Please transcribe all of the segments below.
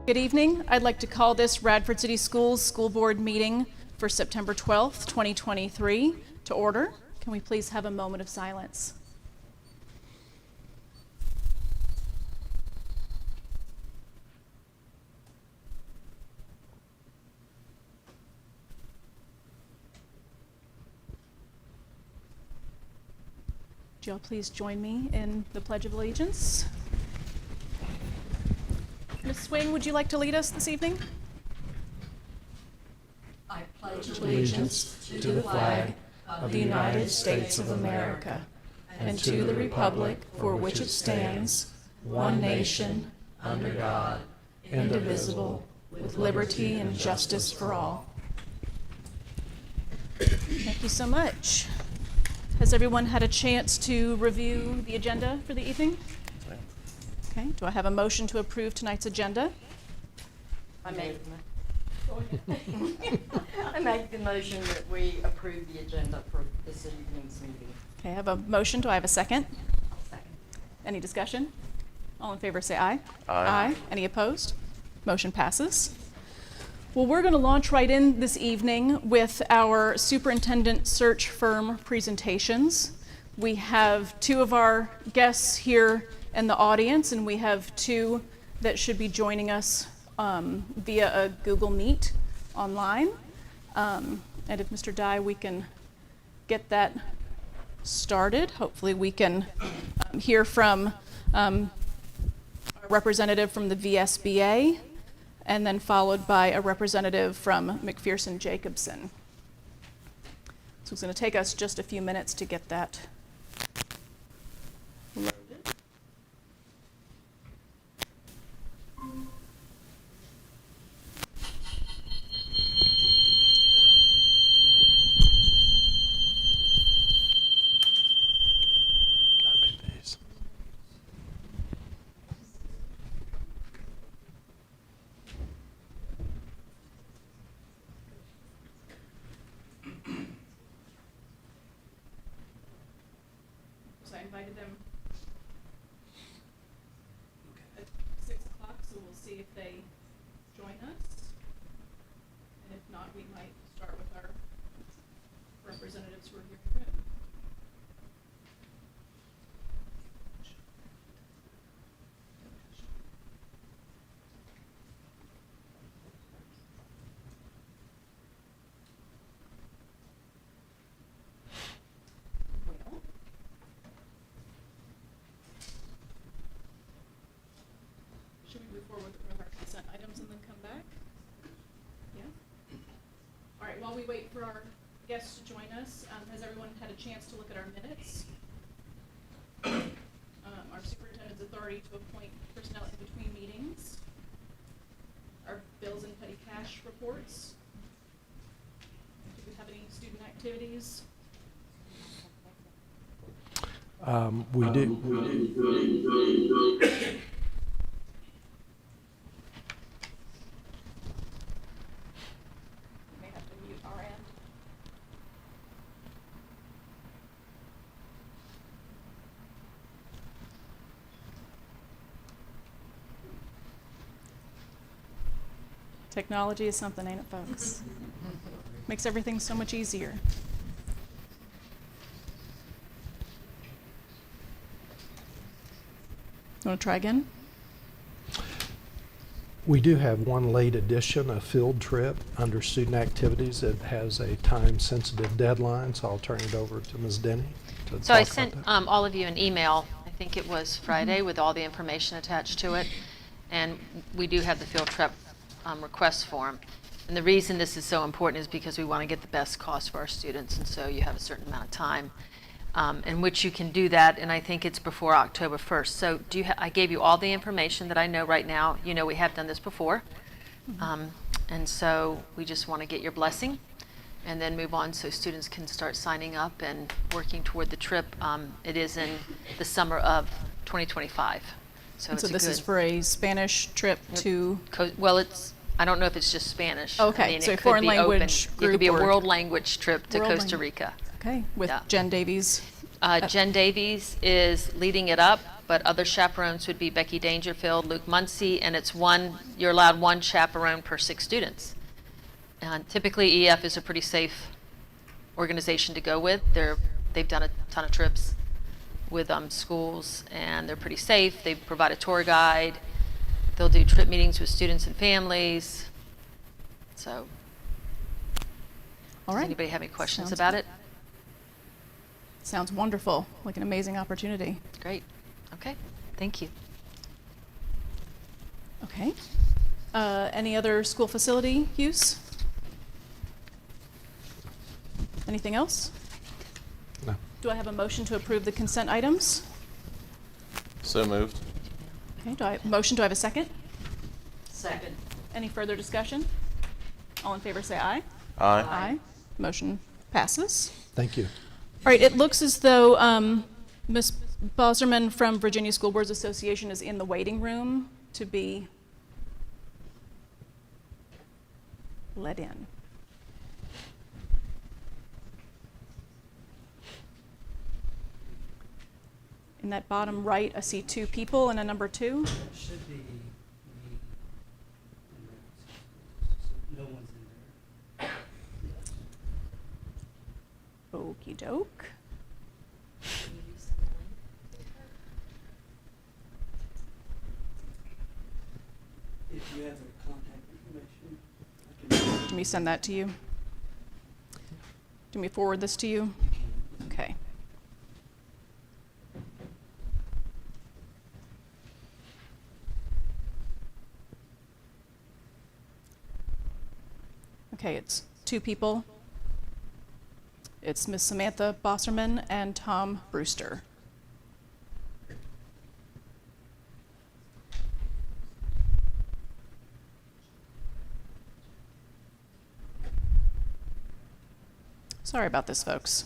Good evening. I'd like to call this Radford City Schools School Board meeting for September 12th, 2023 to order. Can we please have a moment of silence? Would you all please join me in the Pledge of Allegiance? Ms. Swing, would you like to lead us this evening? I pledge allegiance to the flag of the United States of America and to the republic for which it stands, one nation, under God, indivisible, with liberty and justice for all. Thank you so much. Has everyone had a chance to review the agenda for the evening? Okay, do I have a motion to approve tonight's agenda? I make the motion that we approve the agenda for this evening's meeting. Okay, I have a motion. Do I have a second? I'll second. Any discussion? All in favor say aye. Aye. Any opposed? Motion passes. Well, we're going to launch right in this evening with our superintendent search firm presentations. We have two of our guests here in the audience, and we have two that should be joining us via a Google Meet online. And if Mr. Dye, we can get that started. Hopefully we can hear from a representative from the VSBA, and then followed by a representative from McPherson Jacobson. So it's going to take us just a few minutes to get that loaded. So I invited them at 6 o'clock, so we'll see if they join us. And if not, we might start with our representatives who are here in the room. Well, should we move forward with our consent items and then come back? Yeah? All right, while we wait for our guests to join us, has everyone had a chance to look at our minutes? Our superintendent's authority to appoint personnel in between meetings, our bills and petty cash reports. Do we have any student activities? We do. We may have to mute our end. Technology is something, ain't it, folks? Makes everything so much easier. You want to try again? We do have one late addition, a field trip under student activities that has a time-sensitive deadline, so I'll turn it over to Ms. Denny to So I talk sent about that. all of you an email, I think it was Friday, with all the information attached to it. And we do have the field trip request form. And the reason this is so important is because we want to get the best cost for our students, and so you have a certain amount of time in which you can do that, and I think it's before October 1st. So I gave you all the information that I know right now. You know we have done this before. And so we just want to get your blessing and then move on so students can start signing up and working toward the trip. It is in the summer of 2025. So And it's so this is for a Spanish trip to, well, I don't know if it's just Spanish. Okay, I mean, so it a could foreign be language open. It group could be a or- world language trip to World Costa language. Rica. okay, with Yeah. Jen Davies. Jen Davies is leading it up. but other chaperones would be Becky Dangerfield, Luke Muncie, and you're allowed one chaperone per 6 students. And typically EF is a pretty safe organization to go with. They've done a ton of trips with schools, and they're pretty safe. They provide a tour guide. They'll do trip meetings with students and families. So, All does right. anybody have any questions Sounds about good. it? Sounds wonderful, like an amazing opportunity. Great. Okay. Thank you. Okay. Any other school facility use? Anything else? No. Do I have a motion to approve the consent items? So moved. Okay, motion, do I have a second? Second. Any further discussion? All in favor say aye. Aye. Aye. Motion passes. Thank you. All right, it looks as though Ms. Boserman from Virginia School Boards Association is in the waiting room to be let in. In that bottom right, I see 2 people and a number 2. That should be me. No one's in there. Okey doke. If you have their contact information, I can. Let me send that to you. Do me forward this to you? You can. Okay. Okay, it's 2 people. It's Miss Samantha Bosserman and Tom Brewster. Sorry about this, folks.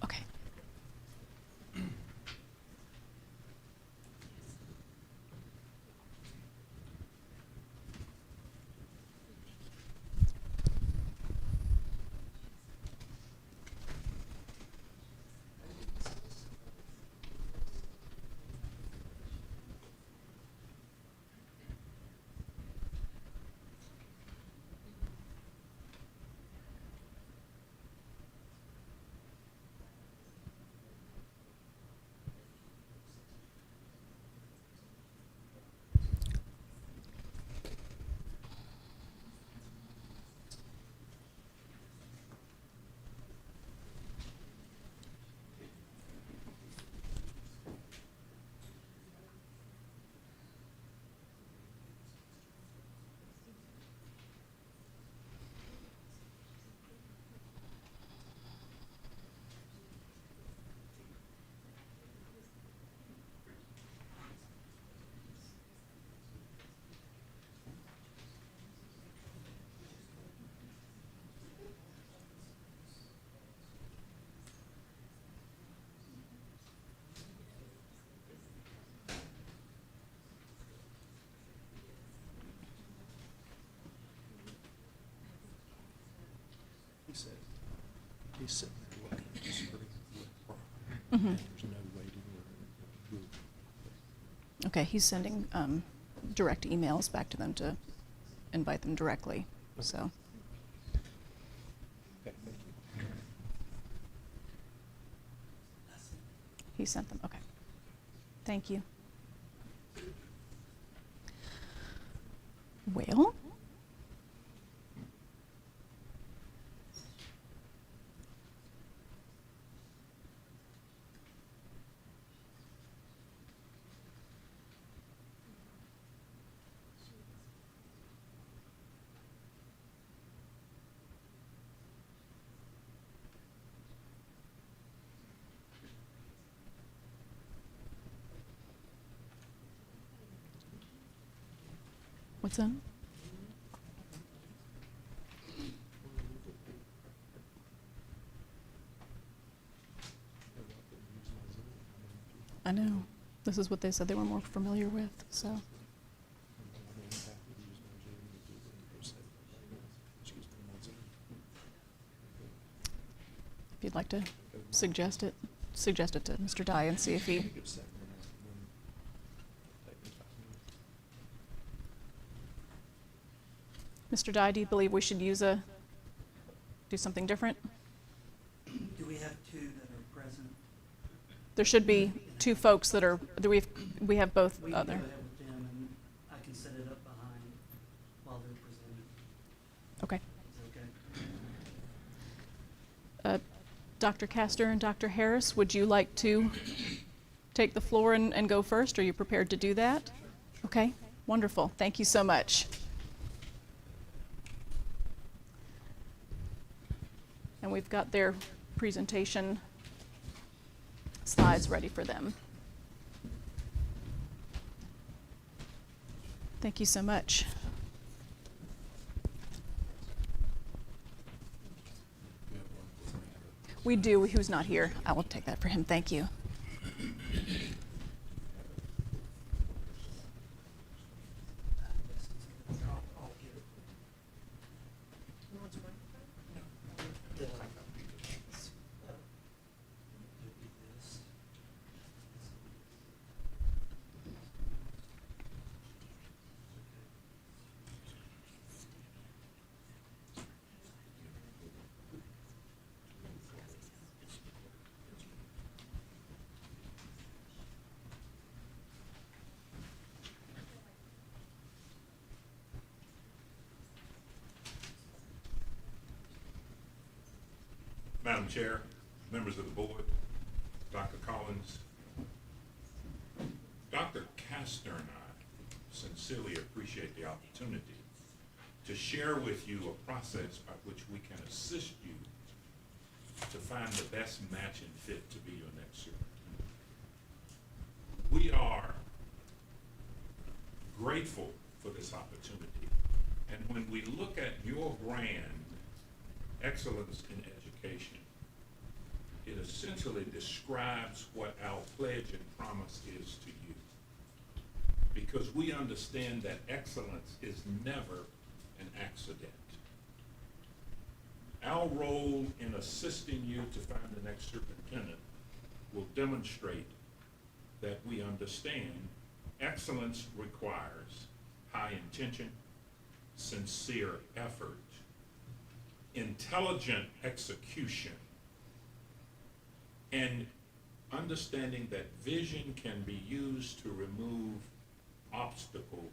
Okay. He's sitting there looking at the screen. Mhm. There's no waiting room. Okay, he's sending direct emails back to them to invite them directly, so. Okay, thank you. He sent them, okay. Thank you. Well, what's that? I know. This is what they said they were more familiar with, so. If you'd like to suggest it to Mr. Dye and see if he, Mr. Dye, do you believe we should do something different? Do we have two that are present? There should be two folks that we have both We can go other. ahead with them, and I can set it up behind while they're presenting. Okay. Is that okay? Dr. Castor and Dr. Harris, would you like to take the floor and go first? Are you prepared to do that? Okay, wonderful. Thank you so much. And we've got their presentation slides ready for them. Thank you so much. We do. Who's not here? I will take that for him. Thank you. I'll get it. The- it'll be this. Madam Chair, members of the board, Dr. Collins, Dr. Kastner and I sincerely appreciate the opportunity to share with you a process by which we can assist you to find the best match and fit to be your next superintendent. We are grateful for this opportunity, and when we look at your brand, Excellence in Education, it essentially describes what our pledge and promise is to you. Because we understand that excellence is never an accident. Our role in assisting you to find the next superintendent will demonstrate that we understand excellence requires high intention, sincere effort, intelligent execution, and understanding that vision can be used to remove obstacles,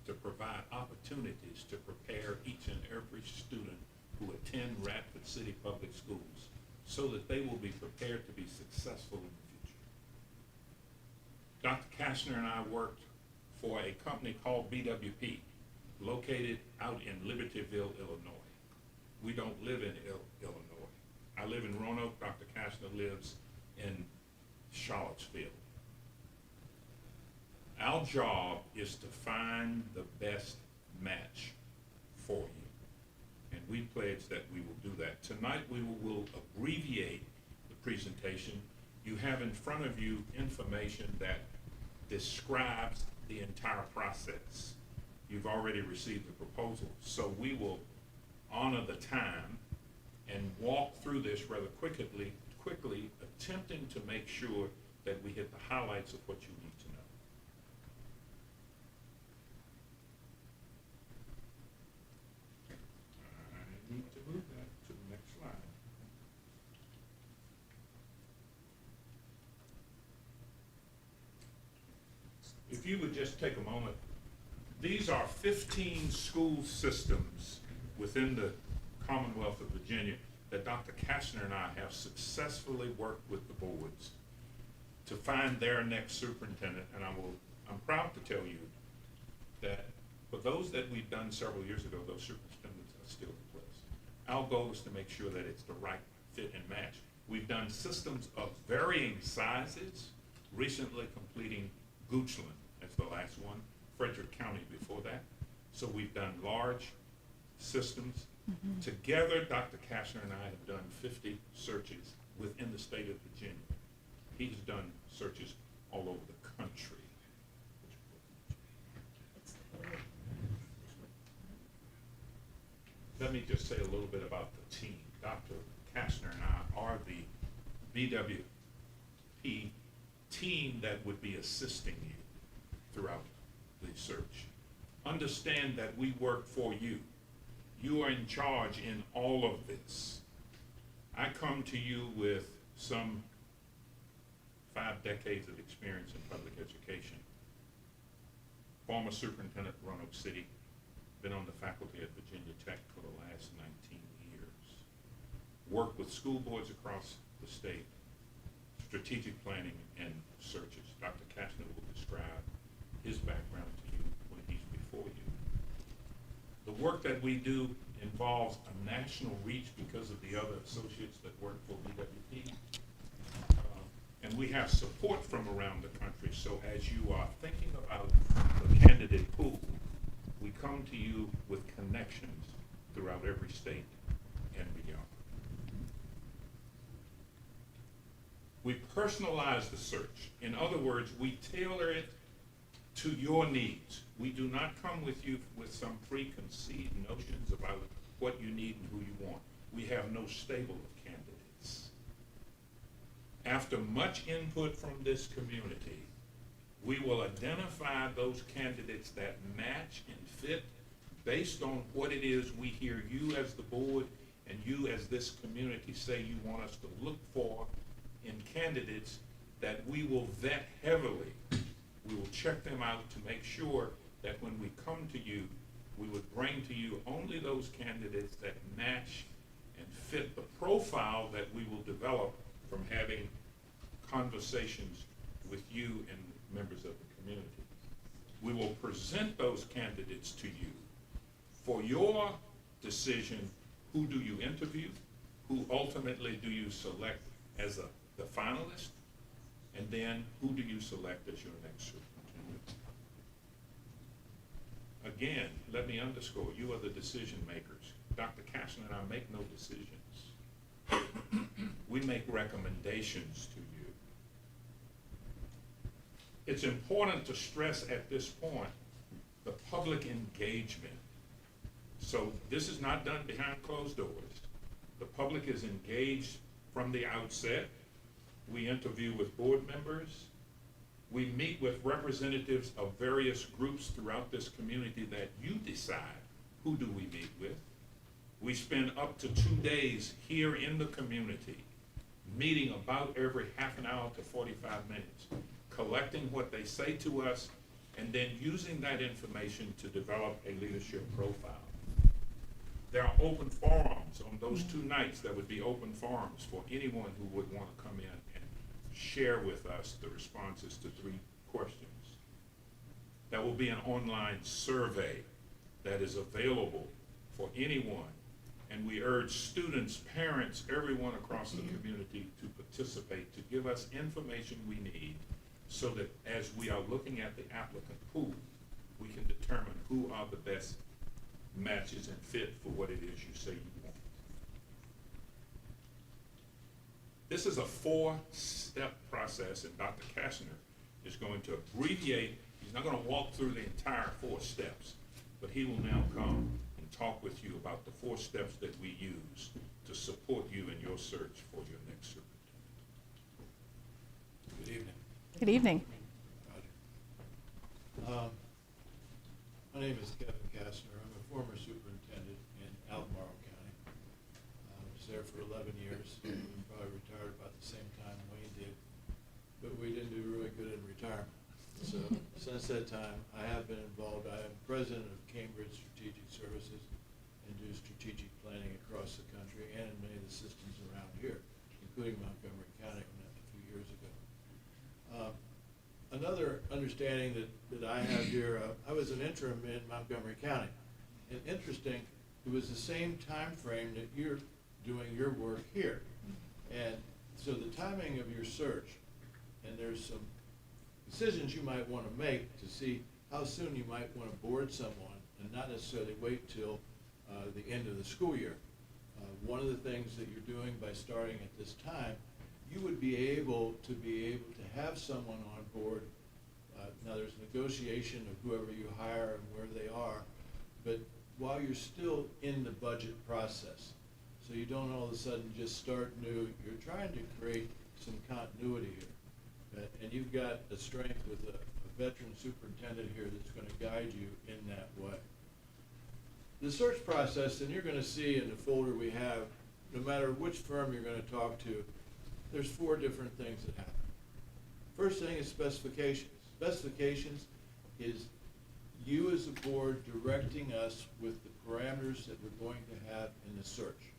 to provide opportunities to prepare each and every student who attend Radford City Public Schools so that they will be prepared to be successful in the future. Dr. Kastner and I worked for a company called BWP, located out in Libertyville, Illinois. We don't live in Illinois. I live in Roanoke. Dr. Kastner lives in Charlottesville. Our job is to find the best match for you, and we pledge that we will do that. Tonight we will abbreviate the presentation. You have in front of you information that describes the entire process. You've already received the proposal, so we will honor the time and walk through this rather quickly, attempting to make sure that we hit the highlights of what you need to know. I need to move that to the next slide. If you would just take a moment, these are 15 school systems within the Commonwealth of Virginia that Dr. Kastner and I have successfully worked with the boards to find their next superintendent. And I'm proud to tell you that for those that we've done several years ago, those superintendents are still in place. Our goal is to make sure that it's the right fit and match. We've done systems of varying sizes, recently completing Goochland as the last one, Frederick County before that. So we've done large systems. Together, Dr. Kastner and I have done 50 searches within the state of Virginia. He's done searches all over the country. Let me just say a little bit about the team. Dr. Kastner and I are the BWP team that would be assisting you throughout the search. Understand that we work for you. You are in charge in all of this. I come to you with some 5 decades of experience in public education. Former superintendent of Roanoke City, been on the faculty at Virginia Tech for the last 19 years. Worked with school boards across the state, strategic planning and searches. Dr. Kastner will describe his background to you when he's before you. The work that we do involves a national reach because of the other associates that work for BWP. And we have support from around the country. So as you are thinking about the candidate pool, we come to you with connections throughout every state and beyond. We personalize the search. In other words, we tailor it to your needs. We do not come with you with some preconceived notions about what you need and who you want. We have no stable of candidates. After much input from this community, we will identify those candidates that match and fit based on what it is we hear you as the board and you as this community say you want us to look for in candidates that we will vet heavily. We will check them out to make sure that when we come to you, we would bring to you only those candidates that match and fit the profile that we will develop from having conversations with you and members of the community. We will present those candidates to you for your decision. Who do you interview? Who ultimately do you select as the finalist? And then who do you select as your next superintendent? Again, let me underscore, you are the decision makers. Dr. Kastner and I make no decisions. We make recommendations to you. It's important to stress at this point the public engagement. So this is not done behind closed doors. The public is engaged from the outset. We interview with board members. We meet with representatives of various groups throughout this community that you decide who do we meet with. We spend up to 2 days here in the community, meeting about every half an hour to 45 minutes, collecting what they say to us, and then using that information to develop a leadership profile. There are open forums on those 2 nights. There would be open forums for anyone who would want to come in and share with us the responses to 3 questions. There will be an online survey that is available for anyone, and we urge students, parents, everyone across the community to participate, to give us information we need so that as we are looking at the applicant pool, we can determine who are the best matches and fit for what it is you say you want. This is a 4-step process, and Dr. Kastner is going to abbreviate. He's not going to walk through the entire 4 steps, but he will now come and and talk with you about the 4 steps that we use to support you in your search for your next superintendent. Good evening. Good evening. Roger. My name is Kevin Kastner. I'm a former superintendent in Albemarle County. I was there for 11 years. Probably retired about the same time Wayne did, but we didn't do really good in retirement. So since that time, I have been involved. I am president of Cambridge Strategic Services and do strategic planning across the country and in many of the systems around here, including Montgomery County a few years ago. Another understanding that I have here, I was an interim in Montgomery County. And interesting, it was the same time frame that you're doing your work here. And so the timing of your search, and there's some decisions you might want to make to see how soon you might want to board someone and not necessarily wait till the end of the school year. One of the things that you're doing by starting at this time, you would be able to have someone on board. Now there's negotiation of whoever you hire and where they are, but while you're still in the budget process, so you don't all of a sudden just start new, you're trying to create some continuity here. And you've got a strength with a veteran superintendent here that's going to guide you in that way. The search process, and you're going to see in the folder we have, no matter which firm you're going to talk to, there's 4 different things that happen. First thing is specifications. Specifications is you as a board directing us with the parameters that we're going to have in the search.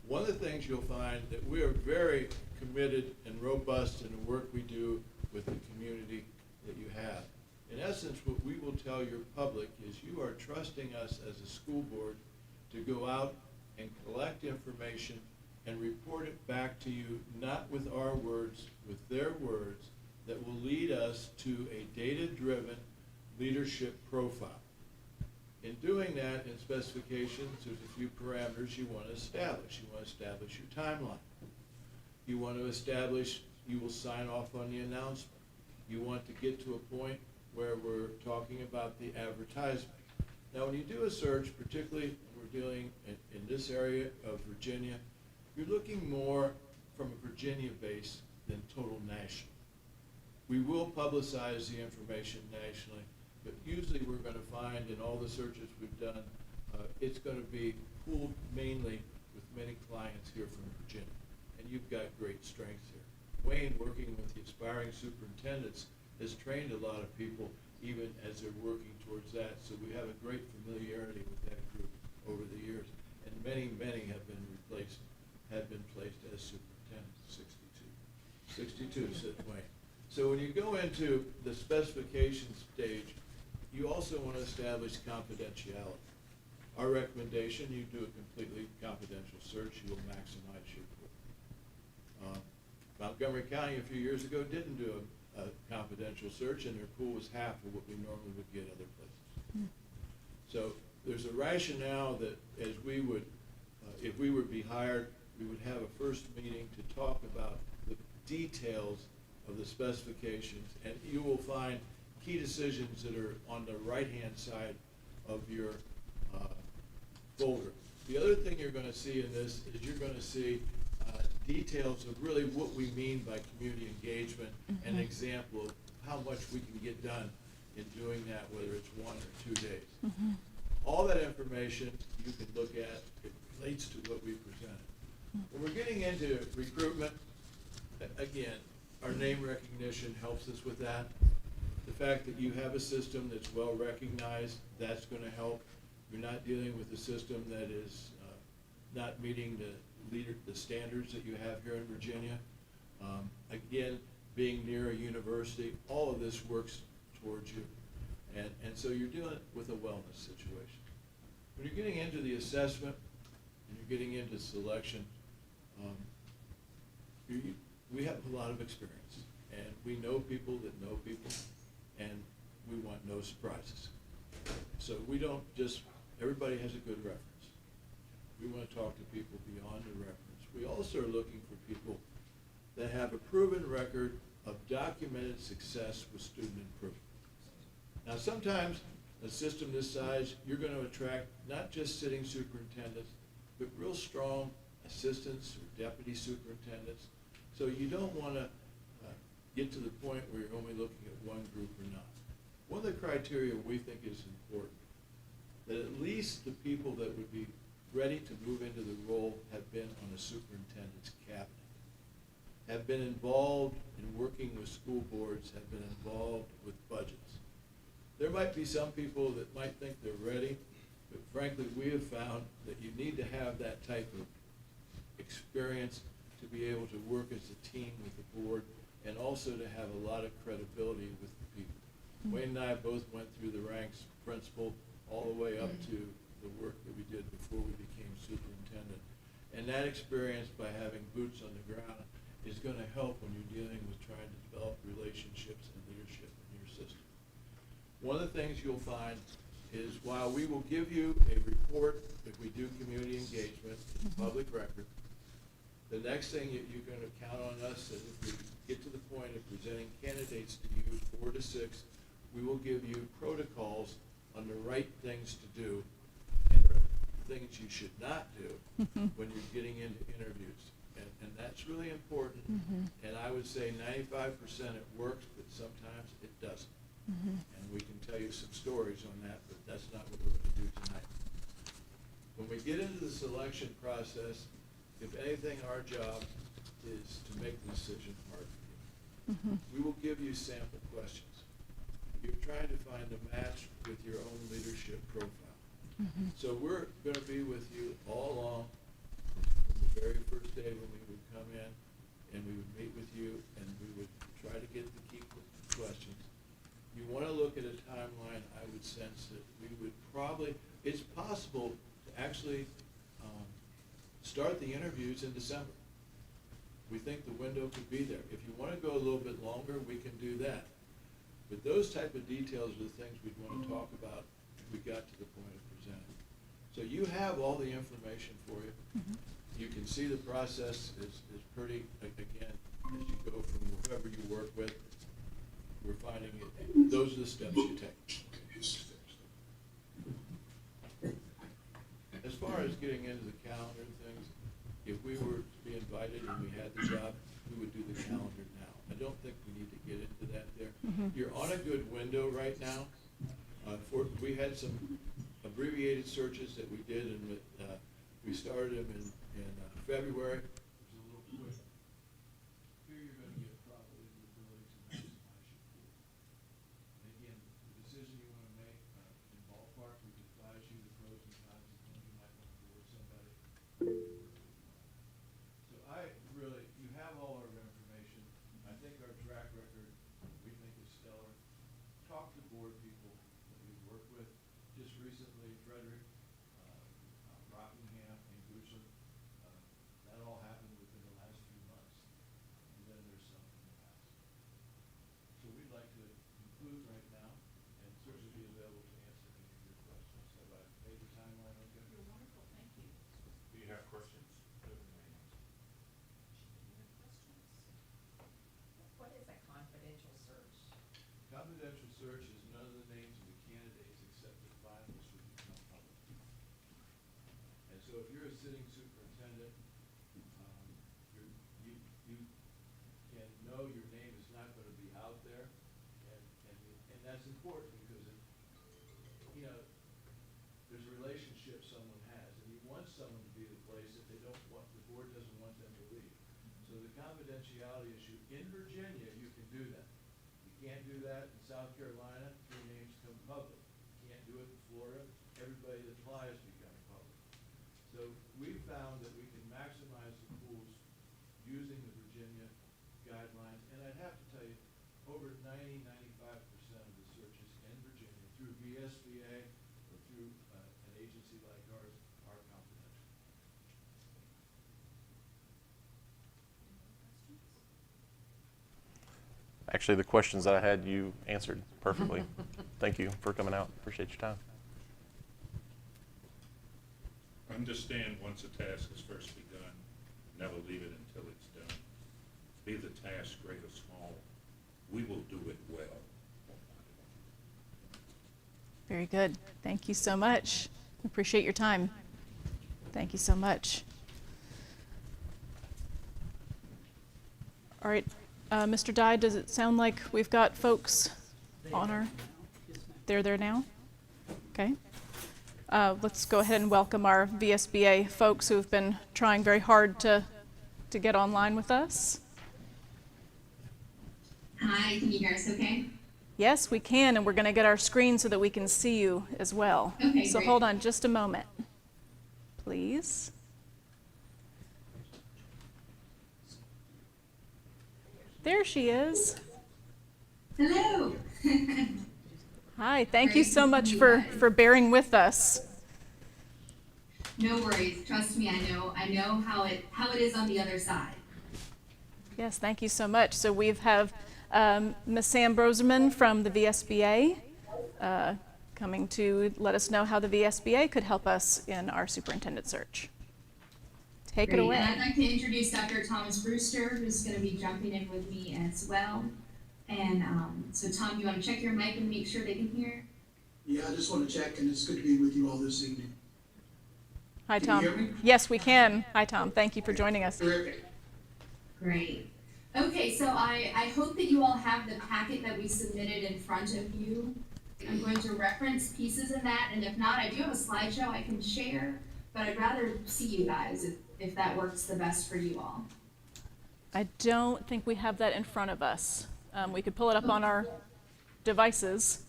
One of the things you'll find that we are very committed and robust in the work we do with the community that you have. In essence, what we will tell your public is you are trusting us as a school board to go out and collect information and report it back to you, not with our words, with their words, that will lead us to a data-driven leadership profile. In doing that, in specifications, there's a few parameters you want to establish. You want to establish your timeline. You want to establish, you will sign off on the announcement. You want to get to a point where we're talking about the advertisement. Now, when you do a search, particularly when we're dealing in this area of Virginia, you're looking more from a Virginia base than total national. We will publicize the information nationally, but usually we're going to find in all the searches we've done, it's going to be pooled mainly with many clients here from Virginia. And you've got great strengths here. Wayne, working with the aspiring superintendents, has trained a lot of people even as they're working towards that. So we have a great familiarity with that group over the years. And many, many have been placed as superintendents, 62, said Wayne. So when you go into the specification stage, you also want to establish confidentiality. Our recommendation, you do a completely confidential search, you will maximize your pool. Montgomery County a few years ago didn't do a confidential search, and their pool was half of what we normally would get other places. So there's a rationale that as we would, if we would be hired, we would have a first meeting to talk about the details of the specifications, and you will find key decisions that are on the right-hand side of your folder. The other thing you're going to see in this is you're going to see details of really what we mean by community engagement, and an example of how much we can get done in doing that, whether it's 1 or 2 days. All that information you can look at, it relates to what we presented. When we're getting into recruitment, again, our name recognition helps us with that. The fact that you have a system that's well recognized, that's going to help. You're not dealing with a system that is not meeting the standards that you have here in Virginia. Again, being near a university, all of this works towards you. And so you're dealing with a wellness situation. When you're getting into the assessment and you're getting into selection, we have a lot of experience, and we know people that know people, and we want no surprises. So we don't just, everybody has a good reference. We want to talk to people beyond the reference. We also are looking for people that have a proven record of documented success with student improvement. Now sometimes A system this size, you're going to attract not just sitting superintendents, but real strong assistants or deputy superintendents. So you don't want to get to the point where you're only looking at one group or not. One of the criteria we think is important, that at least the people that would be ready to move into the role have been on the superintendent's cabinet, have been involved in working with school boards, have been involved with budgets. There might be some people that might think they're ready, but frankly, we have found that you need to have that type of experience to be able to work as a team with the board and also to have a lot of credibility with the people. Wayne and I both went through the ranks, principal, all the way up to the work that we did before we became superintendent. And that experience, by having boots on the ground, is going to help when you're dealing with trying to develop relationships and leadership in your system. One of the things you'll find is while we will give you a report if we do community engagement, it's public record, the next thing that you're going to count on us is if we get to the point of presenting candidates to you 4 to 6, we will give you protocols on the right things to do and the things you should not do when you're getting into interviews. And that's really important. And I would say 95% it works, but sometimes it doesn't. And we can tell you some stories on that, but that's not what we're going to do tonight. When we get into the selection process, if anything, our job is to make the decision hard for you. We will give you sample questions. You're trying to find a match with your own leadership profile. So we're going to be with you all along from the very first day when we would come in and we would meet with you and we would try to get the key questions. You want to look at a timeline, I would sense that we would probably, it's possible to actually start the interviews in December. We think the window could be there. If you want to go a little bit longer, we can do that. But those type of details are the things we'd want to talk about if we got to the point of presenting. So you have all the information for you. You can see the process is pretty, again, as you go from whoever you work with, we're finding it, those are the steps you take. As far as getting into the calendar and things, if we were to be invited and we had the job, we would do the calendar now. I don't think we need to get into that there. You're on a good window right now. We had some abbreviated searches that we did, and we started them in February. It was a little quick. Here you're going to get probably the ability to maximize your pool. And again, the decision you want to make in ballpark, we can advise you the pros and cons of when you might want to board somebody. So you have all our information. I think our track record, we think is stellar. Talk to board people that we've worked with. Just recently, Frederick, Rockingham, and Goochland. That all happened within the last few months. And then there's some in the past. So we'd like to conclude right now and certainly be available to answer any of your questions. Have I made the timeline okay? You're wonderful, thank you. Do you have questions? What is a confidential search? Confidential search is none of the names of the candidates except the finalists would become public. And so if you're a sitting superintendent, you can know your name is not going to be out there, and that's important because there's a relationship someone has, and you want someone to be the place if the board doesn't want them to leave. So the confidentiality issue in Virginia, you can do that. You can't do that in South Carolina, 3 names come public. You can't do it in Florida, everybody that applies becomes public. So we found that we can maximize the pools using the Virginia guidelines, and I'd have to tell you, over 90, 95% of the searches in Virginia through VSBA or through an agency like ours are confidential. Actually, the questions that I had, you answered perfectly. Thank you for coming out. Appreciate your time. Understand once a task is first begun, never leave it until it's done. Be the task great or small, we will do it well. Very good. Thank you so much. Appreciate your time. Thank you so much. All right, Mr. Dye, does it sound like we've got folks on our, they're there now? Okay. Let's go ahead and welcome our VSBA folks who have been trying very hard to get online with us. Hi, can you hear us okay? Yes, we can, and we're going to get our screen so that we can see you as well. Okay, so great. Hold on just a moment, please. There she is. Hello. Hi, thank you Great so to much see you for guys. bearing with us. No worries. Trust me, I know how it is on the other side. Yes, thank you so much. So we have Ms. Sam Broserman from the VSBA coming to let us know how the VSBA could help us in our superintendent search. Take it Great. away. And I'd like to introduce Dr. Thomas Brewster, who's going to be jumping in with me as well. And so Tom, you want to check your mic and make sure they can hear? Yeah, I just want to check, and it's good to be with you all this evening. Hi, Can Tom. you hear me? Yes, we can. Hi, Tom. Thank you for joining us. Terrific. Great. Okay, so I hope that you all have the packet that we submitted in front of you. I'm going to reference pieces of that, and if not, I do have a slideshow I can share, but I'd rather see you guys if that works the best for you all. I don't think we have that in front of us. We could pull it up on our devices.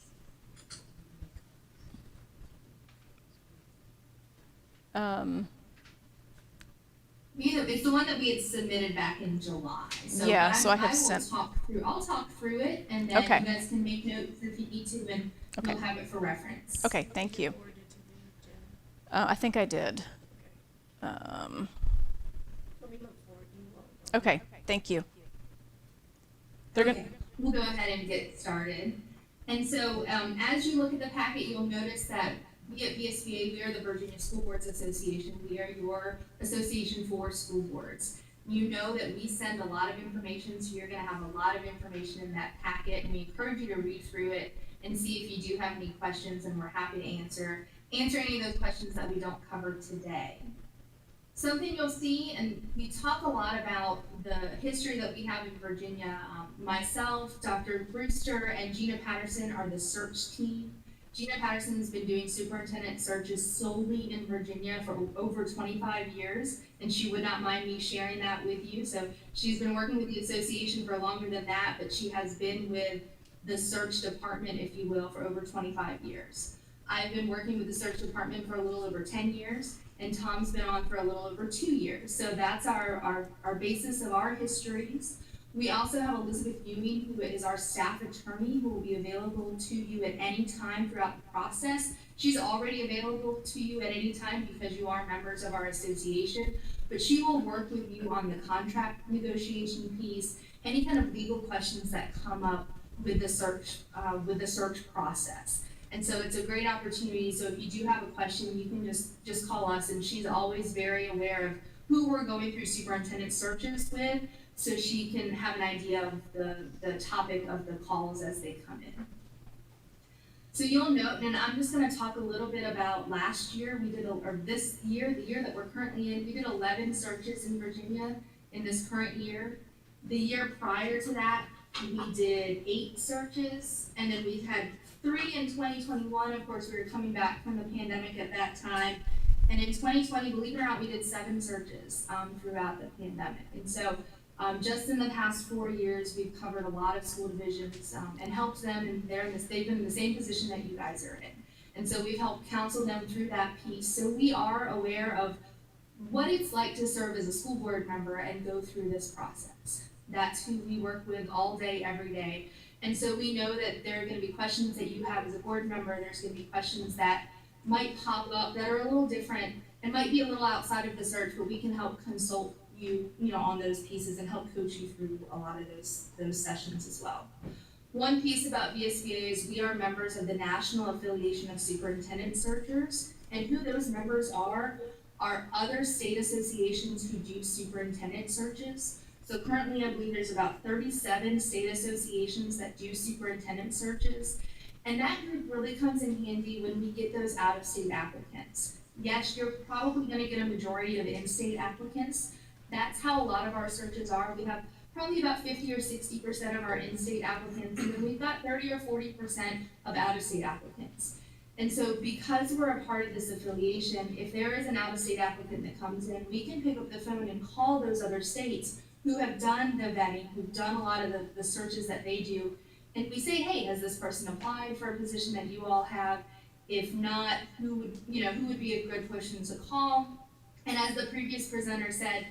It's the one that we had submitted back in July. So Yeah, so I have will sent- I'll talk through it, and then Okay. you guys can make notes if you need to, and Okay. you'll have it for reference. Okay, thank you. I think I did. Okay, thank you. They're Okay, we'll go ahead and get started. And so, as you look at the packet, you'll notice that we at VSBA, we are the Virginia School Boards Association. We are your association for school boards. You know that we send a lot of information, so you're gonna have a lot of information in that packet, and we encourage you to read through it and see if you do have any questions, and we're happy to answer any of those questions that we don't cover today. Something you'll see, and we talk a lot about the history that we have in Virginia. Myself, Dr. Brewster, and Gina Patterson are the search team. Gina Patterson's been doing superintendent searches solely in Virginia for over 25 years, and she would not mind me sharing that with you. So she's been working with the association for longer than that, but she has been with the search department, if you will, for over 25 years. I've been working with the search department for a little over 10 years, and Tom's been on for a little over 2 years. So that's our basis of our histories. We also have Elizabeth Ewing, who is our staff attorney, who will be available to you at any time throughout the process. She's already available to you at any time because you are members of our association, but she will work with you on the contract negotiation piece, any kind of legal questions that come up with the search process. And so it's a great opportunity. So if you do have a question, you can just call us, and she's always very aware of who we're going through superintendent searches with, so she can have an idea of the topic of the calls as they come in. So you'll note, and I'm just gonna talk a little bit about last year, this year, the year that we're currently in, we did 11 searches in Virginia in this current year. The year prior to that, we did 8 searches, and then we've had 3 in 2021. Of course, we were coming back from the pandemic at that time. And in 2020, believe it or not, we did 7 searches throughout the pandemic. And so just in the past 4 years, we've covered a lot of school divisions and helped them, and they've been in the same position that you guys are in. And so we've helped counsel them through that piece. So we are aware of what it's like to serve as a school board member and go through this process. That's who we work with all day, every day. And so we know that there are going to be questions that you have as a board member. There's going to be questions that might pop up that are a little different and might be a little outside of the search, but we can help consult you on those pieces and help coach you through a lot of those sessions as well. One piece about VSBA is we are members of the National Affiliation of Superintendent Searchers, and who those members are other state associations who do superintendent searches. So currently, I believe there's about 37 state associations that do superintendent searches. And that group really comes in handy when we get those out-of-state applicants. Yes, you're probably gonna get a majority of in-state applicants. That's how a lot of our searches are. We have probably about 50 or 60% of our in-state applicants, and then we've got 30 or 40% of out-of-state applicants. And so because we're a part of this affiliation, if there is an out-of-state applicant that comes in, we can pick up the phone and call those other states who have done the vetting, who've done a lot of the searches that they do. And we say, hey, has this person applied for a position that you all have? If not, who would be a good person to call? And as the previous presenter said,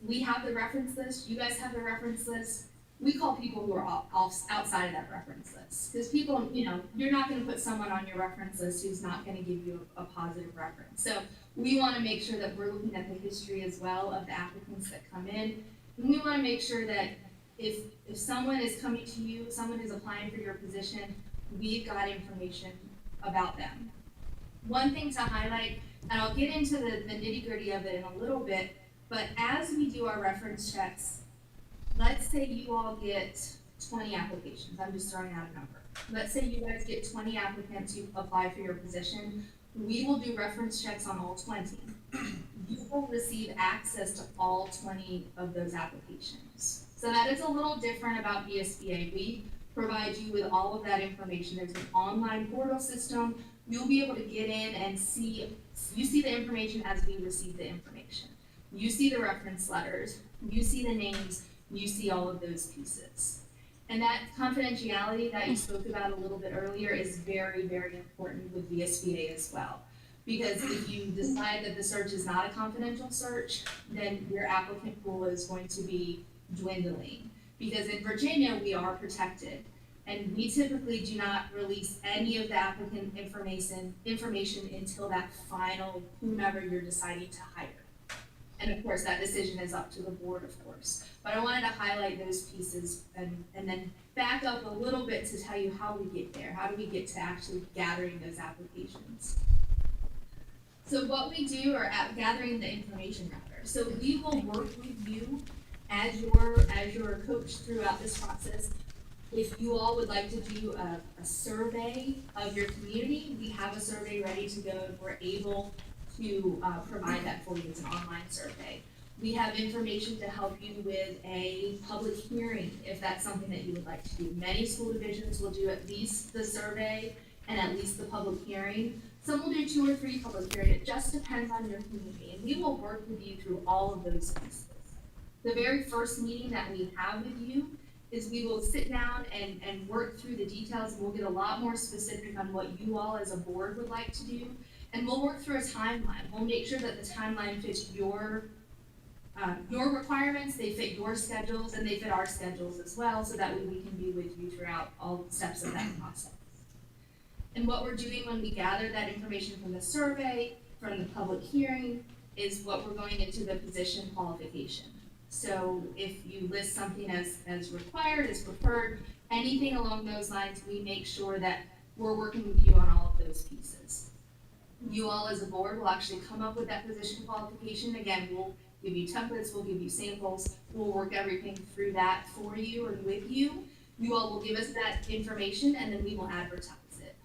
we have the reference list, you guys have the reference list. We call people who are outside of that reference list. Because people, you're not gonna put someone on your reference list who's not gonna give you a positive reference. So we wanna make sure that we're looking at the history as well of the applicants that come in. And we wanna make sure that if someone is coming to you, someone is applying for your position, we've got information about them. One thing to highlight, and I'll get into the nitty-gritty of it in a little bit, but as we do our reference checks, let's say you all get 20 applications. I'm just throwing out a number. Let's say you guys get 20 applicants who apply for your position. We will do reference checks on all 20. You will receive access to all 20 of those applications. So that is a little different about VSBA. We provide you with all of that information. There's an online portal system. You'll be able to get in and see the information as we receive the information. You see the reference letters, you see the names, you see all of those pieces. And that confidentiality that you spoke about a little bit earlier is very, very important with VSBA as well. Because if you decide that the search is not a confidential search, then your applicant pool is going to be dwindling. Because in Virginia, we are protected. And we typically do not release any of the applicant information until that final whomever you're deciding to hire. And of course, that decision is up to the board, of course. But I wanted to highlight those pieces and then back up a little bit to tell you how we get there. How do we get to actually gathering those applications? So what we do are gathering the information rather. So we will work with you as your coach throughout this process. If you all would like to do a survey of your community, we have a survey ready to go and we're able to provide that for you as an online survey. We have information to help you with a public hearing if that's something that you would like to do. Many school divisions will do at least the survey and at least the public hearing. Some will do 2 or 3 public hearings. It just depends on your community, and we will work with you through all of those pieces. The very first meeting that we have with you is we will sit down and work through the details, and we'll get a lot more specific on what you all as a board would like to do. And we'll work through a timeline. We'll make sure that the timeline fits your requirements, they fit your schedules, and they fit our schedules as well, so that way we can be with you throughout all steps of that process. And what we're doing when we gather that information from the survey, from the public hearing, is what we're going into the position qualification. So if you list something as required, as preferred, anything along those lines, we make sure that we're working with you on all of those pieces. You all as a board will actually come up with that position qualification. Again, we'll give you templates, we'll give you samples, we'll work everything through that for you or with you. You all will give us that information and then we will advertise it.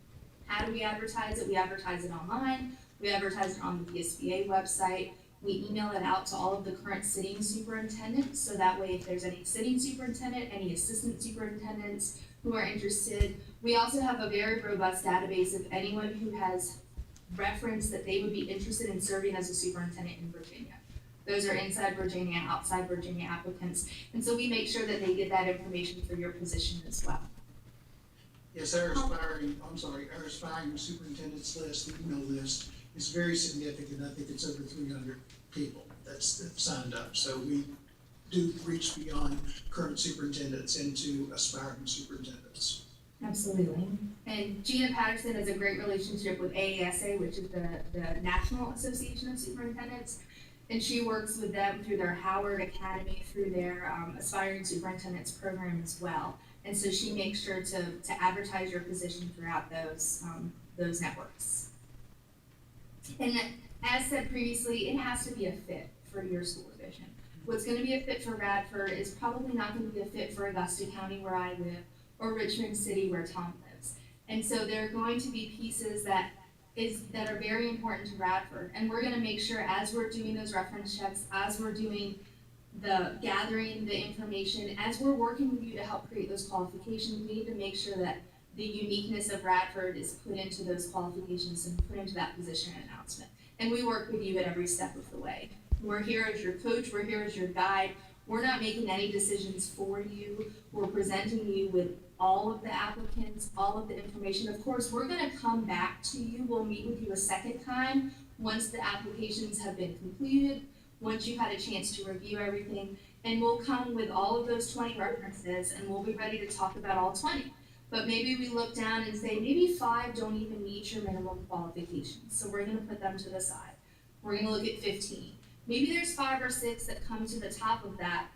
How do we advertise it? We advertise it online, we advertise it on the VSBA website, we email it out to all of the current sitting superintendents, so that way if there's any sitting superintendent, any assistant superintendents who are interested. We also have a very robust database of anyone who has referenced that they would be interested in serving as a superintendent in Virginia. Those are inside Virginia, outside Virginia applicants, and so we make sure that they get that information for your position as well. Yes, our aspiring superintendent's list, the email list, is very significant. I think it's over 300 people that's signed up. So we do reach beyond current superintendents into aspiring superintendents. Absolutely. And Gina Patterson has a great relationship with AASA, which is the National Association of Superintendents. And she works with them through their Howard Academy, through their Aspiring Superintendents program as well. And so she makes sure to advertise your position throughout those networks. And as said previously, it has to be a fit for your school division. What's going to be a fit for Radford is probably not going to be a fit for Augusta County where I live or Richmond City where Tom lives. And so there are going to be pieces that are very important to Radford. And we're gonna make sure as we're doing those reference checks, as we're doing the gathering the information, as we're working with you to help create those qualifications, we need to make sure that the uniqueness of Radford is put into those qualifications and put into that position and announcement. And we work with you at every step of the way. We're here as your coach, we're here as your guide. We're not making any decisions for you. We're presenting you with all of the applicants, all of the information. Of course, we're gonna come back to you. We'll meet with you a second time once the applications have been completed, once you've had a chance to review everything, and we'll come with all of those 20 references and we'll be ready to talk about all 20. But maybe we look down and say, maybe 5 don't even meet your minimum qualifications, so we're gonna put them to the side. We're gonna look at 15. Maybe there's 5 or 6 that come to the top of that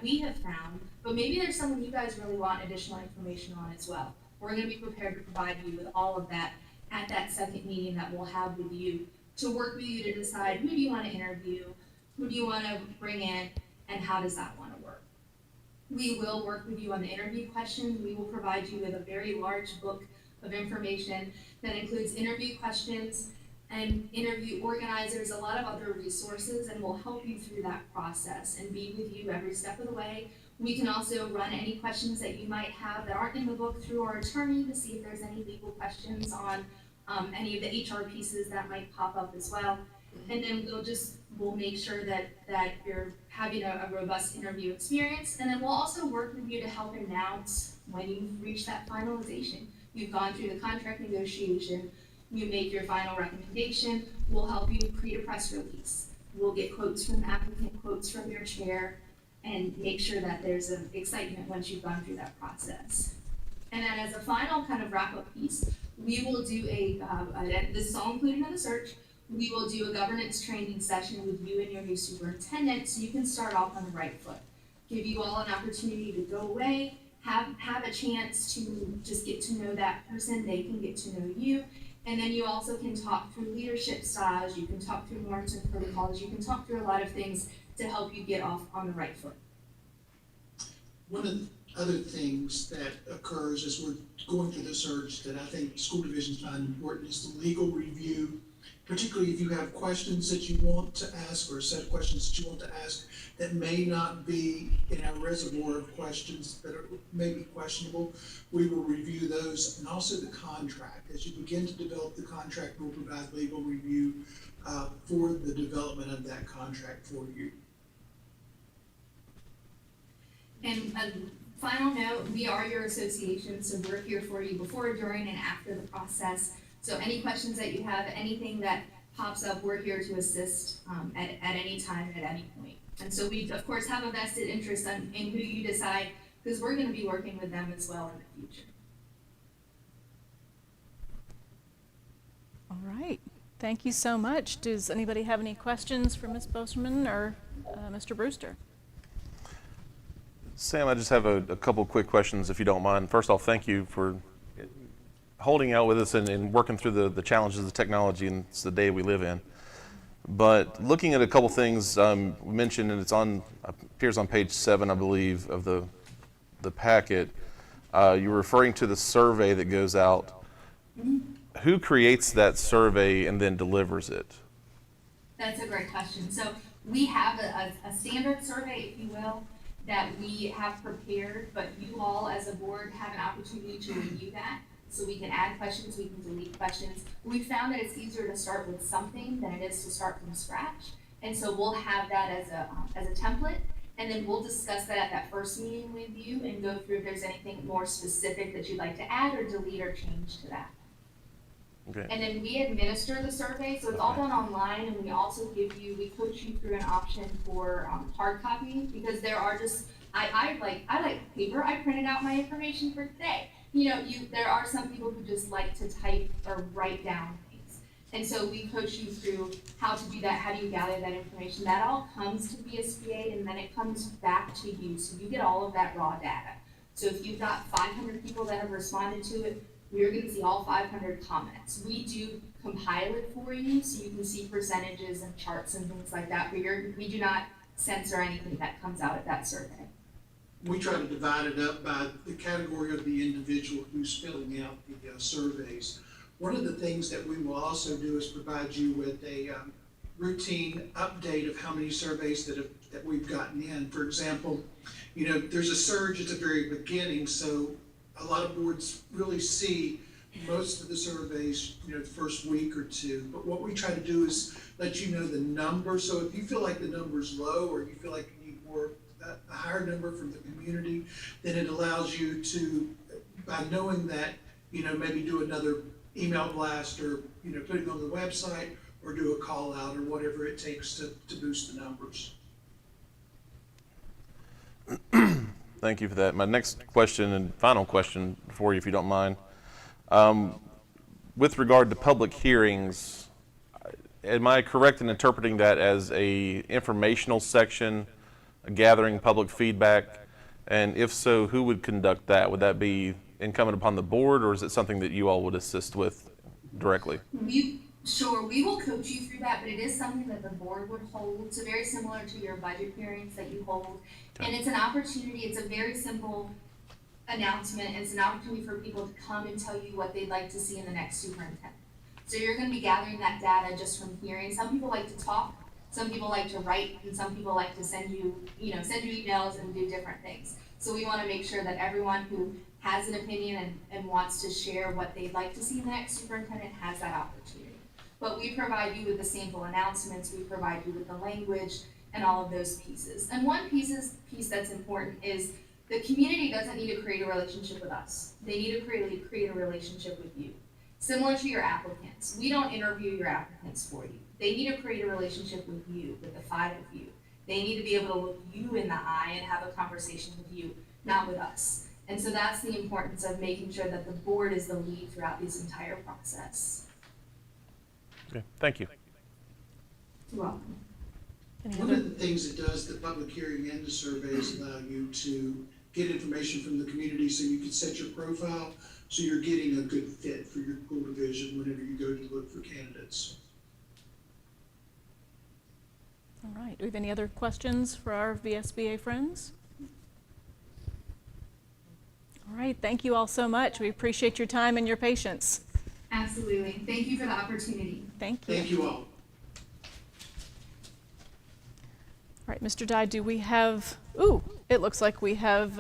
we have found, but maybe there's someone you guys really want additional information on as well. We're gonna be prepared to provide you with all of that at that second meeting that we'll have with you to work with you to decide who do you wanna interview, who do you wanna bring in, and how does that wanna work. We will work with you on the interview questions. We will provide you with a very large book of information that includes interview questions and interview organizers, a lot of other resources, and we'll help you through that process and be with you every step of the way. We can also run any questions that you might have that aren't in the book through our attorney to see if there's any legal questions on any of the HR pieces that might pop up as well. And then we'll make sure that you're having a robust interview experience. And then we'll also work with you to help announce when you've reached that finalization. You've gone through the contract negotiation, you make your final recommendation, we'll help you create a press release. We'll get quotes from the applicant, quotes from your chair, and make sure that there's an excitement once you've gone through that process. And then as a final kind of wrap-up piece, we will do this is all included in the search, we will do a governance training session with you and your new superintendent so you can start off on the right foot. Give you all an opportunity to go away, have a chance to just get to know that person, they can get to know you, and then you also can talk through leadership styles, you can talk through norms and protocols, you can talk through a lot of things to help you get off on the right foot. One of the other things that occurs as we're going through the search that I think school divisions find important is the legal review, particularly if you have questions that you want to ask or a set of questions that you want to ask that may not be in our reservoir of questions that are maybe questionable. We will review those, and also the contract. As you begin to develop the contract, we'll provide legal review for the development of that contract for you. And a final note, we are your association, so we're here for you before, during, and after the process. So any questions that you have, anything that pops up, we're here to assist at any time, at any point. And so we, of course, have a vested interest in who you decide, because we're going to be working with them as well in the future. All right. Thank you so much. Does anybody have any questions for Ms. Bosterman or Mr. Brewster? Sam, I just have a couple quick questions, if you don't mind. First off, thank you for holding out with us and working through the challenges of technology, and it's the day we live in. But looking at a couple things we mentioned, and appears on page 7, I believe, of the packet. You're referring to the survey that goes out. Who creates that survey and then delivers it? That's a great question. So we have a standard survey, if you will, that we have prepared, but you all as a board have an opportunity to review that. So we can add questions, we can delete questions. We found that it's easier to start with something than it is to start from scratch. And so we'll have that as a template, and then we'll discuss that at that first meeting with you and go through if there's anything more specific that you'd like to add or delete or change to that. Okay. And then we administer the survey, so it's all done online, and we also we coach you through an option for hard copy, because there are I like paper. I printed out my information for today. There are some people who just like to type or write down things. And so we coach you through how to do that, how do you gather that information. That all comes to BSBA, and then it comes back to you, so you get all of that raw data. So if you've got 500 people that have responded to it, you're gonna see all 500 comments. We do compile it for you, so you can see percentages and charts and things like that, but we do not censor anything that comes out of that survey. We try to divide it up by the category of the individual who's filling out surveys. One of the things that we will also do is provide you with a routine update of how many surveys that we've gotten in. For example, there's a surge at the very beginning, so a lot of boards really see most of the surveys, the first week or two. But what we try to do is let you know the number. So if you feel like the number's low, or you feel like you need a higher number from the community, then it allows you to, by knowing that, maybe do another email blast, or put it on the website, or do a call out, or whatever it takes to boost the numbers. Thank you for that. My next question and final question for you, if you don't mind. With regard to public hearings, am I correct in interpreting that as a informational section, gathering public feedback? And if so, who would conduct that? Would that be incumbent upon the board, or is it something that you all would assist with directly? We will coach you through that, but it is something that the board would hold. So very similar to your budget hearings that you hold. And it's an opportunity, it's a very simple announcement. It's an opportunity for people to come and tell you what they'd like to see in the next superintendent. So you're gonna be gathering that data just from hearing. Some people like to talk, some people like to write, and some people like to send you emails and do different things. So we wanna make sure that everyone who has an opinion and wants to share what they'd like to see in the next superintendent has that opportunity. But we provide you with the sample announcements, we provide you with the language and all of those pieces. And one piece that's important is the community doesn't need to create a relationship with us. They need to create a relationship with you. Similar to your applicants. We don't interview your applicants for you. They need to create a relationship with you, with the 5 of you. They need to be able to look you in the eye and have a conversation with you, not with us. And so that's the importance of making sure that the board is the lead throughout this entire process. Okay, thank you. You're welcome. One of the things it does, the public hearing and the surveys allow you to get information from the community, so you can set your profile, so you're getting a good fit for your school division whenever you go to look for candidates. All right, do we have any other questions for our VSBA friends? All right, thank you all so much. We appreciate your time and your patience. Absolutely. Thank you for the opportunity. Thank you. Thank you all. All right, Mr. Dye, do we have, it looks like we have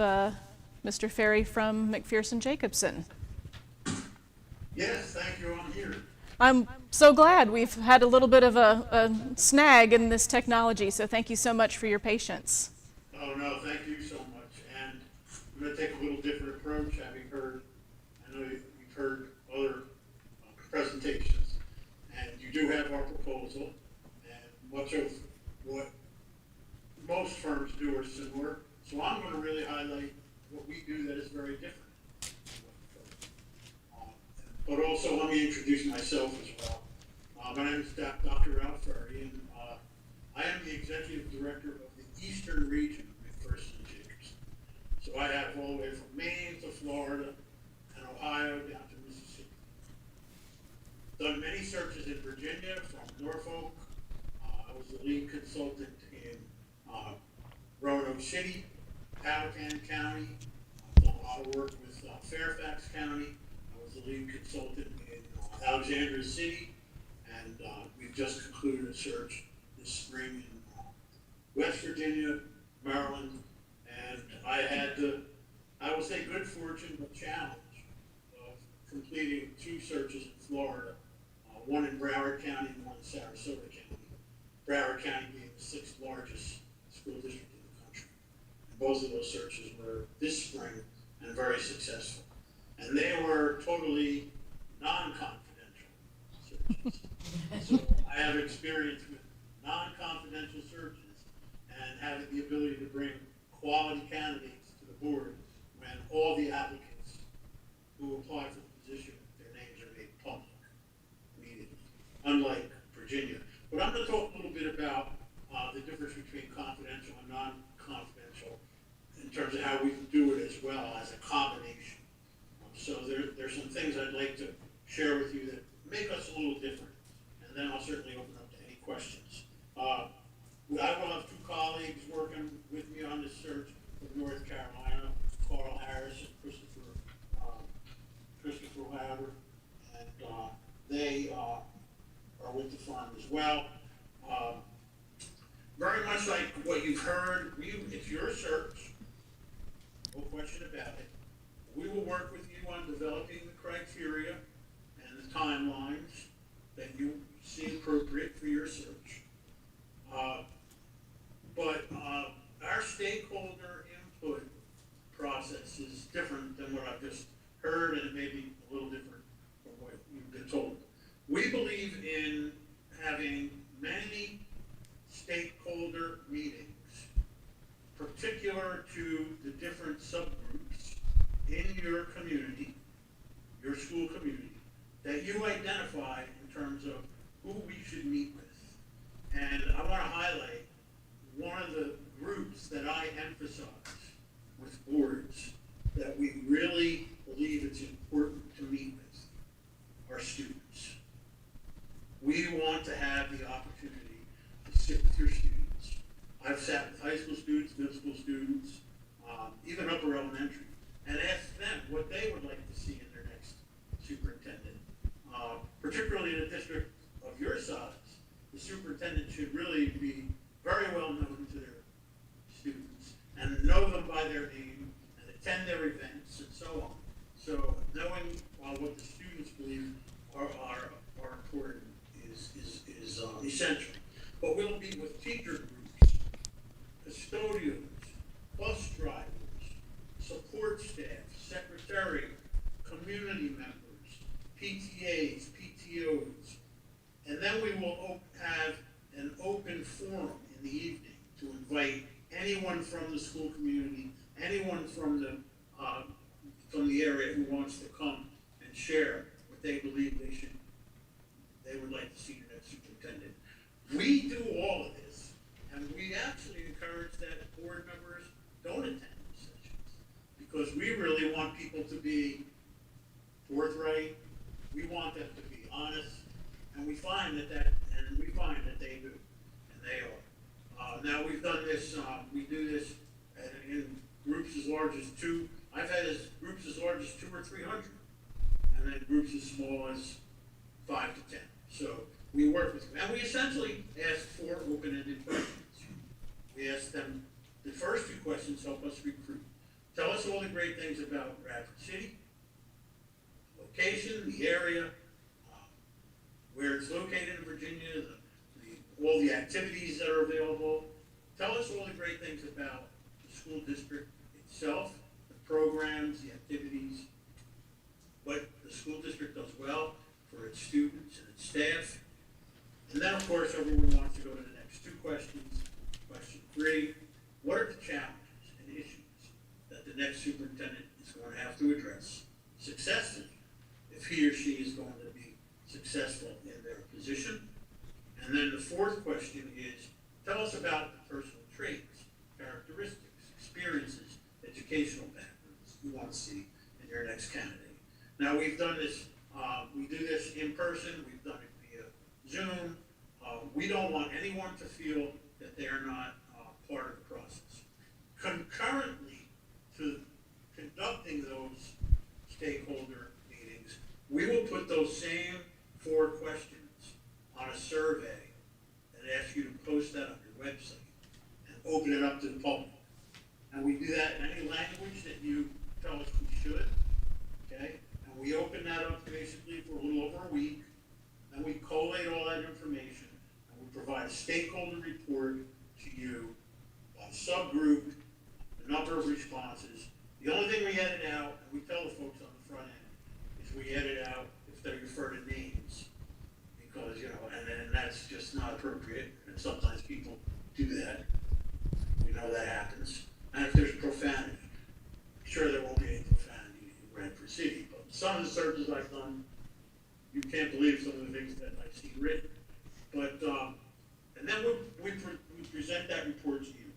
Mr. Ferry from McPherson Jacobson. Yes, thank you, I'm here. I'm so glad. We've had a little bit of a snag in this technology, so thank you so much for your patience. Oh, no, thank you so much. And I'm going to take a little different approach, having heard, I know you've heard other presentations, and you do have our proposal, and much of what most firms do are similar. So I'm going to really highlight what we do that is very different. But also, let me introduce myself as well. My name is Dr. Ralph Ferry, and I am the Executive Director of the Eastern Region of McPherson Jacobson. So I have all the way from Maine to Florida and Ohio down to Mississippi. Done many searches in Virginia, from Norfolk. I was the lead consultant in Roanoke City, Powhatan County. I've done a lot of work with Fairfax County. I was the lead consultant in Alexandria City, and we've just concluded a search this spring in West Virginia, Maryland, and I had the, I will say, good fortune but challenge of completing 2 searches in Florida, one in Broward County and one in Sarasota County. Broward County being the 6th largest school district in the country. And both of those searches were this spring and very successful. And they were totally non-confidential searches. So I have experience with non-confidential searches and having the ability to bring quality candidates to the board when all the applicants who apply for the position, their names are made public immediately, unlike Virginia. But I'm going to talk a little bit about the difference between confidential and non-confidential in terms of how we do it as well as a combination. So there's some things I'd like to share with you that make us a little different, and then I'll certainly open up to any questions. I will have 2 colleagues working with me on this search from North Carolina, Carl Harris and Christopher Wilder. process is different than what I've just heard, and it may be a little different from what you've been told. We believe in having many stakeholder meetings, particular to the different subgroups in your community, your school community, that you identify in terms of who we should meet with. And I want to highlight one of the groups that I emphasize with boards that we really believe it's important to meet with, our students. We want to have the opportunity to sit with your students. I've sat with high school students, middle school students, even upper elementary, and asked them what they would like to see in their next superintendent. Particularly in a district of your size, the superintendent should really be very well known to their students and know them by their name and attend their events and so on. So knowing what the students believe are important is essential. But we'll be with teacher groups, custodians, bus drivers, support staff, secretariat, community members, PTAs, PTOs. And then we will have an open forum in the evening to invite anyone from the school community, anyone from the area who wants to come and share what they believe they would like to see in that superintendent. We do all of this, and we actually encourage that board members don't attend these sessions, because we really want people to be forthright. We want them to be honest, and we find that they do, and they are. Now we've done this. We do this in groups as large as 2. I've had groups as large as 200 or 300, and then groups as small as 5 to 10. So we work with them, and we essentially ask 4 open-ended questions. We ask them, the first 2 questions help us recruit. Tell us all the great things about Radford City, location, the area, where it's located in Virginia, all the activities that are available. Tell us all the great things about the school district itself, the programs, the activities, what the school district does well for its students and its staff. And then, of course, everyone wants to go to the next 2 questions. Question 3, what are the challenges and issues that the next superintendent is going to have to address successfully if he or she is going to be successful in their position? And then the 4th question is, tell us about the personal traits, characteristics, experiences, educational backgrounds you want to see in your next candidate. Now we've done this, we do this in person, we've done it via Zoom. We don't want anyone to feel that they are not part of the process. Concurrently to conducting those stakeholder meetings, we will put those same 4 questions on a survey and ask you to post that on your website and open it up to the public. And we do that in any language that you tell us we should, okay? And we open that up basically for a little over a week, and we collate all that information, and we provide a stakeholder report to you by subgroup, the number of responses. The only thing we edit out, and we tell the folks on the front end, is we edit out if they refer to names. Because, and that's just not appropriate, and sometimes people do that. We know that happens. And if there's profanity, I'm sure there won't be any profanity in Radford City, but some of the searches I've done, you can't believe some of the things that I've seen written. But, and then we present that report to you.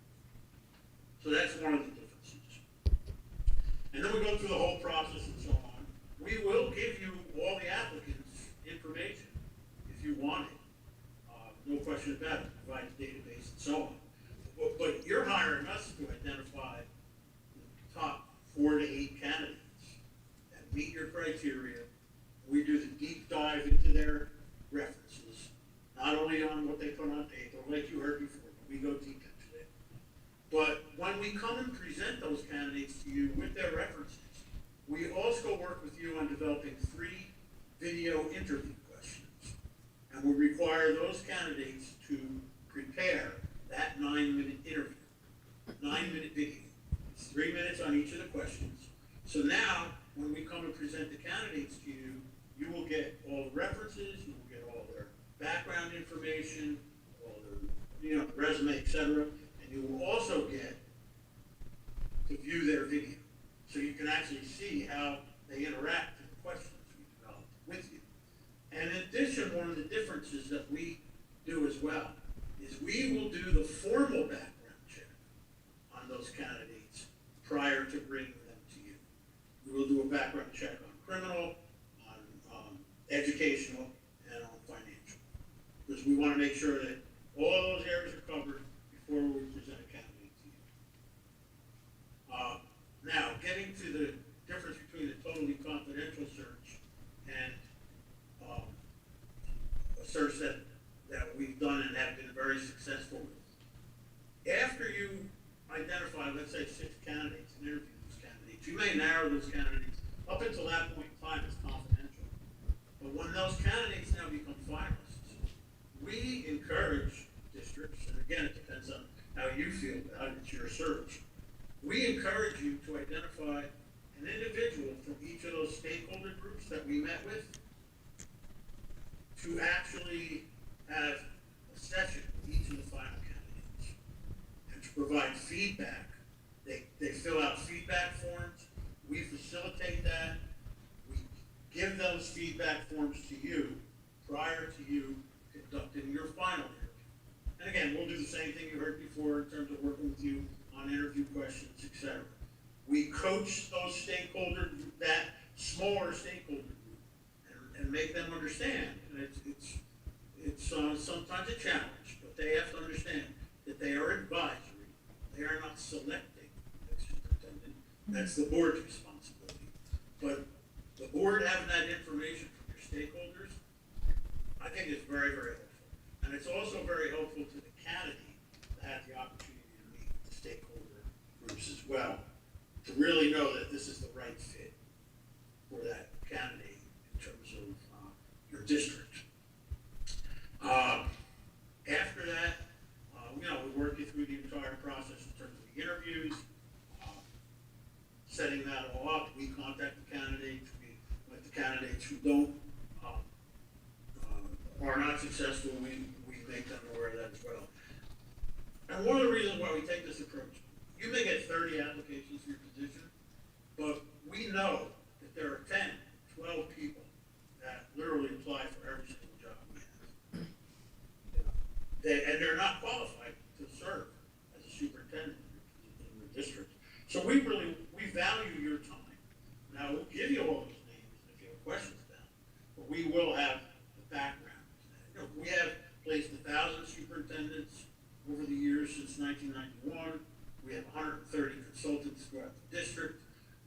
So that's one of the differences. And then we go through the whole process and so on. We will give you all the applicants' information if you want it. No question about it, provide the database and so on. But you're hiring us to identify the top 4 to 8 candidates that meet your criteria. We do the deep dive into their references, not only on what they put on paper, like you heard before, but we go deep into it. But when we come and present those candidates to you with their references, we also work with you on developing 3 video interview questions. And we require those candidates to prepare that 9-minute interview, 9-minute video. It's 3 minutes on each of the questions. So now, when we come and present the candidates to you, you will get all the references, you will get all their background information, all their, resume, etc. And you will also get to view their video. So you can actually see how they interact with the questions we developed with you. And in addition, one of the differences that we do as well is we will do the formal background check on those candidates prior to bringing them to you. We will do a background check on criminal, on educational, and on financial. Because we want to make sure that all those areas are covered before we present a candidate to you. Now, getting to the difference between a totally confidential search and a search that we've done and have been very successful with. After you identify, let's say, 6 candidates and interview those candidates, you may narrow those candidates. Up until that point in time, it's confidential. But when those candidates now become finalists, we encourage districts, and again, it depends on how you feel about it, it's your search. We encourage you to identify an individual from each of those stakeholder groups that we met with to actually have a session with each of the final candidates and to provide feedback. They fill out feedback forms. We facilitate that. We give those feedback forms to you prior to you conducting your final interview. And again, we'll do the same thing you heard before in terms of working with you on interview questions, etc. We coach those stakeholders, that smaller stakeholder group, and make them understand. And it's sometimes a challenge, but they have to understand that they are advisory. They are not selecting the superintendent. That's the board's responsibility. But the board having that information from your stakeholders, I think is very, very helpful. And it's also very helpful to the candidate to have the opportunity to meet the stakeholder groups as well, to really know that this is the right fit for that candidate in terms of your district. After that, we work you through the entire process in terms of the interviews, setting that all up. We contact the candidates. We let the candidates who don't are not successful, we make them aware of that as well. And one of the reasons why we take this approach, you may get 30 applications for your position, but we know that there are 10, 12 people that literally apply for every single job we have. And they're not qualified to serve as a superintendent in your district. So we value your time. Now, we'll give you all those names if you have questions about them, but we will have the background. We have placed 1,000 superintendents over the years since 1991. We have 130 consultants throughout the district.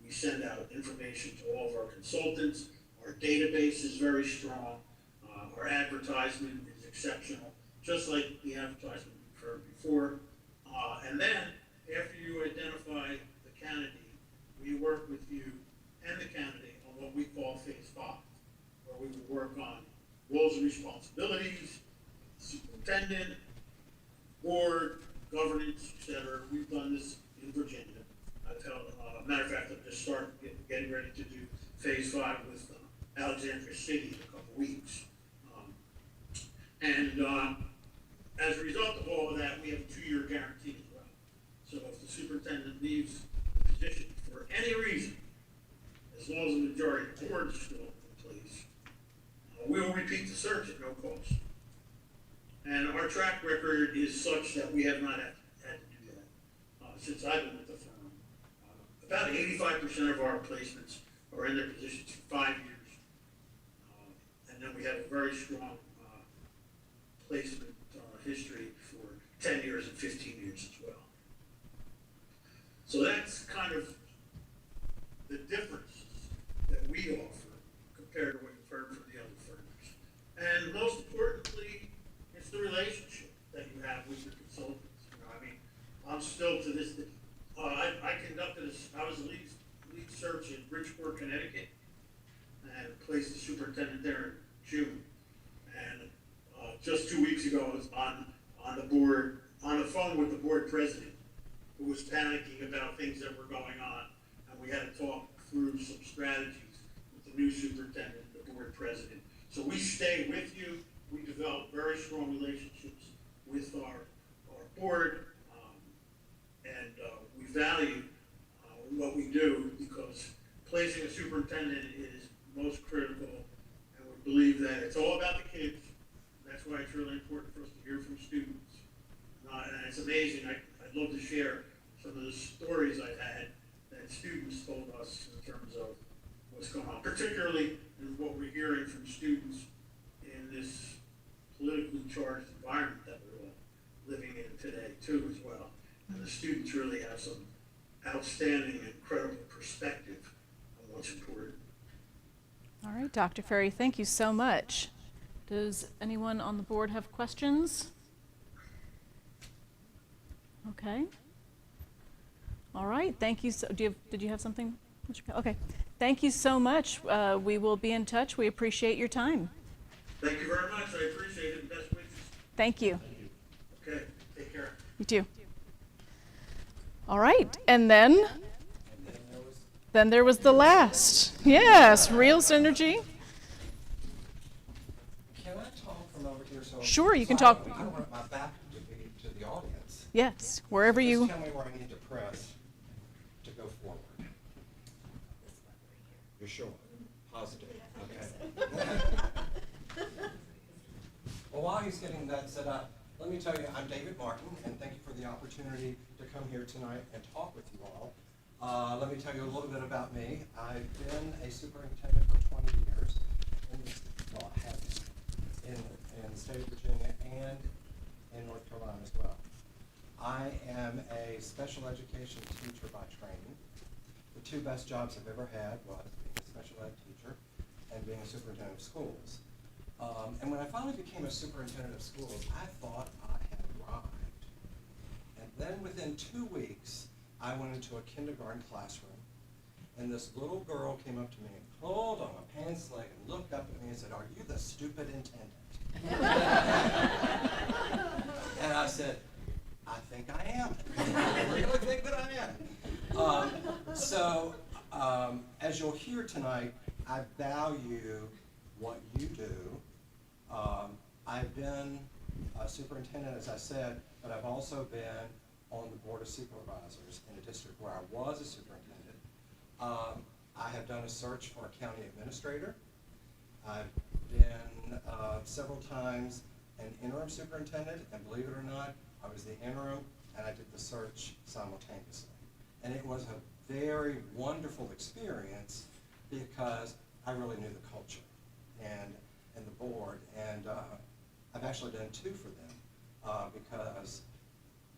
We send out information to all of our consultants. Our database is very strong. Our advertisement is exceptional, just like the advertisement we've heard before. And then, after you identify the candidate, we work with you and the candidate on what we call phase 5, where we will work on roles and responsibilities, superintendent, board, governance, etc. We've done this in Virginia. Matter of fact, I've just started getting ready to do phase 5 with Alexandria City in a couple weeks. As a result of all of that, we have a 2-year guarantee as well. So if the superintendent leaves the position for any reason, as long as the majority of the board is still in place, we will repeat the search at no cost. And our track record is such that we have not had to do that since I've been with the firm. About 85% of our placements are in their positions for 5 years. And then we have a very strong placement history for 10 years and 15 years as well. So that's kind of the differences that we offer compared to what you've heard from the other firms. And most importantly, it's the relationship that you have with your consultants. I'm still to this day, I was the lead search in Bridgeport, Connecticut, and placed the superintendent there in June. And just 2 weeks ago, I was on the board, on the phone with the board president, who was panicking talking about things that were going on, and we had to talk through some strategies with the new superintendent, the board president. So we stay with you. We develop very strong relationships with our board, and we value what we do, because placing a superintendent is most critical, and we believe that it's all about the kids. That's why it's really important for us to hear from students. And it's amazing. I'd love to share some of the stories I've had that students told us in terms of what's going on, particularly in what we're hearing from students in this politically charged environment that we're all living in today too as well. And the students really have some outstanding and credible perspective on what's important. All right, Dr. Ferry, thank you so much. Does anyone on the board have questions? Okay. All right, thank you. So, did you have something? Okay, thank you so much. We will be in touch. We appreciate your time. Thank you very much. I appreciate it. Best wishes. Thank you. Okay, take care. You too. All right, and then there was the last. Yes, real synergy. Can I talk from over here? So Sure, you can so talk. I don't want my back to be to the audience. Yes, wherever Just you. tell me where I need to press to go forward. You're sure? Positive? Okay. Well, while he's getting that set up, let me tell you, I'm David Martin, and thank you for the opportunity to come here tonight and talk with you all. Let me tell you a little bit about me. I've been a superintendent for 20 years, well, I have been, in the state of Virginia and in North Carolina as well. I am a special education teacher by training. The two best jobs I've ever had was being a special ed teacher and being a superintendent of schools. And when I finally became a superintendent of schools, I thought I had arrived. And then within 2 weeks, I went into a kindergarten classroom, and this little girl came up to me and pulled on my pants leg and looked up at me and said, "Are you the stupid intendant?" And I said, "I think I am. I really think that I am." As you'll hear tonight, I value what you do. I've been a superintendent, as I said, but I've also been on the board of supervisors in a district where I was a superintendent. I have done a search for a county administrator. I've been several times an interim superintendent, and believe it or not, I was the interim and I did the search simultaneously. And it was a very wonderful experience because I really knew the culture and the board, and I've actually done two for them because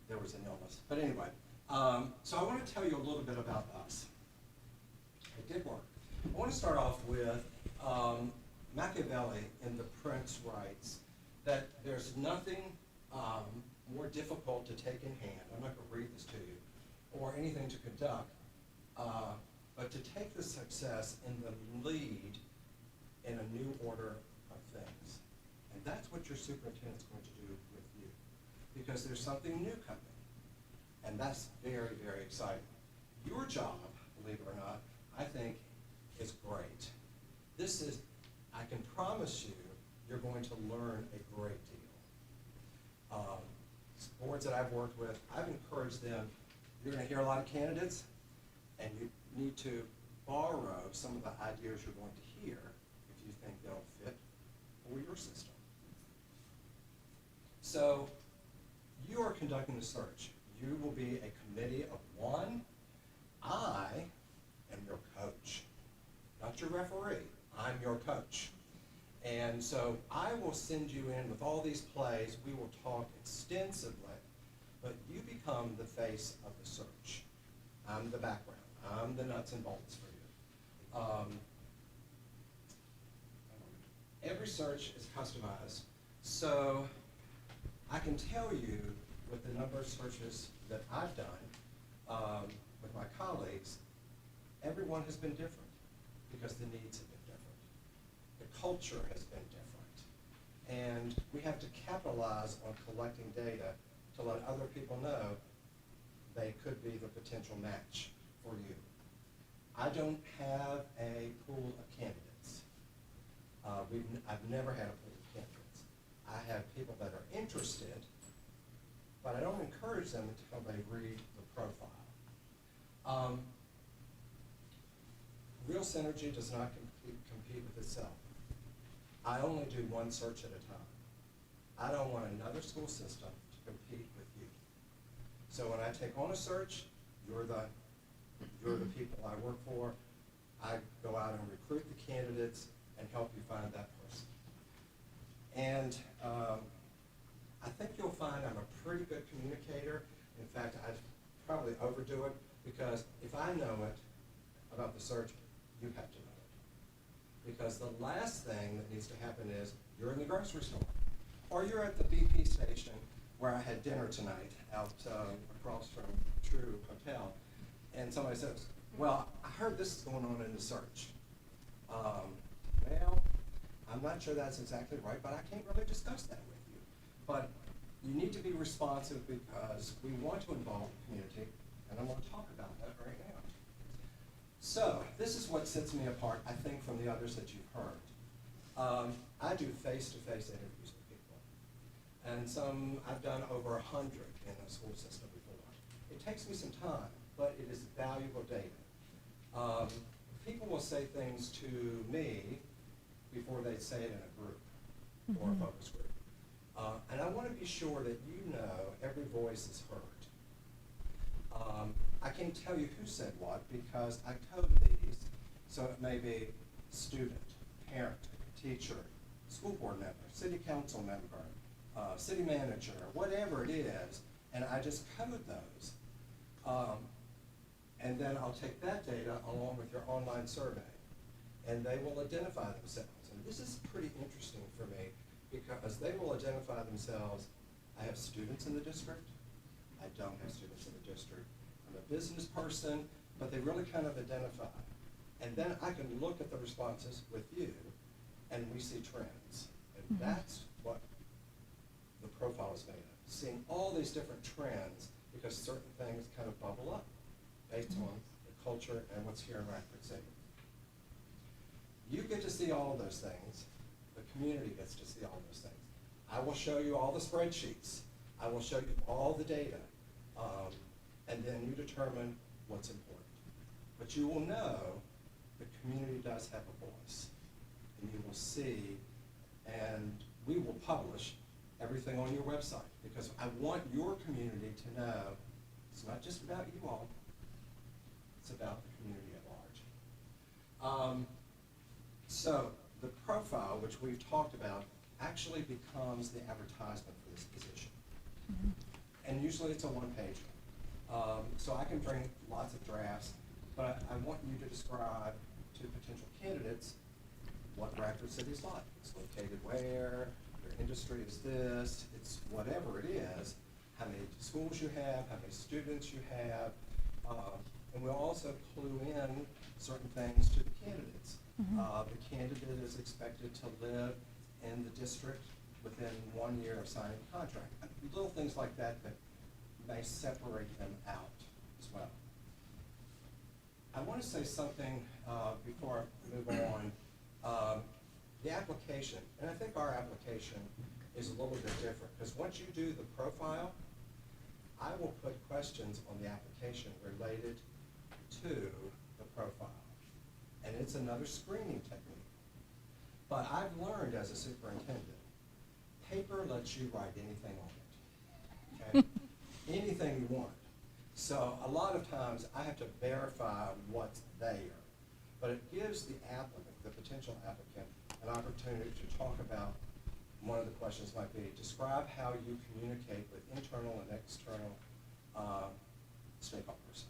there was an illness. But anyway, so I want to tell you a little bit about us. It did work. I want to start off with Machiavelli in The Prince writes that there's nothing more difficult to take in hand, I'm not going to read this to you, or anything to conduct, but to take the success in the lead in a new order of things. And that's what your superintendent's going to do with you, because there's something new coming. And that's very, very exciting. Your job, believe it or not, I think is great. This is, I can promise you, you're going to learn a great deal. Boards that I've worked with, I've encouraged them, you're going to hear a lot of candidates, and you need to borrow some of the ideas you're going to hear if you think they'll fit for your system. So you are conducting the search. You will be a committee of one. I am your coach, not your referee. I'm your coach. And so I will send you in with all these plays. We will talk extensively, but you become the face of the search. I'm the background. I'm the nuts and bolts for you. Every search is customized. So I can tell you with the number of searches that I've done with my colleagues, everyone has been different because the needs have been different. The culture has been different. And we have to capitalize on collecting data to let other people know they could be the potential match for you. I don't have a pool of candidates. I've never had a pool of candidates. I have people that are interested, but I don't encourage them until they read the profile. Real Synergy does not compete with itself. I only do one search at a time. I don't want another school system to compete with you. So when I take on a search, you're the people I work for. I go out and recruit the candidates and help you find that person. And I think you'll find I'm a pretty good communicator. In fact, I probably overdo it, because if I know it about the search, you have to know it. Because the last thing that needs to happen is you're in the grocery store, or you're at the BP station where I had dinner tonight out across from True Hotel, and somebody says, well, I heard this is going on in the search. Well, I'm not sure that's exactly right, but I can't really discuss that with you. But you need to be responsive, because we want to involve the community, and I'm going to talk about that right now. So this is what sets me apart, I think, from the others that you've heard. I do face-to-face interviews with people, and I've done over 100 in a school system before. It takes me some time, but it is valuable data. People will say things to me before they say it in a group or a focus group. And I want to be sure that you know every voice is heard. I can't tell you who said what, because I code these, so it may be student, parent, teacher, school board member, city council member, city manager, whatever it is, and I just code those. And then I'll take that data along with your online survey, and they will identify themselves. And this is pretty interesting for me, because they will identify themselves. I have students in the district. I don't have students in the district. I'm a business person, but they really kind of identify. And then I can look at the responses with you, and we see trends. And that's what the profile is made of, seeing all these different trends, because certain things kind of bubble up based on the culture and what's here in Radford City. You get to see all of those things. The community gets to see all those things. I will show you all the spreadsheets. I will show you all the data. And then you determine what's important. But you will know the community does have a voice. And you will see, and we will publish everything on your website, because I want your community to know it's not just about you all, it's about the community at large. So the profile, which we've talked about, actually becomes the advertisement for this position. And usually it's a one-pager. So I can bring lots of drafts, but I want you to describe to potential candidates what Radford City is like. It's located where, your industry is this, it's whatever it is, how many schools you have, how many students you have, and we'll also clue in certain things to the candidates. The candidate is expected to live in the district within 1 year of signing a contract. Little things like that that may separate them out as well. I want to say something before I move on. The application, and I think our application is a little bit different, because once you do the profile, I will put questions on the application related to the profile. And it's another screening technique. But I've learned as a superintendent, paper lets you write anything on it, okay? Anything you want. So a lot of times I have to verify what's there, but it gives the applicant, the potential applicant, an opportunity to talk about, one of the questions might be, describe how you communicate with internal and external stakeholders.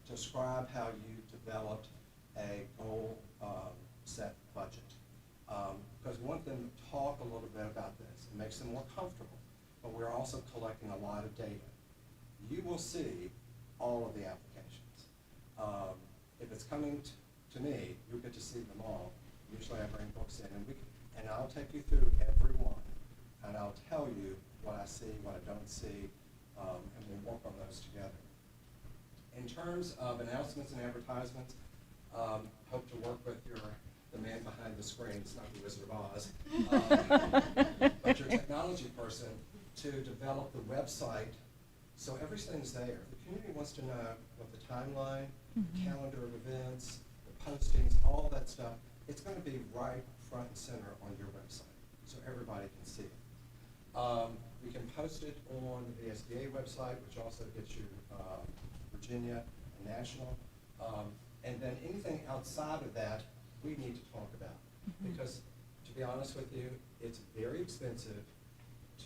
Describe how you developed a goal set budget. Because we want them to talk a little bit about this. It makes them more comfortable, but we're also collecting a lot of data. You will see all of the applications. If it's coming to me, you'll get to see them all. Usually I bring books in, and I'll take you through every one, and I'll tell you what I see, what I don't see, and we'll work on those together. In terms of announcements and advertisements, hope to work with the man behind the screen, it's not the Wizard of Oz, but your technology person to develop the website so everything's there. The community wants to know what the timeline, the calendar of events, the postings, all that stuff. It's going to be right front and center on your website so everybody can see it. We can post it on the VSBA website, which also gets you Virginia and national. And then anything outside of that, we need to talk about. Because, to be honest with you, it's very expensive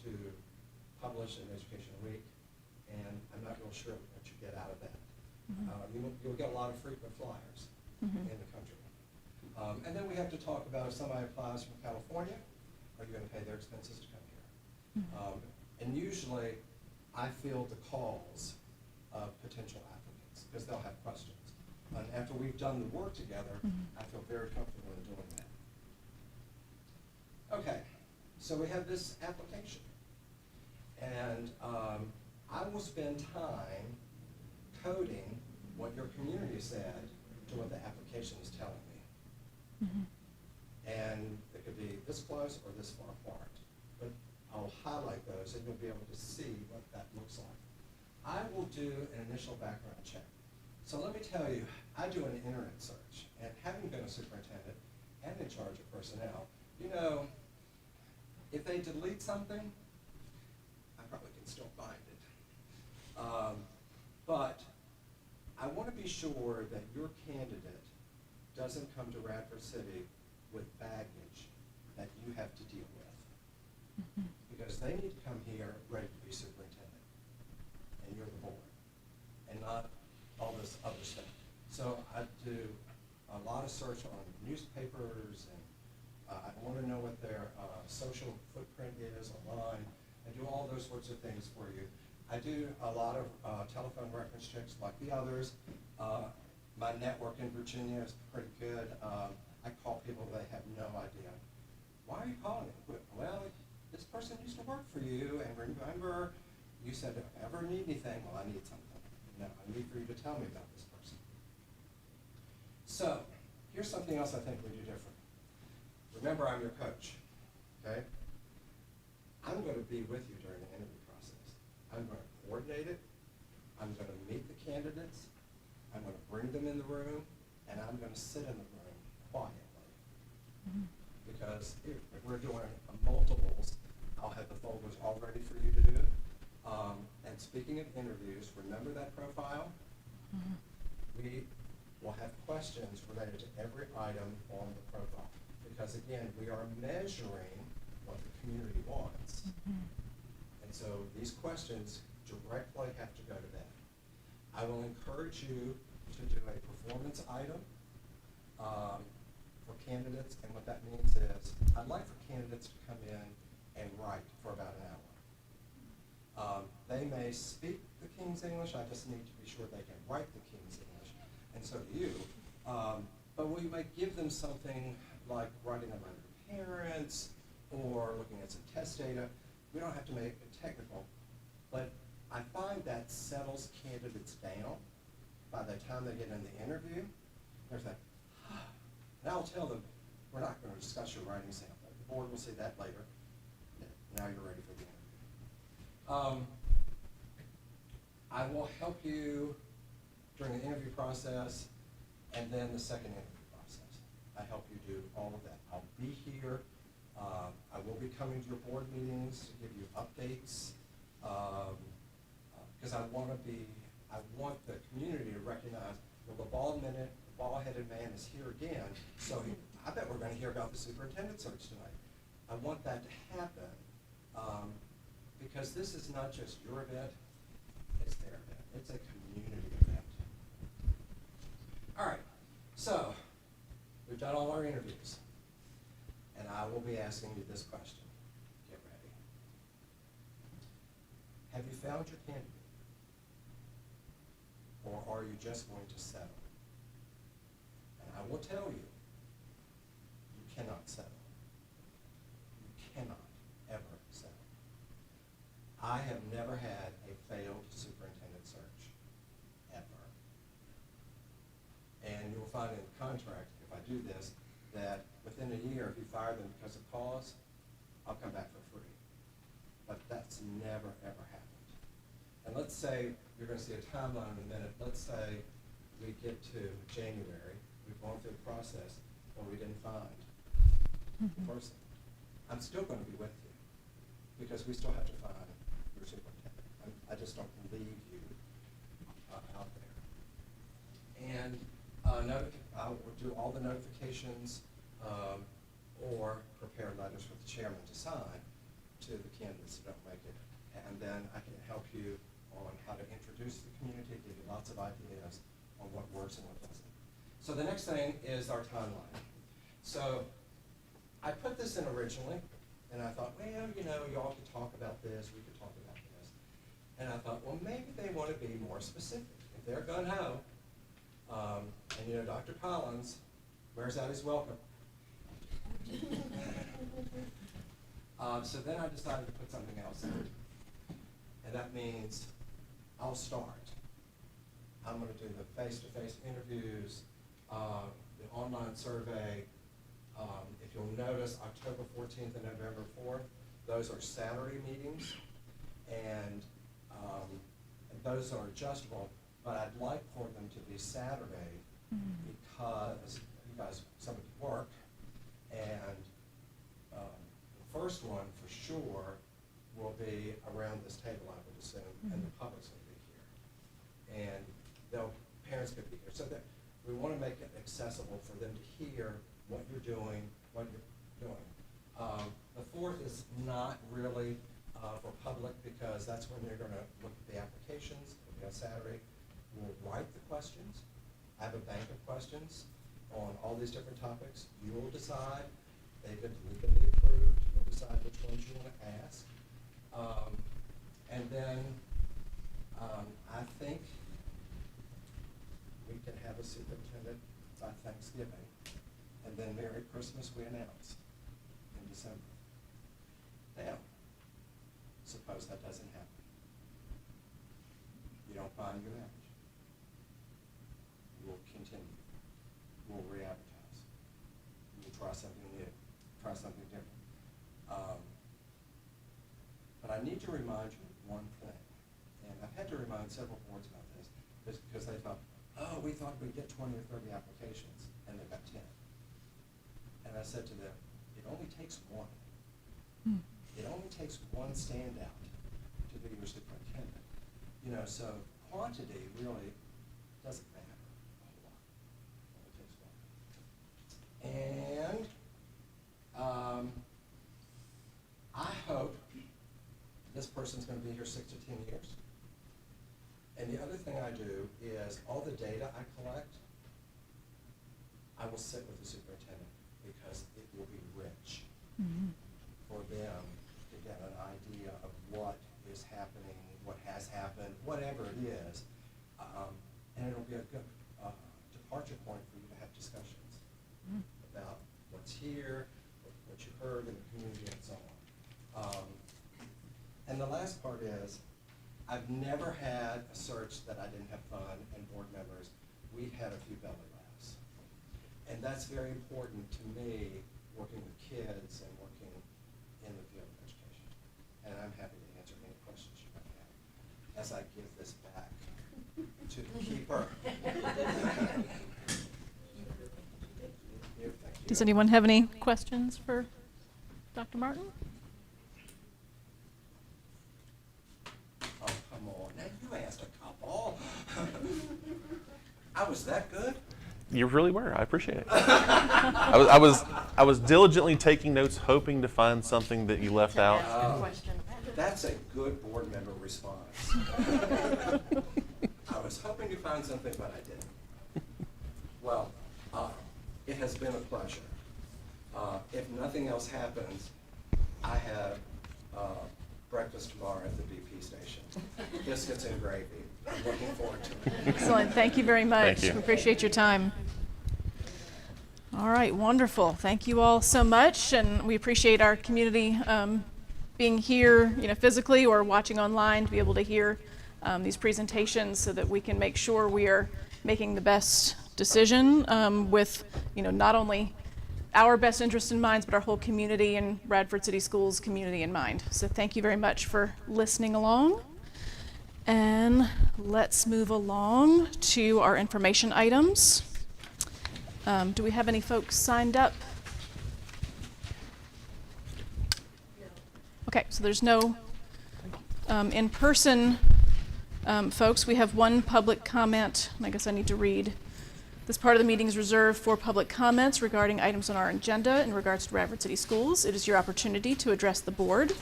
to publish an Education Week, and I'm not real sure what you get out of that. You'll get a lot of frequent flyers in the country. And then we have to talk about if somebody applies from California, are you going to pay their expenses to come here? And usually, I field the calls of potential applicants because they'll have questions. And after we've done the work together, I feel very comfortable in doing that. Okay, so we have this application. And I will spend time coding what your community said to what the application is telling me. And it could be this close or this far apart. But I'll highlight those and you'll be able to see what that looks like. I will do an initial background check. So let me tell you, I do an internet search, and having been a superintendent and in charge of personnel, you know, if they delete something, I probably can still find it. But I want to be sure that your candidate doesn't come to Radford City with baggage that you have to deal with. Because they need to come here ready to be superintendent, and you're the board, and not all this other stuff. So I do a lot of search on newspapers, and I want to know what their social footprint is online. I do all those sorts of things for you. I do a lot of telephone reference checks like the others. My network in Virginia is pretty good. I call people they have no idea. Why are you calling me? Well, this person used to work for you, and remember, you said if I ever need anything, well, I need something. No, I need for you to tell me about this person. So, here's something else I think we do different. Remember, I'm your coach, okay? I'm going to be with you during the interview process. I'm going to coordinate it. I'm going to meet the candidates. I'm going to bring them in the room, and I'm going to sit in the room quietly. Because if we're doing multiples, I'll have the folders all ready for you to do. And speaking of interviews, remember that profile? We will have questions related to every item on the profile. Because again, we are measuring what the community wants. And so these questions directly have to go to that. I will encourage you to do a performance item for candidates, and what that means is I'd like for candidates to come in and write for about an hour. They may speak the King's English, I just need to be sure they can write the King's English, and so do you. But we might give them something like writing a letter to parents or looking at some test data. We don't have to make it technical, but I find that settles candidates down by the time they get in the interview. There's that, and I'll tell them, we're not going to discuss your writing sample. The board will see that later. Now you're ready for the interview. I will help you during the interview process and then the second interview process. I help you do all of that. I'll be here. I will be coming to your board meetings to give you updates because I want the community to recognize, well, the bald-headed man is here again, so I bet we're going to hear about the superintendent search tonight. I want that to happen because this is not just your event, it's their event. It's a community event. All right, so we've done all our interviews, and I will be asking you this question. Get ready. Have you found your candidate? Or are you just going to settle? And I will tell you, you cannot settle. You cannot ever settle. I have never had a failed superintendent search, ever. find in the contract, if I do this, that within a year, if you fire them because of cause, I'll come back for free. But that's never, ever happened. And let's say, you're gonna see a timeline in a minute, let's say we get to January, we've gone through the process, and we didn't find the person. I'm still gonna be with you, because we still have to find your superintendent. I just don't leave you out there. And I will do all the notifications, or prepare letters for the chairman to sign to the candidates who don't make it. And then I can help you on how to introduce the community, give you lots of ideas on what works and what doesn't. So the next thing is our timeline. So I put this in originally, and I thought, well, you know, y'all could talk about this, we could talk about this. And I thought, well, maybe they want to be more specific. If they're gung-ho, and you know, Dr. Collins wears out his welcome. So then I decided to put something else in. And that means I'll start. I'm going to do the face-to-face interviews, the online survey. If you'll notice, October 14th and November 4th, those are Saturday meetings. And those are adjustable, but I'd like for them to be Saturday because you guys, some of you work. And the first one, for sure, will be around this table, I would assume, and the public's going to be here. And parents could be here. So that we want to make it accessible for them to hear what you're doing, what you're doing. The fourth is not really for public, because that's when you're going to look at the applications. It'll be on Saturday. We'll write the questions. I have a bank of questions on all these different topics. You'll decide. They've been legally approved. You'll decide which ones you want to ask. And then I think we can have a superintendent by Thanksgiving. And then Merry Christmas we announce in December. Now, suppose that doesn't happen. You don't find your match. We'll continue. We'll re-advertise. We'll try something new, try something different. But I need to remind you of one thing, and I've had to remind several boards about this, because they thought, oh, we thought we'd get 20 or 30 applications, and they got 10. And I said to them, it only takes one. It only takes one standout to be your superintendent. You know, so quantity really doesn't matter a whole lot. It only takes one. And I hope this person's going to be here 6 to 10 years. And the other thing I do is all the data I collect, I will sit with the superintendent, because it will be rich for them to get an idea of what is happening, what has happened, whatever it is. And it'll be a good departure point for you to have discussions about what's here, what you heard in the community, and so on. And the last part is, I've never had a search that I didn't have fun, and board members, we've had a few belly laughs. And that's very important to me, working with kids and working in the field of education. And I'm happy to answer any questions you might have as I give this back to the keeper. Does anyone have any questions for Dr. Martin? Oh, come on. Now, you asked a couple. I was that good? You really were. I appreciate it. I was diligently taking notes, hoping to find something that you left out. That's a good board member response. I was hoping to find something, but I didn't. Well, it has been a pleasure. If nothing else happens, I have breakfast tomorrow at the BP station. Biscuits and gravy. I'm looking forward to it. Excellent. Thank you very much. Thank you. We appreciate your time. All right, wonderful. Thank you all so much, and we appreciate our community being here, physically or watching online, to be able to hear these presentations, so that we can make sure we are making the best decision with, not only our best interest in mind, but our whole community and Radford City Schools community in mind. So thank you very much for listening along. And let's move along to our information items. Do we have any folks signed up? Okay, so there's no in-person folks. We have one public comment, and I guess I need to read. This part of the meeting is reserved for public comments regarding items on our agenda in regards to Radford City Schools. It is your opportunity to address the board.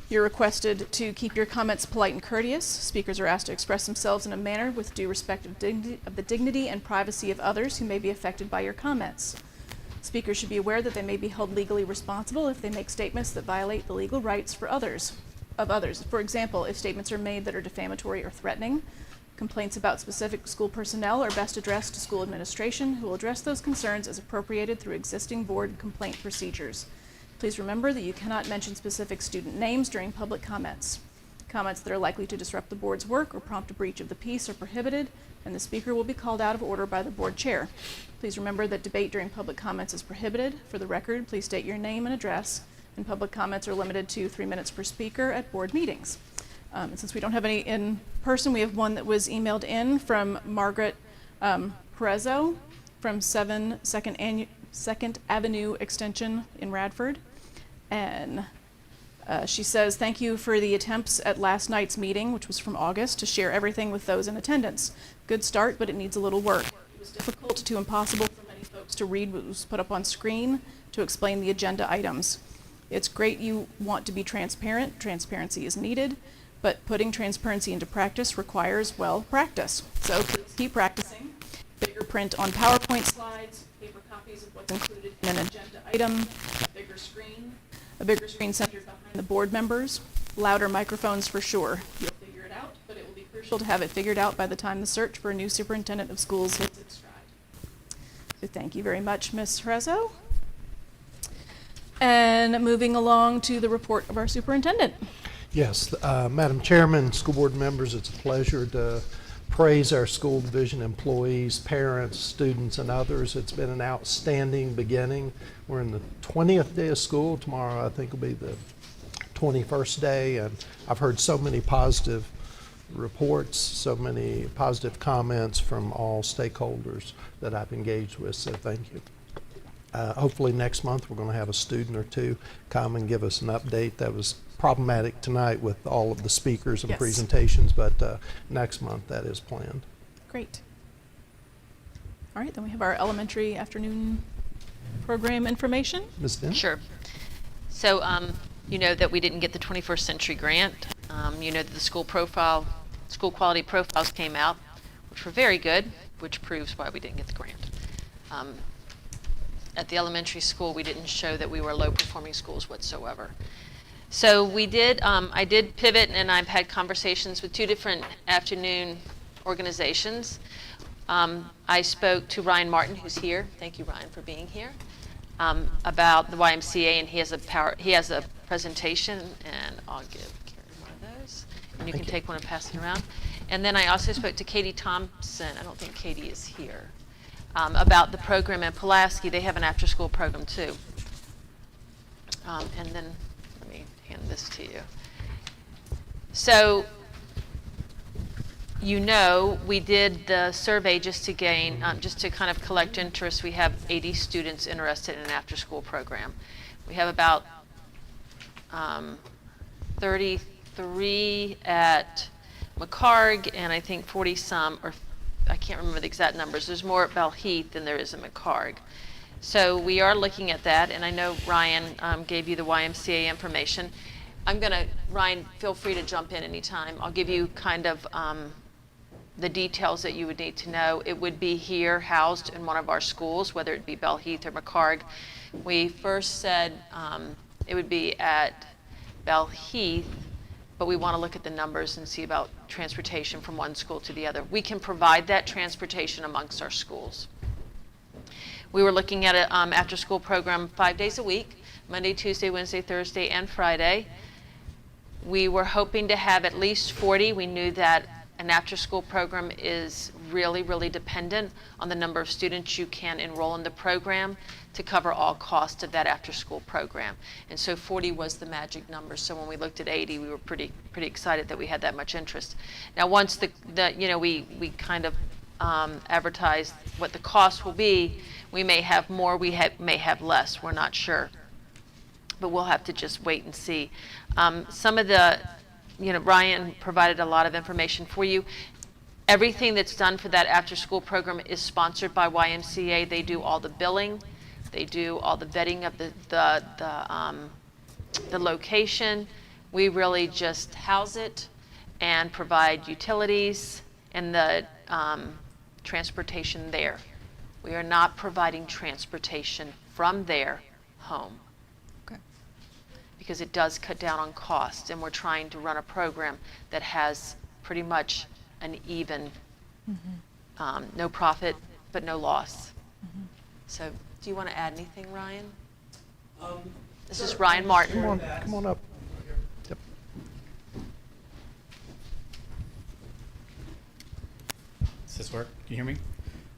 You're requested to keep your comments polite and courteous. Speakers are asked to express themselves in a manner with due respect of the dignity and privacy of others who may be affected by your comments. Speakers should be aware that they may be held legally responsible if they make statements that violate the legal rights of others. For example, if statements are made that are defamatory or threatening, complaints about specific school personnel are best addressed to school administration, who will address those concerns as appropriated through existing board complaint procedures. Please remember that you cannot mention specific student names during public comments. Comments that are likely to disrupt the board's work or prompt a breach of the peace are prohibited, and the speaker will be called out of order by the board chair. Please remember that debate during public comments is prohibited. For the record, please state your name and address, and public comments are limited to 3 minutes per speaker at board meetings. And since we don't have any in person, we have one that was emailed in from Margaret Perezzo from 7 Second Avenue Extension in Radford. And she says, thank you for the attempts at last night's meeting, which was from August, to share everything with those in attendance. Good start, but it needs a little work. It was difficult to impossible for many folks to read what was put up on screen to explain the agenda items. It's great you want to be transparent. Transparency is needed, but putting transparency into practice requires, well, practice. So please keep practicing. Bigger print on PowerPoint slides, paper copies of what's included in an agenda item, a bigger screen centered behind the board members, louder microphones for sure. You'll figure it out, but it will be crucial to have it figured out by the time the search for a new superintendent of schools hits its stride. So thank you very much, Ms. Rezzo. And moving along to the report of our superintendent. Yes, Madam Chairman, school board members, it's a pleasure to praise our school division employees, parents, students, and others. It's been an outstanding beginning. We're in the 20th day of school. Tomorrow, I think, will be the 21st day, and I've heard so many positive reports, so many positive comments from all stakeholders that I've engaged with, so thank you. Hopefully next month we're going to have a student or two come and give us an update. That was problematic tonight with all of the speakers and presentations, but next month that is planned. Great. All right, then we have our elementary afternoon program information. Ms. Dent? Sure. So you know that we didn't get the 21st Century Grant. You know that the school quality profiles came out, which were very good, which proves why we didn't get the grant. At the elementary school, we didn't show that we were low-performing schools whatsoever. So we did, I did pivot, and I've had conversations with 2 different afternoon organizations. I spoke to Ryan Martin, who's here. Thank you, Ryan, for being here, about the YMCA, and he has a presentation, and I'll give Karen one of those, and you can take one and pass it around. And then I also spoke to Katie Thompson. I don't think Katie is here. About the program in Pulaski. They have an after-school program too. And then let me hand this to you. So, you know, we did the survey just to gain, just to kind of collect interest. We have 80 students interested in an after-school program. We have about 33 at McCarg, and I think 40-some, or I can't remember the exact numbers. There's more at Bell Heath than there is at McCarg. So we are looking at that, and I know Ryan gave you the YMCA information. Ryan, feel free to jump in anytime. I'll give you kind of the details that you would need to know. It would be here, housed in one of our schools, whether it be Bell Heath or McCarg. We first said it would be at Bell Heath, but we want to look at the numbers and see about transportation from one school to the other. We can provide that transportation amongst our schools. We were looking at an after-school program 5 days a week, Monday, Tuesday, Wednesday, Thursday, and Friday. We were hoping to have at least 40. We knew that an after-school program is really, really dependent on the number of students you can enroll in the program to cover all costs of that after-school program. And so 40 was the magic number. So when we looked at 80, we were pretty excited that we had that much interest. Now, once we kind of advertised what the cost will be, we may have more, may have less. We're not sure. But we'll have to just wait and see. Some of the, Ryan provided a lot of information for you. Everything that's done for that after-school program is sponsored by YMCA. They do all the billing. They do all the vetting of the location. We really just house it and provide utilities and the transportation there. We are not providing transportation from there home. Because it does cut down on costs, and we're trying to run a program that has pretty much an even, no profit, but no loss. So do you want to add anything, Ryan? This is Ryan Martin. Come on up. Yep. Does this work? Can you hear me?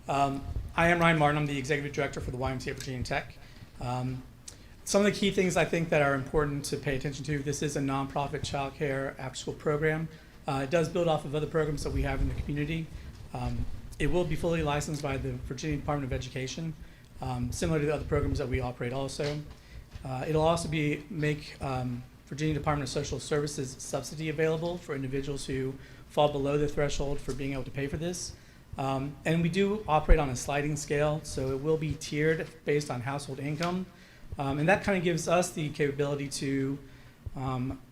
I am Ryan Martin. I'm the Executive Director for the YMCA Virginia Tech. Some of the key things I think that are important to pay attention to: this is a nonprofit child care after-school program. It does build off of other programs that we have in the community. It will be fully licensed by the Virginia Department of Education, similar to the other programs that we operate also. It'll also make Virginia Department of Social Services subsidy available for individuals who fall below the threshold for being able to pay for this. And we do operate on a sliding scale, so it will be tiered based on household income. And that kind of gives us the capability to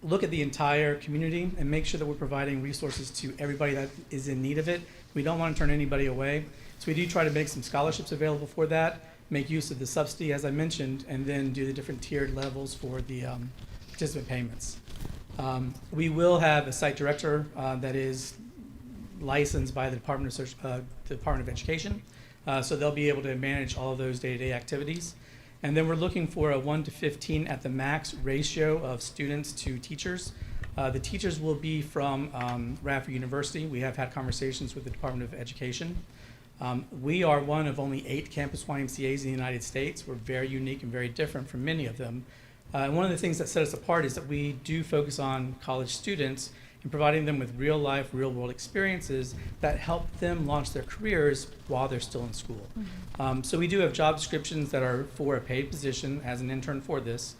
look at the entire community and make sure that we're providing resources to everybody that is in need of it. We don't want to turn anybody away. So we do try to make some scholarships available for that, make use of the subsidy, as I mentioned, and then do the different tiered levels for the participant payments. We will have a site director that is licensed by the Department of Education. So they'll be able to manage all of those day-to-day activities. And then we're looking for a 1 to 15 at the max ratio of students to teachers. The teachers will be from Radford University. We have had conversations with the Department of Education. We are one of only 8 campus YMCAs in the United States. We're very unique and very different from many of them. And one of the things that set us apart is that we do focus on college students and providing them with real life, real world experiences that help them launch their careers while they're still in school. So we do have job descriptions that are for a paid position as an intern for this.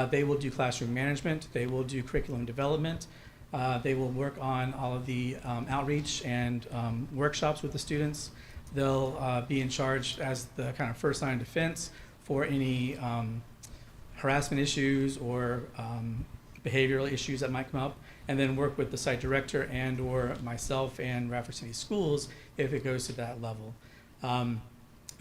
They will do classroom management, they will do curriculum development, they will work on all of the outreach and workshops with the students. They'll be in charge as the kind of first line of defense for any harassment issues or behavioral issues that might come up, and then work with the site director and or myself and Radford City Schools if it goes to that level.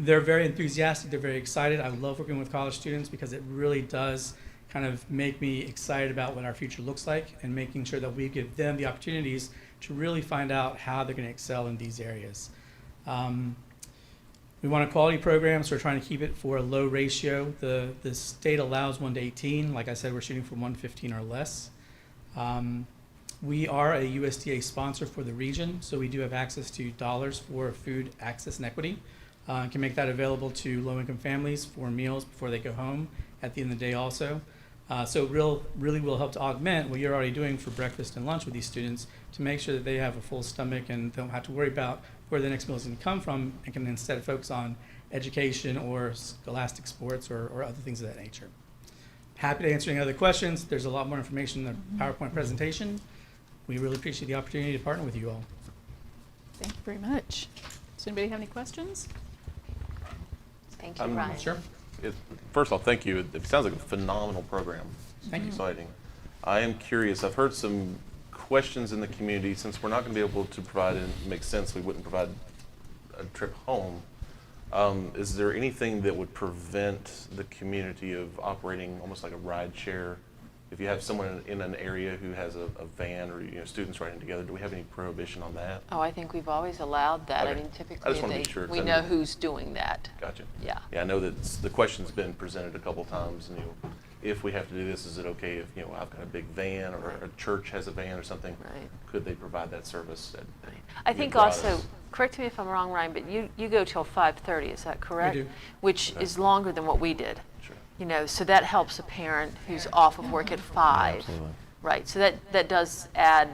They're very enthusiastic, they're very excited. I love working with college students because it really does kind of make me excited about what our future looks like and making sure that we give them the opportunities to really find out how they're going to excel in these areas. We want a quality program, so we're trying to keep it for a low ratio. The state allows 1 to 18. Like I said, we're shooting for 1 to 15 or less. We are a USDA sponsor for the region, so we do have access to dollars for food access and equity. Can make that available to low-income families for meals before they go home at the end of the day also. So really will help to augment what you're already doing for breakfast and lunch with these students to make sure that they have a full stomach and don't have to worry about where the next meal is going to come from and can instead focus on education or scholastic sports or other things of that nature. Happy to answer any other questions. There's a lot more information in the PowerPoint presentation. We really appreciate the opportunity to partner with you all. Thank you very much. Does anybody have any questions? Thank you, Ryan. Sure. First off, thank you. It sounds like a phenomenal program. Thank you. Exciting. I am curious. I've heard some questions in the community. Since we're not going to be able to provide, and it makes sense, we wouldn't provide a trip home. Is there anything that would prevent the community of operating almost like a ride share? If you have someone in an area who has a van or students riding together, do we have any prohibition on that? Oh, I think we've always allowed that. Okay. I mean, I typically just want to be sure, 'cause we I know who's doing that. Gotcha. Yeah. Yeah, I know that the question's been presented a couple times, and if we have to do this, is it okay if, you know, I've got a big van or a church has a van or something? Right. Could they provide that service? I think also, correct me if I'm wrong, Ryan, but you go till 5:30, is that correct? We do. Which Okay. is longer than what we did. Sure. You know, so that helps a parent who's off of work at 5. Absolutely. Right, so that does add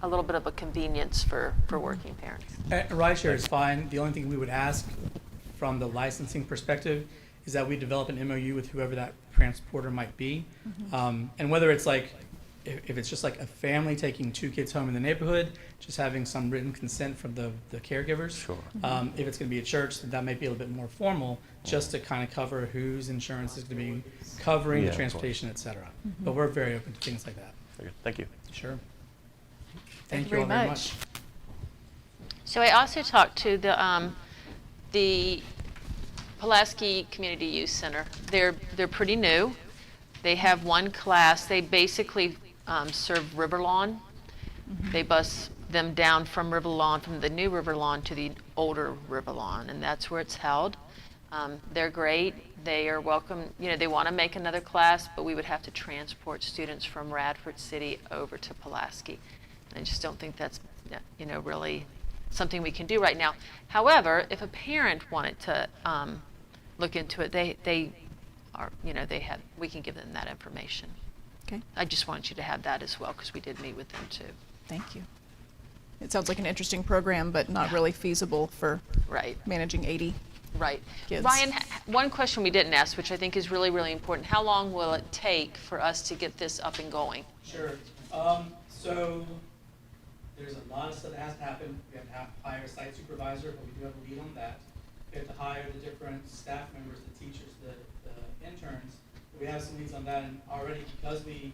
a little bit of a convenience for working parents. Rideshare is fine. The only thing we would ask from the licensing perspective is that we develop an MOU with whoever that transporter might be. And whether it's like, if it's just like a family taking 2 kids home in the neighborhood, just having some written consent from the caregivers. Sure. If it's going to be a church, then that might be a little bit more formal, just to kind of cover whose insurance is going to be covering Yeah, the of course. transportation, et cetera. But we're very open to things like that. Very good. Thank you. Sure. Thank you you all very very much. much. So I also talked to the Pulaski Community Youth Center. They're pretty new. They have one class. They basically serve River Lawn. They bus them down from River Lawn, from the new River Lawn to the older River Lawn, and that's where it's held. They're great. They are welcome. You know, they want to make another class, but we would have to transport students from Radford City over to Pulaski. I just don't think that's, you know, really something we can do right now. However, if a parent wanted to look into it, they are, you know, we can give them that information. Okay, I just wanted you to have that as well, because we did meet with them too. thank you. It sounds like an interesting program, but not really feasible for Right. managing 80 Right. kids. Ryan, one question we didn't ask, which I think is really, really important. How long will it take for us to get this up and going? Sure. So there's a lot of stuff that has to happen. We have to hire a site supervisor, but we do have a lead on that. We have to hire the different staff members, the teachers, the interns. We have some leads on that, and already because we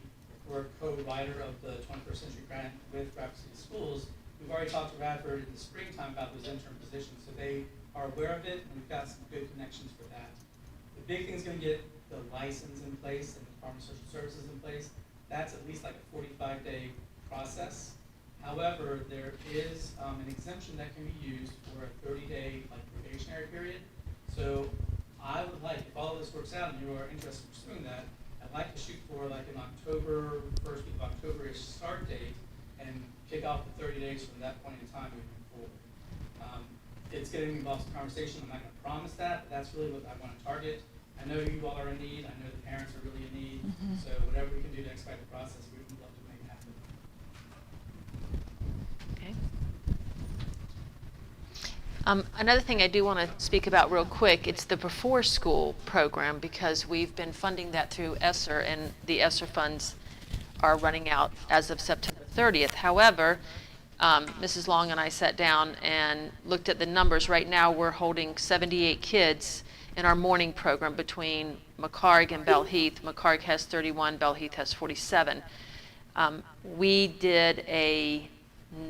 were co-writer of the 21st Century Grant with Radford City Schools, we've already talked to Radford in the springtime about those intern positions, so they are aware of it, and we've got some good connections for that. The big thing is going to get the license in place and the Department of Social Services in place. That's at least like a 45-day process. However, there is an exemption that can be used for a 30-day probationary period. So I would like, if all of this works out and you are interested in pursuing that, I'd like to shoot for like an October, first week of October-ish start date and kick off the 30 days from that point in time moving forward. It's going to involve some conversation. I'm not going to promise that, but that's really what I want to target. I know you all are in need. I know the parents are really in need. So whatever we can do to expedite the process, we would love to make it happen. Okay. Another thing I do want to speak about real quick, it's the Before School program, because we've been funding that through ESSER, and the ESSER funds are running out as of September 30th. However, Mrs. Long and I sat down and looked at the numbers. Right now we're holding 78 kids in our morning program between McCarg and Bell Heath. McCarg has 31, Bell Heath has 47. We did a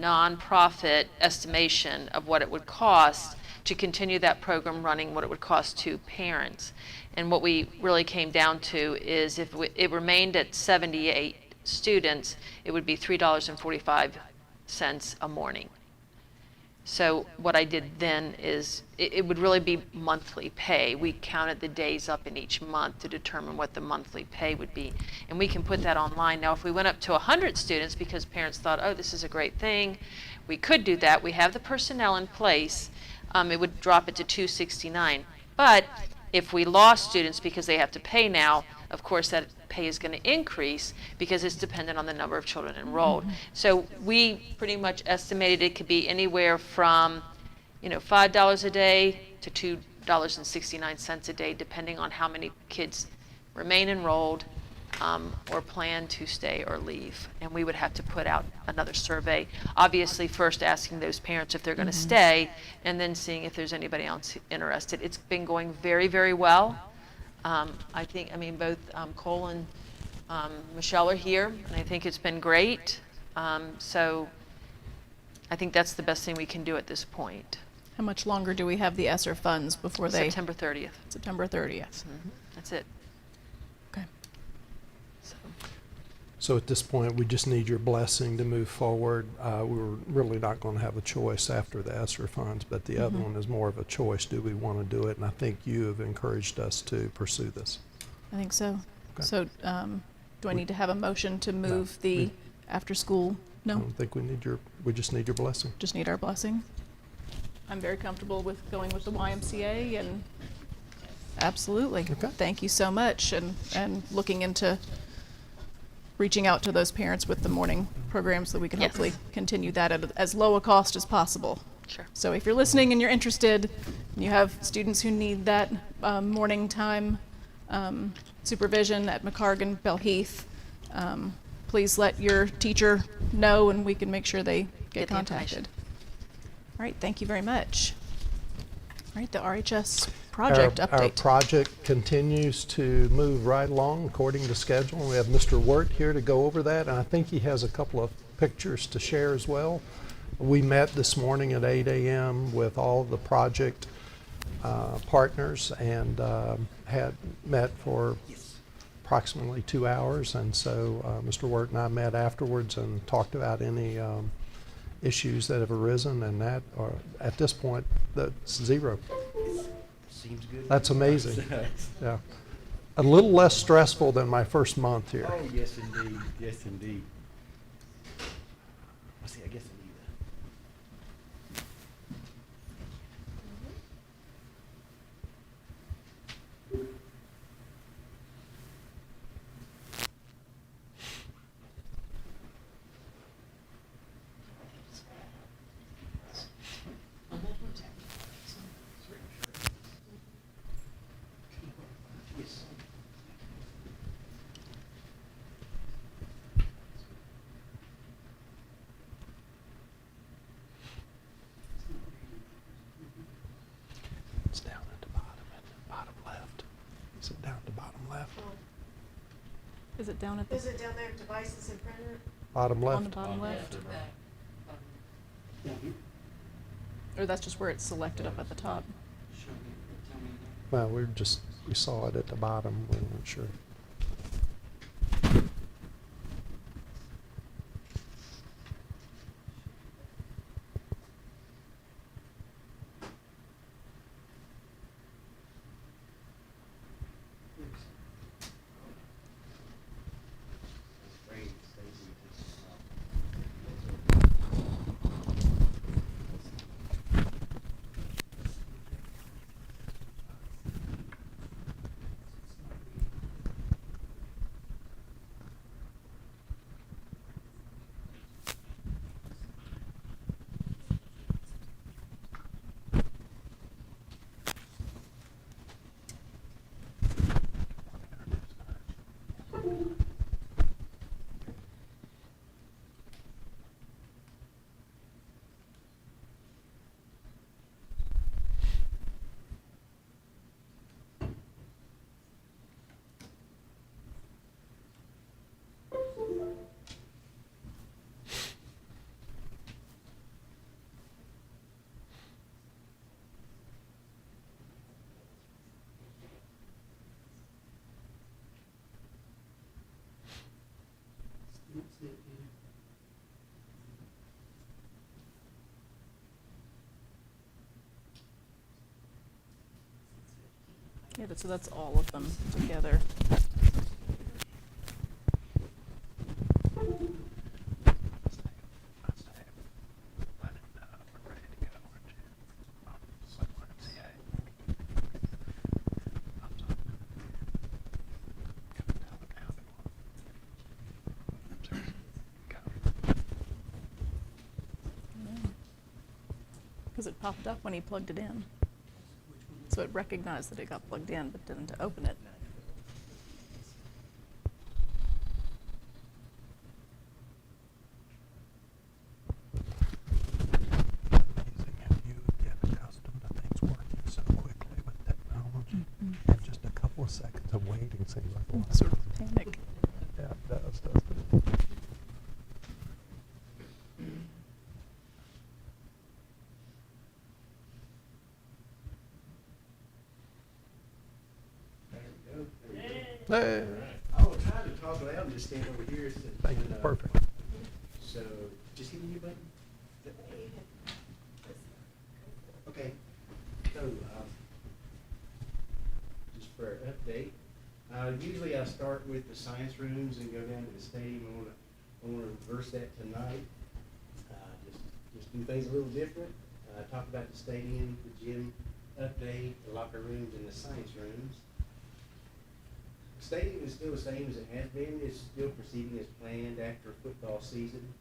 nonprofit estimation of what it would cost to continue that program running, what it would cost to parents. And what we really came down to is if it remained at 78 students, it would be $3.45 a morning. So what I did then is it would really be monthly pay. We counted the days up in each month to determine what the monthly pay would be. And we can put that online. Now, if we went up to 100 students because parents thought, oh, this is a great thing, we could do that. We have the personnel in place. It would drop it to $269. But if we lost students because they have to pay now, of course that pay is going to increase because it's dependent on the number of children enrolled. So we pretty much estimated it could be anywhere from, $5 a day to $2.69 a day, depending on how many kids remain enrolled or plan to stay or leave. And we would have to put out another survey, obviously first asking those parents if they're going to stay, and then seeing if there's anybody else interested. It's been going very, very well. Both Cole and Michelle are here, and I think it's been great. So I think that's the best thing we can do at this point. How much longer do we have the ESSER funds before they? September 30th. September 30th. That's it. Okay. So at this point, we just need your blessing to move forward. We're really not going to have a choice after the ESSER funds, but the other one is more of a choice. Do we want to do it? And I think you have encouraged us to pursue this. I think so. So do I need to have a motion to move the after-school? I No, don't think we just need your blessing. just need our blessing. I'm very comfortable with going with the YMCA and absolutely. Okay. Thank you so much and looking into reaching out to those parents with the morning programs so that we can Yes. hopefully continue that at as low a cost as possible. Sure. So if you're listening and you're interested, and you have students who need that morning time supervision at McCargan, Belheath, please let your teacher know and we can make sure they get Get the contacted. information. All right, thank you very much. All right, the RHS project Our update. project continues to move right along according to schedule. We have Mr. Wirt here to go over that, and I think he has a couple of pictures to share as well. We met this morning at 8 a.m. with all of the project partners and had met for approximately 2 hours. And so Mr. Wirt and I met afterwards and talked about any issues that have arisen, and that are, at this point, that's zero. Seems good. That's amazing. Yeah. A little less stressful than my first month here. Oh, yes, indeed. Yes, indeed. Well, see, I guess I need yes. It's down at the bottom left. Is it down at the bottom left? Is it down at the, Is it down there, devices and printer? Bottom on the left? bottom left? Or that's just where it's selected up at the top? Well, we saw it at the bottom. We weren't sure. Yeah, so that's all of them together. Because it popped up when he plugged it in. So it recognized that it got plugged in, but didn't open it. Amazing how you get accustomed to things working so quickly with technology. And just a couple of seconds of waiting seems like a lot. Sort of panic. Yeah, it does, doesn't it? Hey, Oh, trying to talk loud and just stand over here. thank you, perfect. So, just hit the mute button? Okay, so, just for an update, Usually I start with the science rooms and go down to the stadium. I wanna reverse that tonight. Just do things a little different. Talk about the stadium, the gym update, the locker rooms, and the science rooms. The stadium is still the same as it has been. It's still proceeding as planned after football season.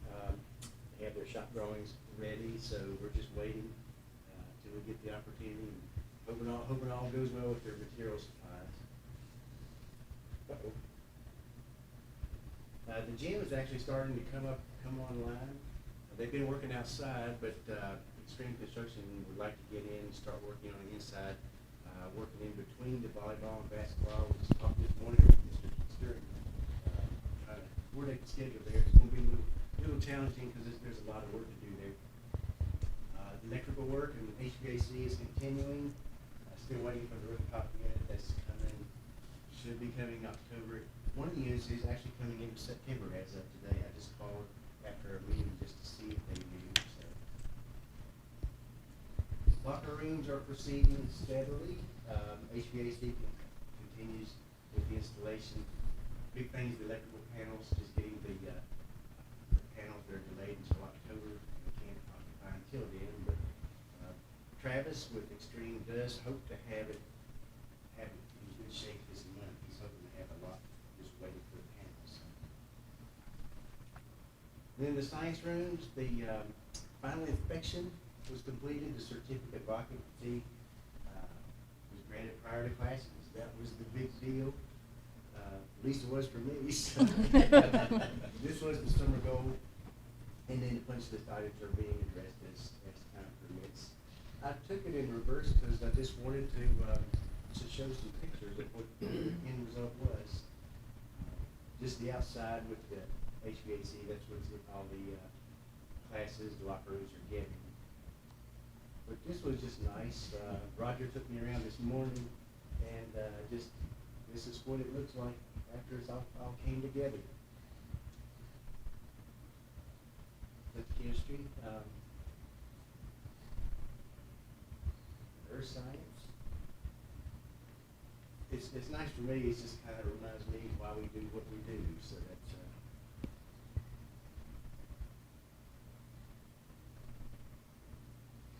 They have their shop drawings ready, so we're just waiting till we get the opportunity. Hoping all goes well with their material supplies. The gym is actually starting to come online. They've been working outside, but Extreme Construction would like to get in and start working on the inside, working in between the volleyball and basketball. We just talked this morning with Mr. Stewart, trying to coordinate the schedule there. It's going to be a little challenging because there's a lot of work to do there. The electrical work and HVAC is continuing. Still waiting for the rooftop unit. That's coming, should be coming October. One of the units is actually coming in September as of today. I just called after a meeting just to see if they knew. So. Locker rooms are proceeding steadily. HVAC continues with the installation. Big things, the electrical panels, just getting the panels that are delayed until October. We can't occupy until then, but Travis with Extreme does hope to have it in good shape this month. He's hoping to have a lot, just waiting for the panels. Then the science rooms, the final inspection was completed. The certificate of occupancy was granted prior to classes. That was the big deal. At least it was for me. So this was the summer goal. And then the punch list items are being addressed as time permits. I took it in reverse because I just wanted to show some pictures of what the end result was. Just the outside with the HVAC, that's what all the classes, the locker rooms are getting. But this was just nice. Roger took me around this morning, and this is what it looks like after it's all came together. With chemistry. Earth science. It's nice for me. It just kind of reminds me why we do what we do. So that's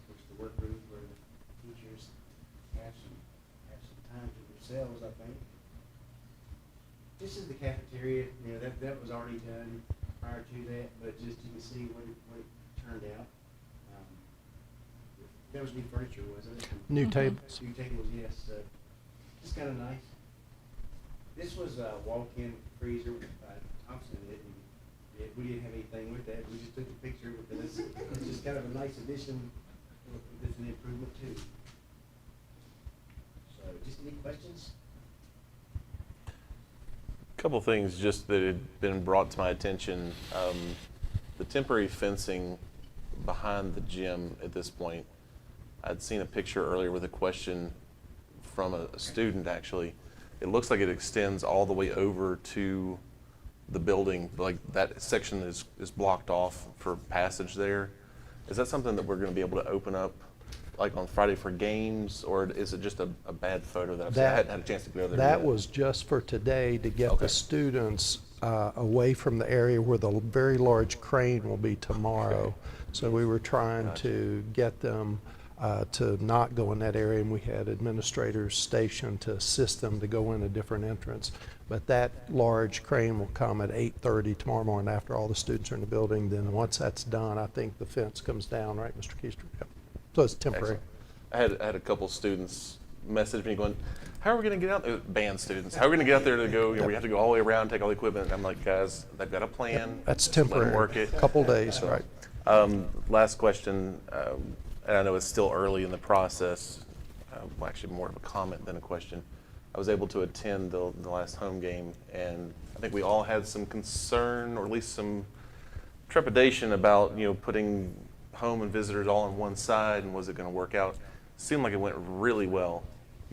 of course the workroom where the teachers have some time to themselves. I think this is the cafeteria. You know that was already done prior to that, but just you can see what it turned out. That was new furniture, wasn't it? New tables. New tables, yes. It's kind of nice. This was a walk-in freezer. Thompson didn't. We didn't have anything with that. We just took a picture with it. It's just kind of a nice addition. It's an improvement too. So, just any questions? A couple things just that had been brought to my attention. The temporary fencing behind the gym at this point. I'd seen a picture earlier with a question from a student actually. It looks like it extends all the way over to the building, like that section is blocked off for passage there. Is that something that we're going to be able to open up like on Friday for games, or is it just a bad photo that I've seen? I hadn't had a chance to go there That yet. was just for today to get the students away from the area where the very large crane will be tomorrow. So we were trying to get them to not go in that area, and we had administrators stationed to assist them to go in a different entrance. But that large crane will come at 8:30 tomorrow morning after all the students are in the building. Then once that's done, I think the fence comes down, right, Mr. Keister? Yep. So it's temporary. Excellent. I had a couple students message me going, how are we going to get out there? Band students, how are we going to get out there to go? You know, we have to go all the way around, take all the equipment. And I'm like, guys, they've got a plan. Yep. That's Just let them temporary. work it. Couple days, right? Last question, and I know it's still early in the process. Well, actually, more of a comment than a question. I was able to attend the last home game, and I think we all had some concern, or at least some trepidation about putting home and visitors all on one side, and was it going to work out? Seemed like it went really well.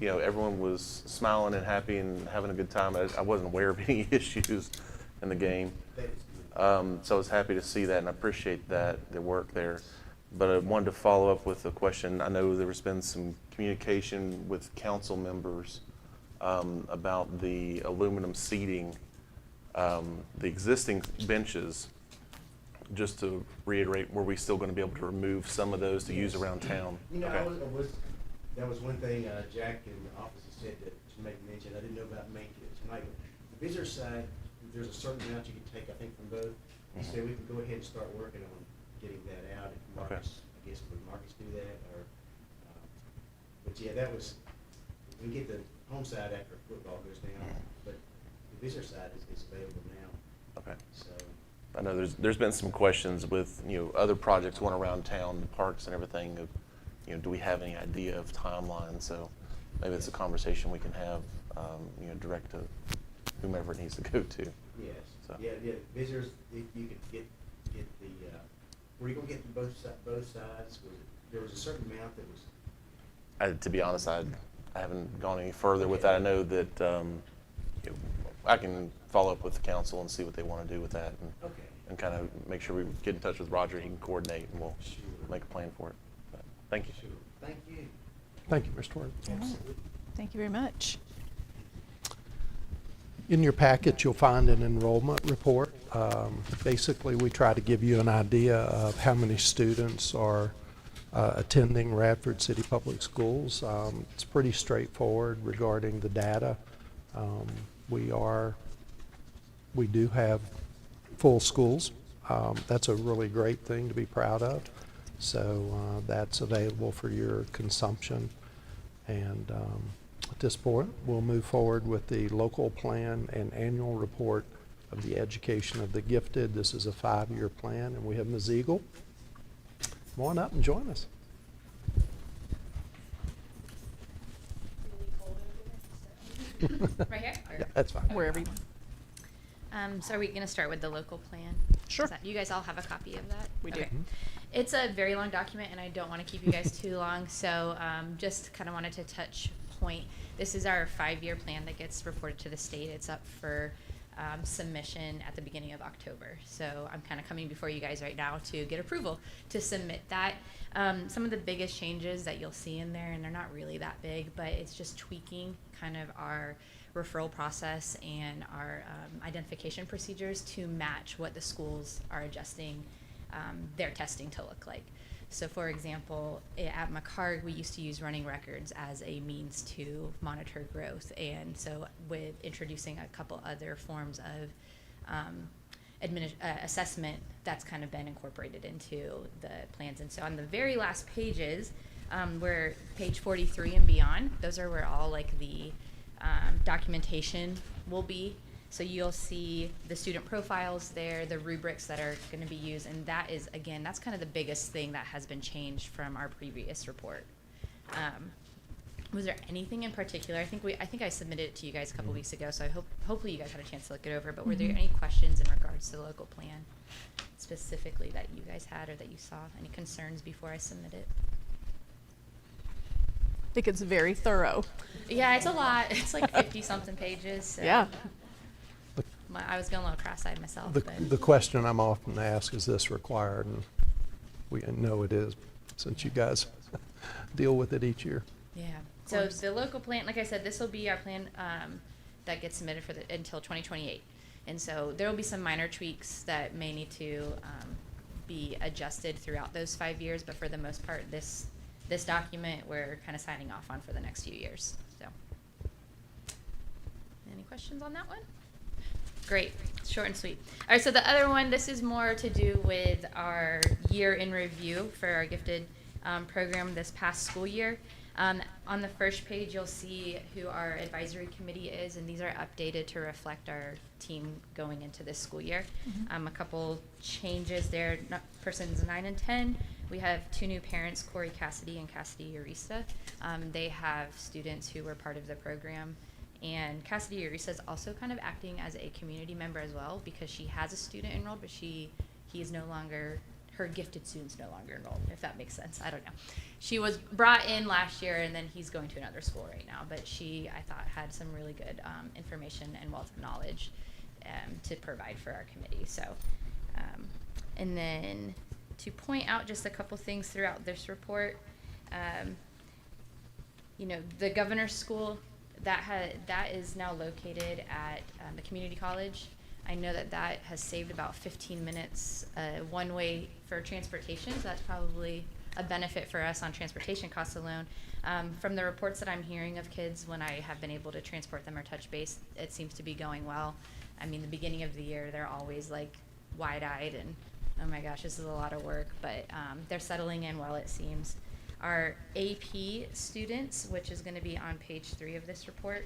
Everyone was smiling and happy and having a good time. I wasn't aware of any issues in the game. So I was happy to see that, and I appreciate the work there. But I wanted to follow up with a question. I know there's been some communication with council members about the aluminum seating, the existing benches. Just to reiterate, were we still going to be able to remove some of those to use around town? You know, Okay. that was one thing Jack in the office had said to make mention. I didn't know about maintenance. Like, the visitor side, there's a certain amount you can take, I think, from both. He said we can go ahead and start working on getting that out. If Marcus, I guess, would Marcus do that? Or, but yeah, that was, we get the home side after football goes down, but the visitor side is available now. Okay. So. I know there's been some questions with, other projects going around town, the parks and everything of, do we have any idea of timeline? So maybe it's a conversation we can have, direct to whomever it needs to go to. Yes. So. Yeah. Visitors, if you could get the, were you gonna get both sides? There was a certain amount that was. To be honest, I haven't gone any further with that. I know that I can follow up with the council and see what they want to do with that, and kind of make sure we get in touch with Roger. He can coordinate, and we'll make a plan for it. But thank you. Sure. Thank you. Thank you, Mr. Ward. Absolutely. Thank you very much. In your packet, you'll find an enrollment report. Basically, we try to give you an idea of how many students are attending Radford City Public Schools. It's pretty straightforward regarding the data. We do have full schools. That's a really great thing to be proud of. So that's available for your consumption. And at this point, we'll move forward with the local plan and annual report of the education of the gifted. This is a 5-year plan, and we have Ms. Eagle. Come on up and join us. Right here? Yeah, that's fine. Wherever you So are we going to start with the local plan? Sure. You guys all have a copy of that? We do. Okay. It's a very long document, and I don't want to keep you guys too long, so just kind of wanted to touch point. This is our 5-year plan that gets reported to the state. It's up for submission at the beginning of October. So I'm kind of coming before you guys right now to get approval to submit that. Some of the biggest changes that you'll see in there, and they're not really that big, but it's just tweaking kind of our referral process and our identification procedures to match what the schools are adjusting their testing to look like. So for example, at McHarg, we used to use running records as a means to monitor growth. And so with introducing a couple other forms of assessment, that's kind of been incorporated into the plans. And so on the very last pages, where page 43 and beyond, those are where all like the documentation will be. So you'll see the student profiles there, the rubrics that are going to be used, and that is, again, that's kind of the biggest thing that has been changed from our previous report. Was there anything in particular? I think I submitted it to you guys a couple weeks ago, so hopefully you guys had a chance to look it over. But were there any questions in regards to the local plan specifically that you guys had or that you saw? Any concerns before I submit it? I think it's very thorough. Yeah, it's a lot. It's like 50-something pages. So. Yeah. I was going a little cross-eyed myself. The question I'm often asked, is this required? And we know it is, since you guys deal with it each year. Yeah. So the local plan, like I said, this will be our plan that gets submitted for until 2028. And so there will be some minor tweaks that may need to be adjusted throughout those 5 years, but for the most part, this document we're kind of signing off on for the next few years. So, any questions on that one? Great, short and sweet. All right, so the other one, this is more to do with our year in review for our gifted program this past school year. On the first page, you'll see who our advisory committee is, and these are updated to reflect our team going into this school year. A couple changes there, persons 9 and 10. We have 2 new parents, Corey Cassidy and Cassidy Urista. They have students who were part of the program. And Cassidy Urisa is also kind of acting as a community member as well, because she has a student enrolled, but he is no longer, her gifted student's no longer enrolled, if that makes sense. I don't know. She was brought in last year, and then he's going to another school right now. But she, I thought, had some really good information and wealth of knowledge to provide for our committee. So, and then to point out just a couple things throughout this report, you know, the governor's school, that is now located at the community college. I know that has saved about 15 minutes one way for transportation, so that's probably a benefit for us on transportation costs alone. From the reports that I'm hearing of kids, when I have been able to transport them or touch base, it seems to be going well. I mean, the beginning of the year, they're always like wide-eyed and, oh my gosh, this is a lot of work, but they're settling in well, it seems. Our AP students, which is going to be on page 3 of this report,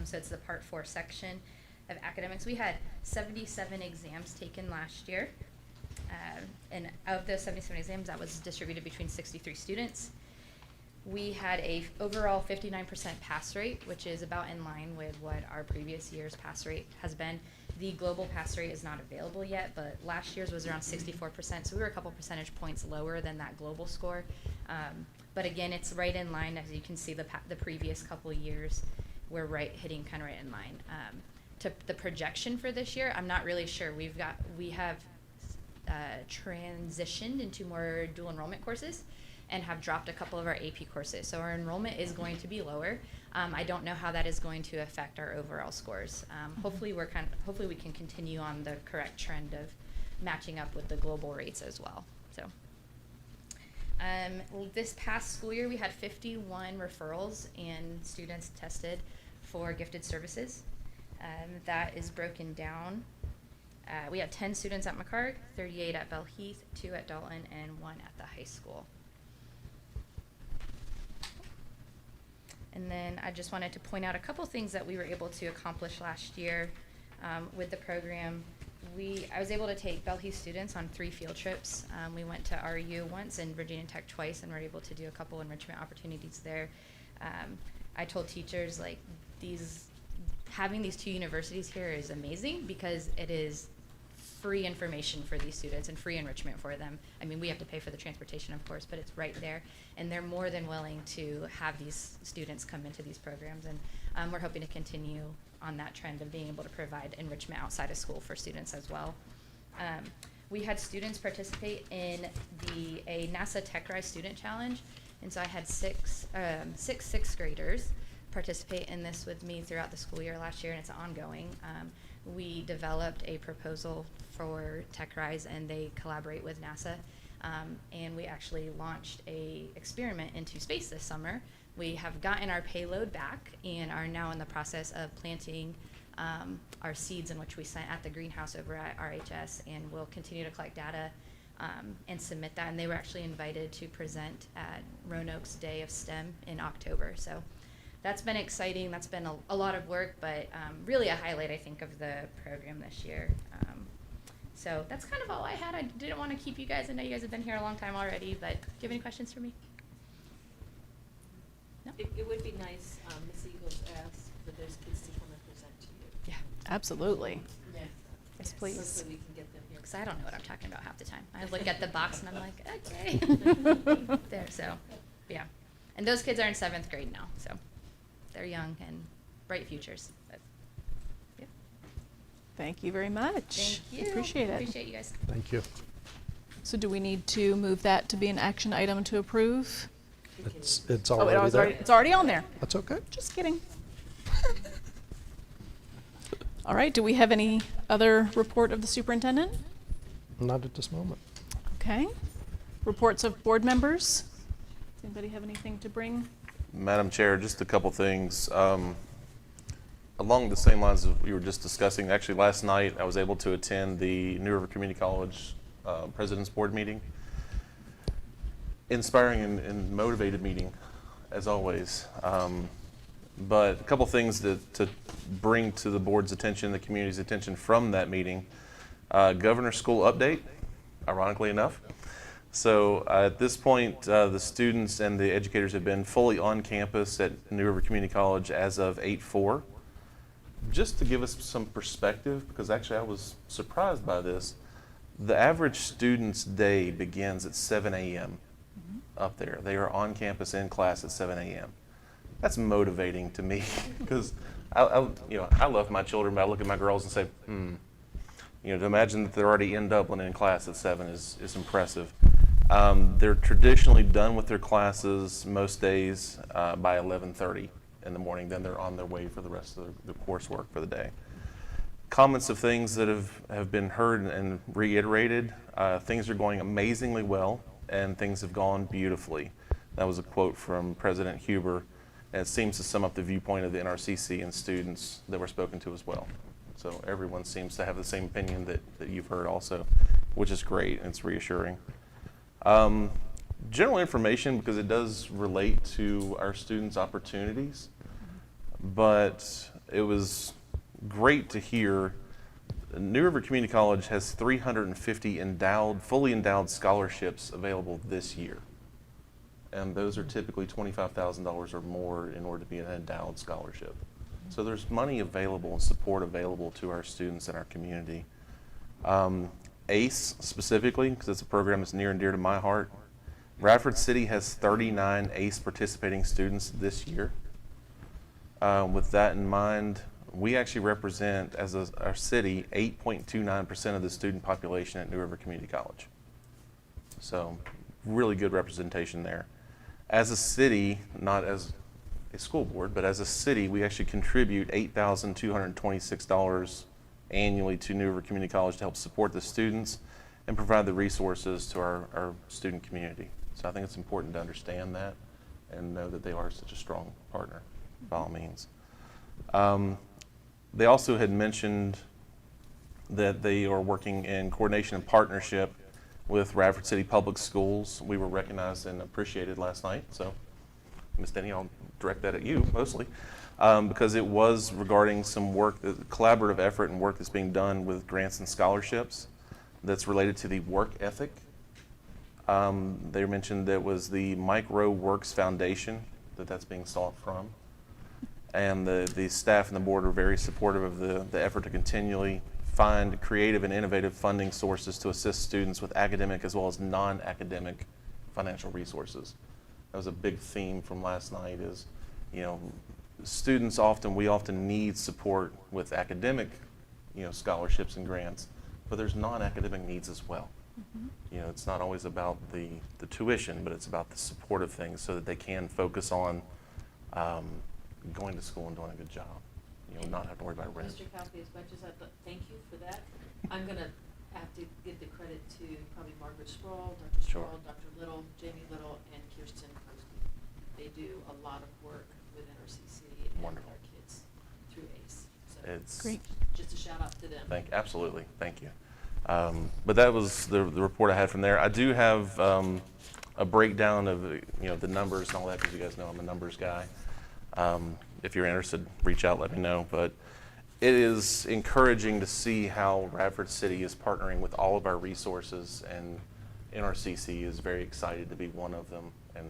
so it's the part 4 section of academics. We had 77 exams taken last year, and of those 77 exams, that was distributed between 63 students. We had a overall 59% pass rate, which is about in line with what our previous year's pass rate has been. The global pass rate is not available yet, but last year's was around 64%, so we were a couple percentage points lower than that global score. But again, it's right in line, as you can see, the previous couple years, we're hitting kind of right in line. To the projection for this year, I'm not really sure. We have transitioned into more dual enrollment courses and have dropped a couple of our AP courses. So our enrollment is going to be lower. I don't know how that is going to affect our overall scores. Hopefully we can continue on the correct trend of matching up with the global rates as well. So this past school year, we had 51 referrals and students tested for gifted services. That is broken down. We had 10 students at McCarg, 38 at Bell Heath, 2 at Dalton, and 1 at the high school. And then I just wanted to point out a couple things that we were able to accomplish last year with the program. I was able to take Bell Heath students on 3 field trips. We went to RU once and Virginia Tech twice, and were able to do a couple enrichment opportunities there. I told teachers, like, having these 2 universities here is amazing because it is free information for these students and free enrichment for them. I mean, we have to pay for the transportation, of course, but it's right there, and they're more than willing to have these students come into these programs, and we're hoping to continue on that trend of being able to provide enrichment outside of school for students as well. We had students participate in a NASA Tech Rise Student Challenge, and so I had six sixth graders participate in this with me throughout the school year last year, and it's ongoing. We developed a proposal for Tech Rise, and they collaborate with NASA, and we actually launched a experiment into space this summer. We have gotten our payload back and are now in the process of planting our seeds, in which we sent at the greenhouse over at RHS, and we'll continue to collect data and submit that. And they were actually invited to present at Roanoke's Day of STEM in October. So that's been exciting. That's been a lot of work, but really a highlight, I think, of the program this year. So that's kind of all I had. I didn't want to keep you guys. I know you guys have been here a long time already, but do you have any questions for me? No? It would be nice, Ms. Eagles asked for those kids to come and present to you. Yeah, absolutely. Yeah. Yes, please. So we can get them here. Because I don't know what I'm talking about half the time. I look at the box and I'm like, okay. There, so, yeah. And those kids are in 7th grade now, so they're young and bright futures. But, yeah. Thank you very much. Thank you. Appreciate it. Appreciate you guys. Thank you. So do we need to move that to be an action item to approve? It's already there. It's already on there. That's okay. Just kidding. All right, do we have any other report of the superintendent? Not at this moment. Okay. Reports of board members? Does anybody have anything to bring? Madam Chair, just a couple things. Along the same lines of we were just discussing, actually last night I was able to attend the New River Community College President's Board meeting. Inspiring and motivated meeting, as always. But a couple things to bring to the board's attention, the community's attention from that meeting. Governor's School update, ironically enough. So at this point, the students and the educators have been fully on campus at New River Community College as of 8/4. Just to give us some perspective, because actually I was surprised by this, the average student's day begins at 7 a.m. up there. They are on campus in class at 7 a.m. That's motivating to me because I love my children, but I look at my girls and say, to imagine that they're already in Dublin in class at 7 is impressive. They're traditionally done with their classes most days by 11:30 in the morning, then they're on their way for the rest of the coursework for the day. Comments of things that have been heard and reiterated. Things are going amazingly well, and things have gone beautifully. That was a quote from President Huber, and it seems to sum up the viewpoint of the NRCC and students that were spoken to as well. So everyone seems to have the same opinion that you've heard also, which is great, and it's reassuring. General information, because it does relate to our students' opportunities, but it was great to hear New River Community College has 350 fully endowed scholarships available this year. And those are typically $25,000 or more in order to be an endowed scholarship. So there's money available and support available to our students in our community. ACE specifically, because it's a program that's near and dear to my heart. Radford City has 39 ACE participating students this year. With that in mind, we actually represent, as our city, 8.29% of the student population at New River Community College. So really good representation there. As a city, not as a school board, but as a city, we actually contribute $8,226 annually to New River Community College to help support the students and provide the resources to our student community. So I think it's important to understand that and know that they are such a strong partner, by all means. They also had mentioned that they are working in coordination and partnership with Radford City Public Schools. We were recognized and appreciated last night, so Ms. Denny, I'll direct that at you mostly, because it was regarding some work, collaborative effort and work that's being done with grants and scholarships that's related to the work ethic. They mentioned that was the Micro Works Foundation that's being sought from. And the staff and the board are very supportive of the effort to continually find creative and innovative funding sources to assist students with academic as well as non-academic financial resources. That was a big theme from last night is, students we often need support with academic, scholarships and grants, but there's non-academic needs as well. Mm-hmm. It's not always about the tuition, but it's about the supportive things so that they can focus on going to school and doing a good job. Not have to worry about rent. Mr. Calfee, as much as I thank you for that, I'm going to have to give the credit to probably Margaret Sproul, Dr. Sproul, Sure. Dr. Little, Jamie Little, and Kirsten Posey. They do a lot of work with NRCC and Wonderful. our kids through ACE. So It's great. Just a shout out to them. Absolutely, thank you. But that was the report I had from there. I do have a breakdown of the numbers and all that, because you guys know I'm a numbers guy. If you're interested, reach out, let me know. But it is encouraging to see how Radford City is partnering with all of our resources, and NRCC is very excited to be one of them, and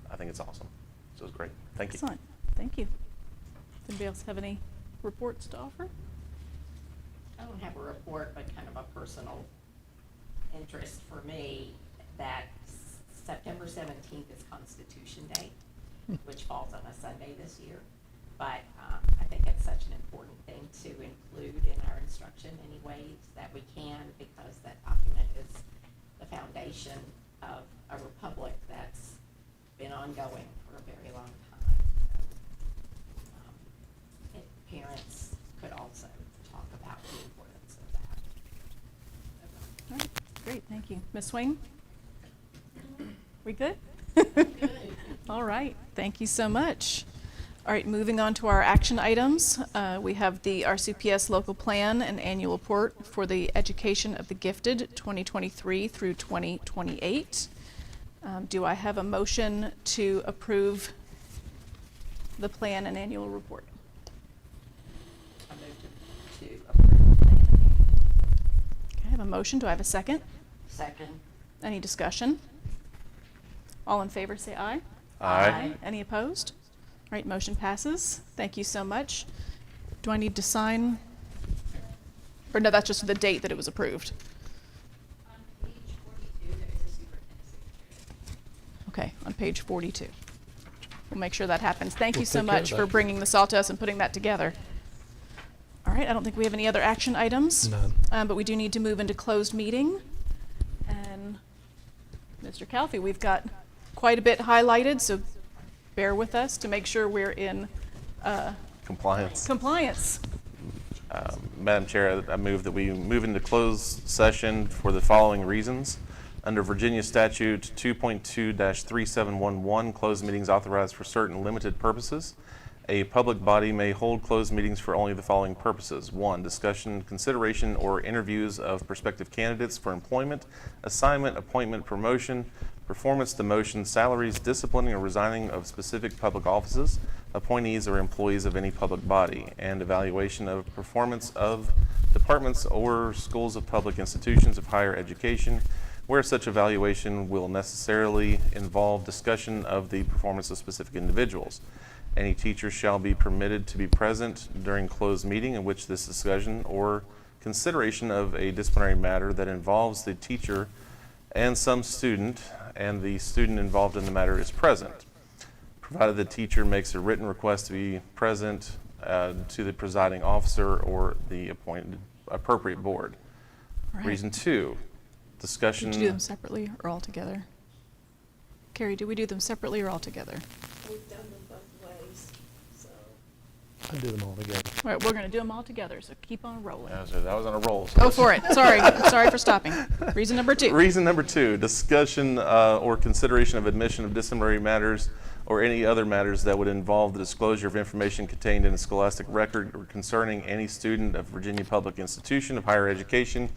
I think it's awesome. So it's great. Thank you. Excellent. Thank you. Does anybody else have any reports to offer? I don't have a report, but kind of a personal interest for me that September 17th is Constitution Day, which falls on a Sunday this year. But I think it's such an important thing to include in our instruction any ways that we can, because that document is the foundation of a republic that's been ongoing for a very long time. So, parents could also talk about the importance of that. All right, great, thank you. Ms. Swing? We good? All right, thank you so much. All right, moving on to our action items. We have the RCPS local plan and annual report for the education of the gifted 2023 through 2028. Do I have a motion to approve the plan and annual report? I move to approve the plan. Okay, I have a motion. Do I have a second? Second. Any discussion? All in favor say aye. Aye. Any opposed? All right, motion passes. Thank you so much. Do I need to sign? Or no, that's just the date that it was approved. On page 42, there is a superintendent signature. Okay, on page 42. We'll make sure that happens. Thank you We'll so take care much of for that. bringing this all to us and putting that together. All right, I don't think we have any other action items. None. But we do need to move into closed meeting. And Mr. Calfee, we've got quite a bit highlighted, so bear with us to make sure we're in Compliance. Compliance. Madam Chair, I move that we move into closed session for the following reasons. Under Virginia Statute 2.2-3711, closed meetings authorized for certain limited purposes. A public body may hold closed meetings for only the following purposes. 1, discussion, consideration, or interviews of prospective candidates for employment, assignment, appointment, promotion, performance, demotion, salaries, disciplining, or resigning of specific public offices, appointees or employees of any public body, and evaluation of performance of departments or schools of public institutions of higher education, where such evaluation will necessarily involve discussion of the performance of specific individuals. Any teacher shall be permitted to be present during closed meeting in which this discussion or consideration of a disciplinary matter that involves the teacher and some student, and the student involved in the matter is present, provided the teacher makes a written request to be present to the presiding officer or the appropriate board. All right. Reason 2, discussion. Did you do them separately or all together? Carrie, do we do them separately or all together? We've done them both ways, so. I do them all together. All right, we're going to do them all together, so keep on rolling. That was on a roll. Go for it. Sorry. Sorry for stopping. Reason number 2. Reason number 2, discussion or consideration of admission of disciplinary matters or any other matters that would involve the disclosure of information contained in a scholastic record or concerning any student of Virginia public institution of higher education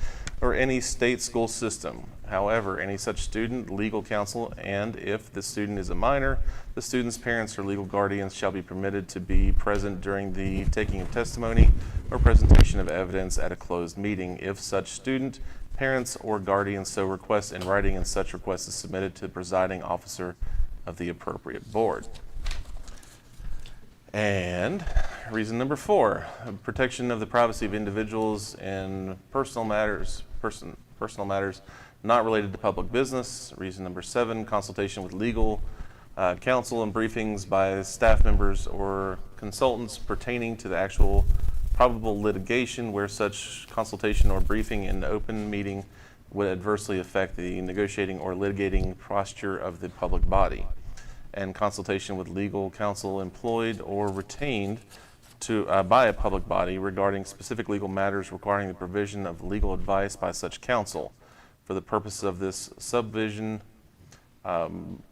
or any state school system. However, any such student, legal counsel, and if the student is a minor, the student's parents or legal guardians shall be permitted to be present during the taking of testimony or presentation of evidence at a closed meeting if such student, parents, or guardians so request in writing and such request is submitted to the presiding officer of the appropriate board. And reason number 4, protection of the privacy of individuals in personal matters not related to public business. Reason number 7, consultation with legal counsel and briefings by staff members or consultants pertaining to the actual probable litigation where such consultation or briefing in open meeting would adversely affect the negotiating or litigating posture of the public body, and consultation with legal counsel employed or retained by a public body regarding specific legal matters requiring the provision of legal advice by such counsel. For the purpose of this subdivision,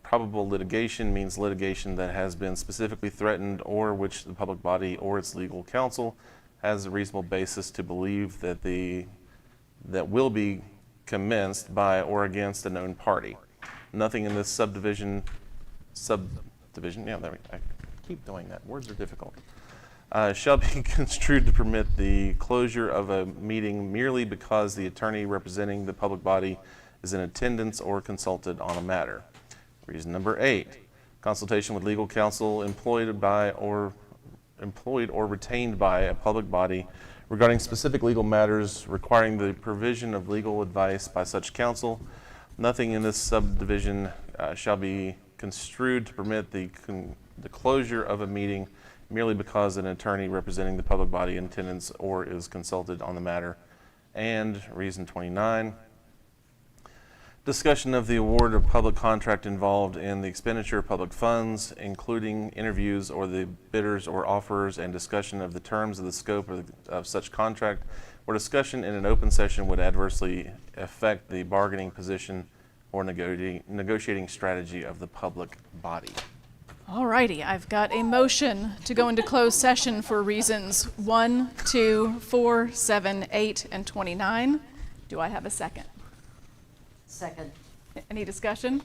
probable litigation means litigation that has been specifically threatened or which the public body or its legal counsel has a reasonable basis to believe that will be commenced by or against a known party. Nothing in this subdivision, I keep doing that, words are difficult, shall be construed to permit the closure of a meeting merely because the attorney representing the public body is in attendance or consulted on a matter. Reason number 8, consultation with legal counsel employed or retained by a public body regarding specific legal matters requiring the provision of legal advice by such counsel. Nothing in this subdivision shall be construed to permit the closure of a meeting merely because an attorney representing the public body in attendance or is consulted on the matter. And reason 29, discussion of the award of public contract involved in the expenditure of public funds, including interviews or the bidders or offerers, and discussion of the terms of the scope of such contract, where discussion in an open session would adversely affect the bargaining position or negotiating strategy of the public body. All righty, I've got a motion to go into closed session for reasons 1, 2, 4, 7, 8, and 29. Do I have a second? Second. Any discussion?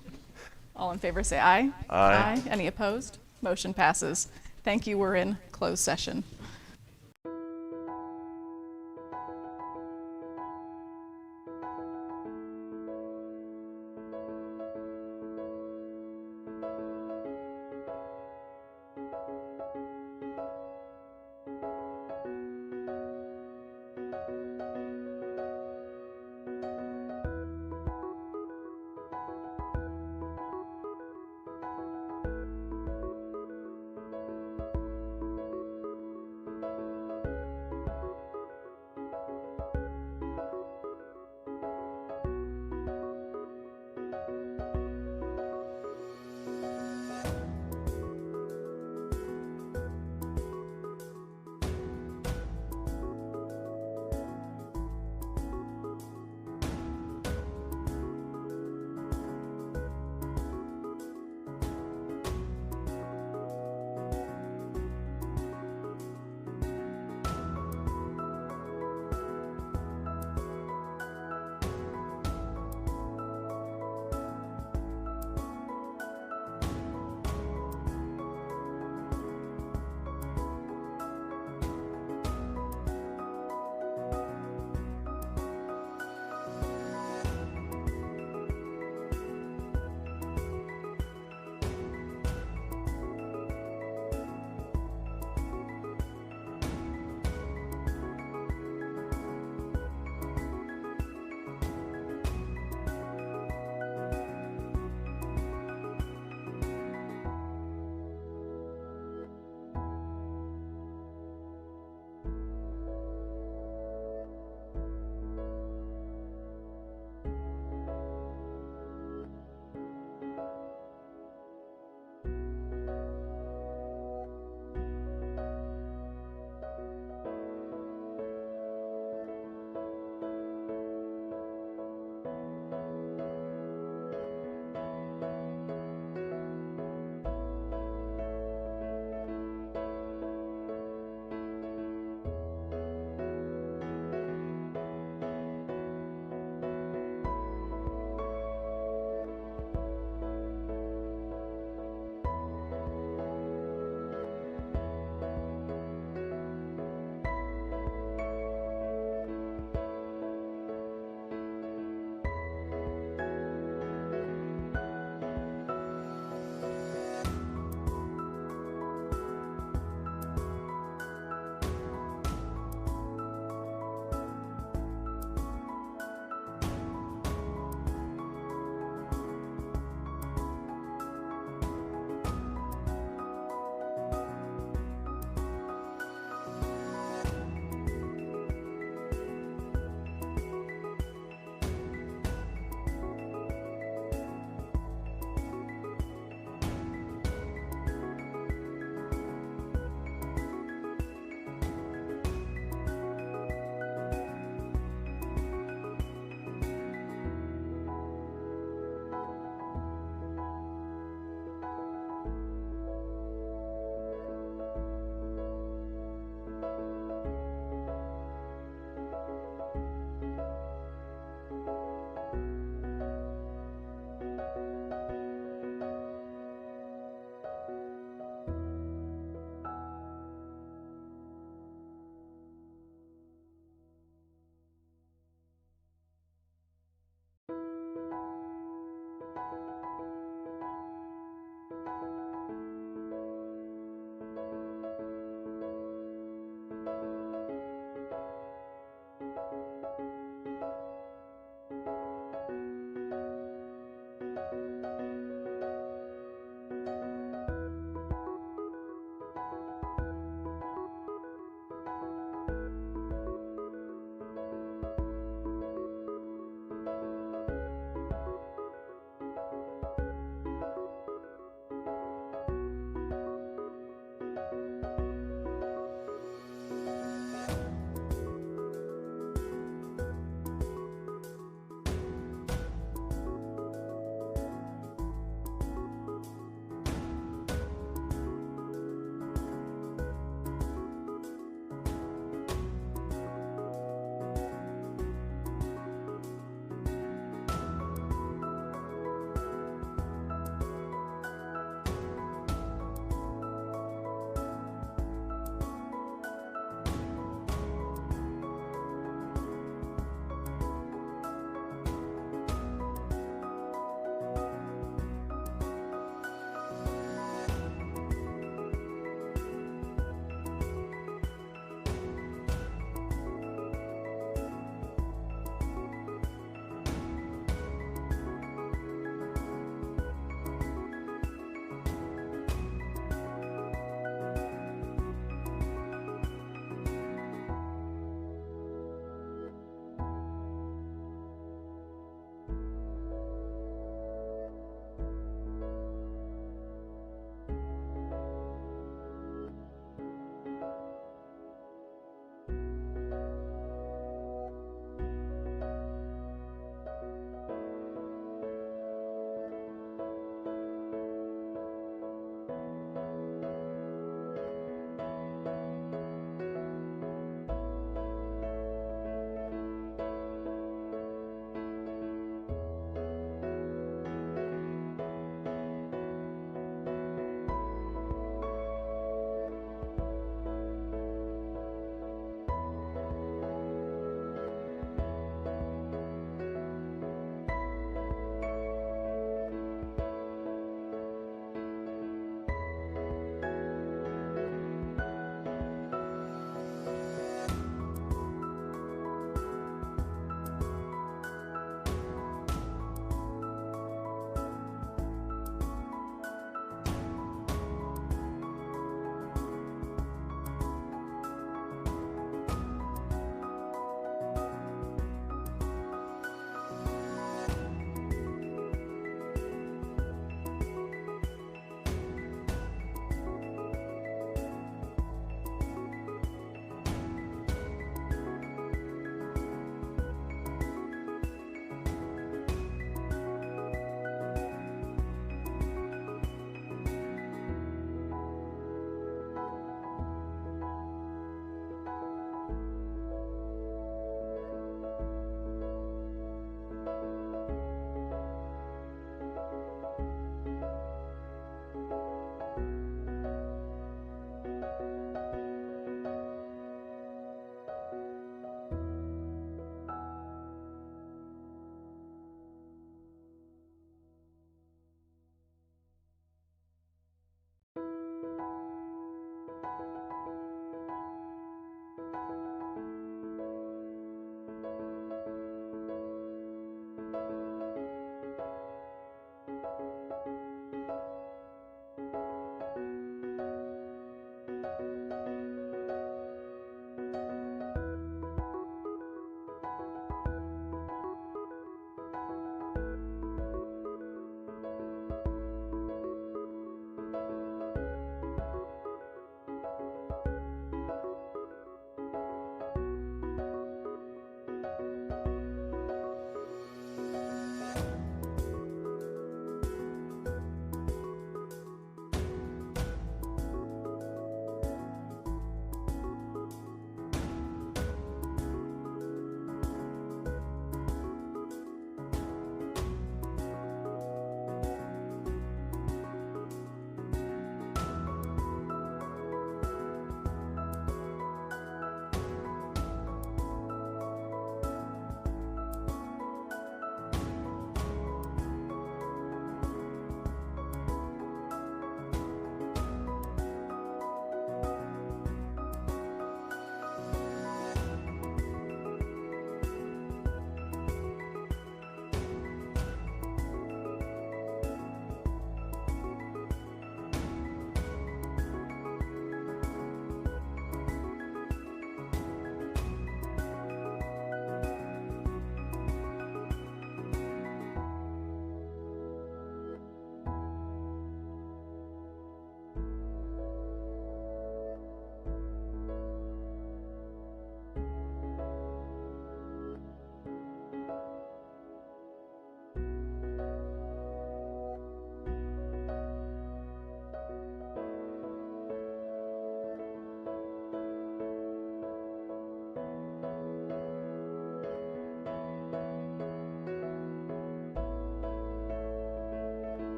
All in favor say aye. Aye. Any opposed? Motion passes. Thank you. We're in closed session.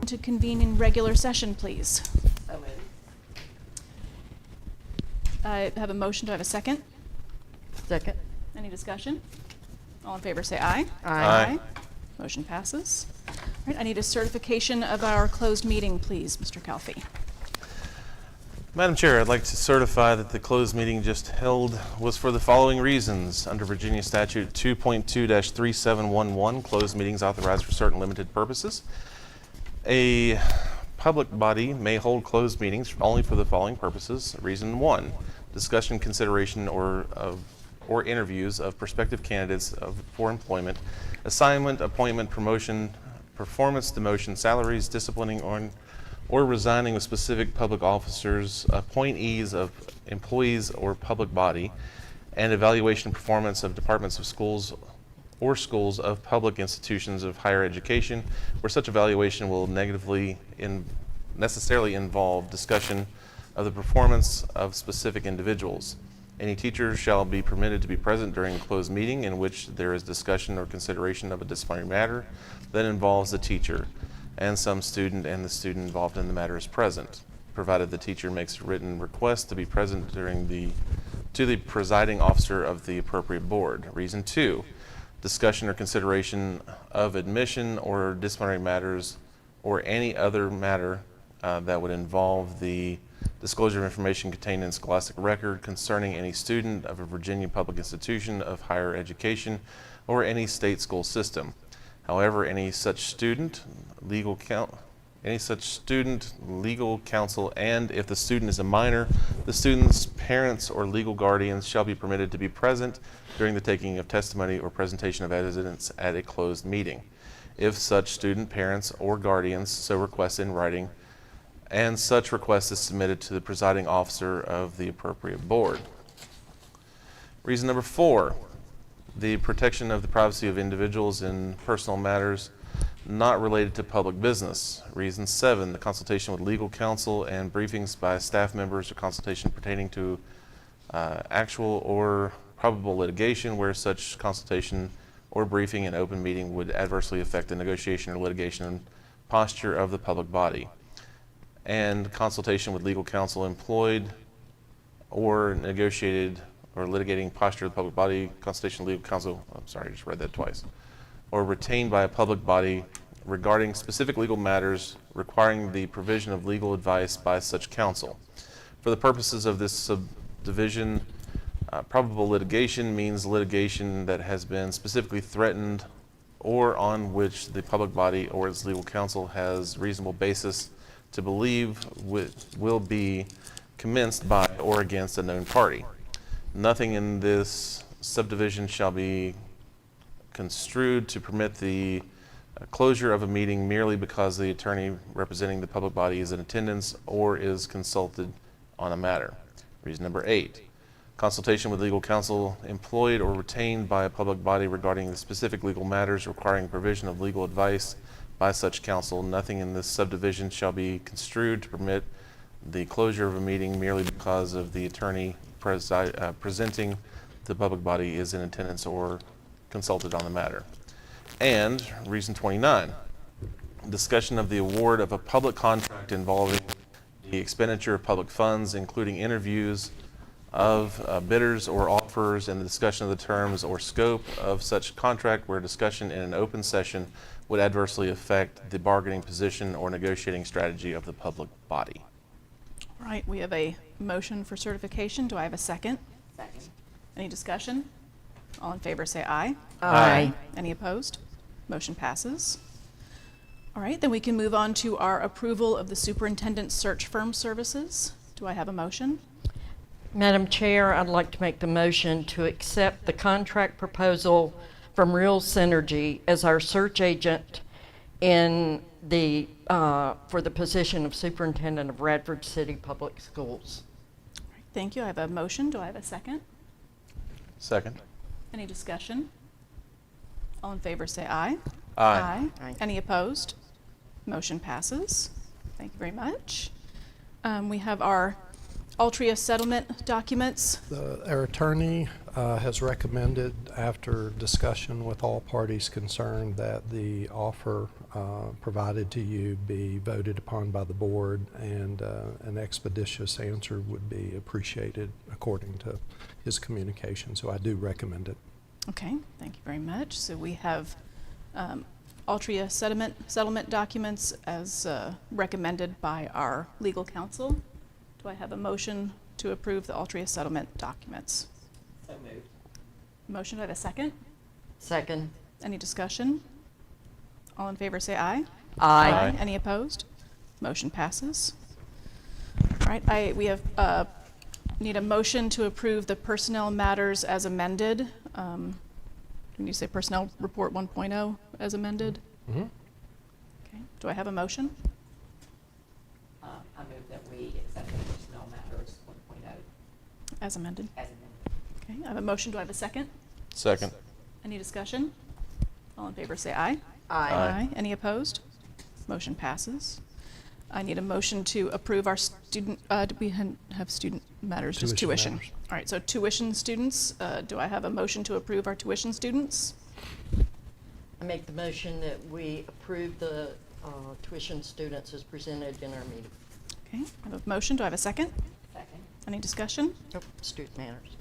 to convene in regular session, please? So moved. I have a motion. Do I have a second? Second. Any discussion? All in favor say aye. Aye. Motion passes. All right, I need a certification of our closed meeting, please, Mr. Calfee. Madam Chair, I'd like to certify that the closed meeting just held was for the following reasons. Under Virginia Statute 2.2-3711, closed meetings authorized for certain limited purposes. A public body may hold closed meetings only for the following purposes. Reason 1, discussion, consideration, or interviews of prospective candidates for employment, assignment, appointment, promotion, performance, demotion, salaries, disciplining, or resigning of specific public officers, appointees of employees or public body, and evaluation performance of departments of schools or schools of public institutions of higher education, where such evaluation will necessarily involve discussion of the performance of specific individuals. Any teacher shall be permitted to be present during a closed meeting in which there is discussion or consideration of a disciplinary matter that involves the teacher and some student, and the student involved in the matter is present, provided the teacher makes a written request to be present to the presiding officer of the appropriate board. Reason 2, discussion or consideration of admission or disciplinary matters or any other matter that would involve the disclosure of information contained in scholastic record concerning any student of a Virginia public institution of higher education or any state school system. However, any such student, legal counsel, and if the student is a minor, the student's parents or legal guardians shall be permitted to be present during the taking of testimony or presentation of evidence at a closed meeting, if such student, parents, or guardians so request in writing, and such request is submitted to the presiding officer of the appropriate board. Reason number 4, the protection of the privacy of individuals in personal matters not related to public business. Reason 7, the consultation with legal counsel and briefings by staff members or consultation pertaining to actual or probable litigation where such consultation or briefing in open meeting would adversely affect the negotiation or litigation posture of the public body. And consultation with legal counsel employed or negotiated or litigating posture of the public body, consultation with legal counsel, I'm sorry, I just read that twice, or retained by a public body regarding specific legal matters requiring the provision of legal advice by such counsel. For the purposes of this subdivision, probable litigation means litigation that has been specifically threatened or on which the public body or its legal counsel has reasonable basis to believe will be commenced by or against a known party. Nothing in this subdivision shall be construed to permit the closure of a meeting merely because the attorney representing the public body is in attendance or is consulted on a matter. Reason number 8, consultation with legal counsel employed or retained by a public body regarding the specific legal matters requiring provision of legal advice by such counsel. Nothing in this subdivision shall be construed to permit the closure of a meeting merely because of the attorney presenting the public body is in attendance or consulted on the matter. And reason 29, discussion of the award of a public contract involving the expenditure of public funds, including interviews of bidders or offerers, and the discussion of the terms or scope of such contract where discussion in an open session would adversely affect the bargaining position or negotiating strategy of the public body. All right, we have a motion for certification. Do I have a second? Second. Any discussion? All in favor say aye. Aye. Any opposed? Motion passes. All right, then we can move on to our approval of the superintendent search firm services. Do I have a motion? Madam Chair, I'd like to make the motion to accept the contract proposal from Real Synergy as our search agent in the for the position of superintendent of Radford City Public Schools. All right, thank you. I have a motion. Do I have a second? Second. Any discussion? All in favor say aye. Aye. Aye. Any opposed? Motion passes. Thank you very much. We have our Altria settlement documents. Our attorney has recommended, after discussion with all parties concerned, that the offer provided to you be voted upon by the board, and an expeditious answer would be appreciated according to his communication. So I do recommend it. Okay, thank you very much. So we have Altria settlement documents as recommended by our legal counsel. Do I have a motion to approve the Altria settlement documents? So moved. Motion, do I have a second? Second. Any discussion? All in favor say aye. Aye. Any opposed? Motion passes. All right, we have need a motion to approve the personnel matters as amended. When you say personnel report 1.0 as amended? Mm-hmm. Okay. Do I have a motion? I move that we accept the personnel matters 1.0 As amended. as amended. Okay, I have a motion. Do I have a second? Second. Any discussion? All in favor say aye. Aye. Any opposed? Motion passes. I need a motion to approve our student, do we have student matters, just Tuition tuition? matters. All right, so tuition students, do I have a motion to approve our tuition students? I make the motion that we approve the tuition students as presented in our meeting. Okay, I have a motion. Do I have a second? Second. Any discussion? Oh, student matters.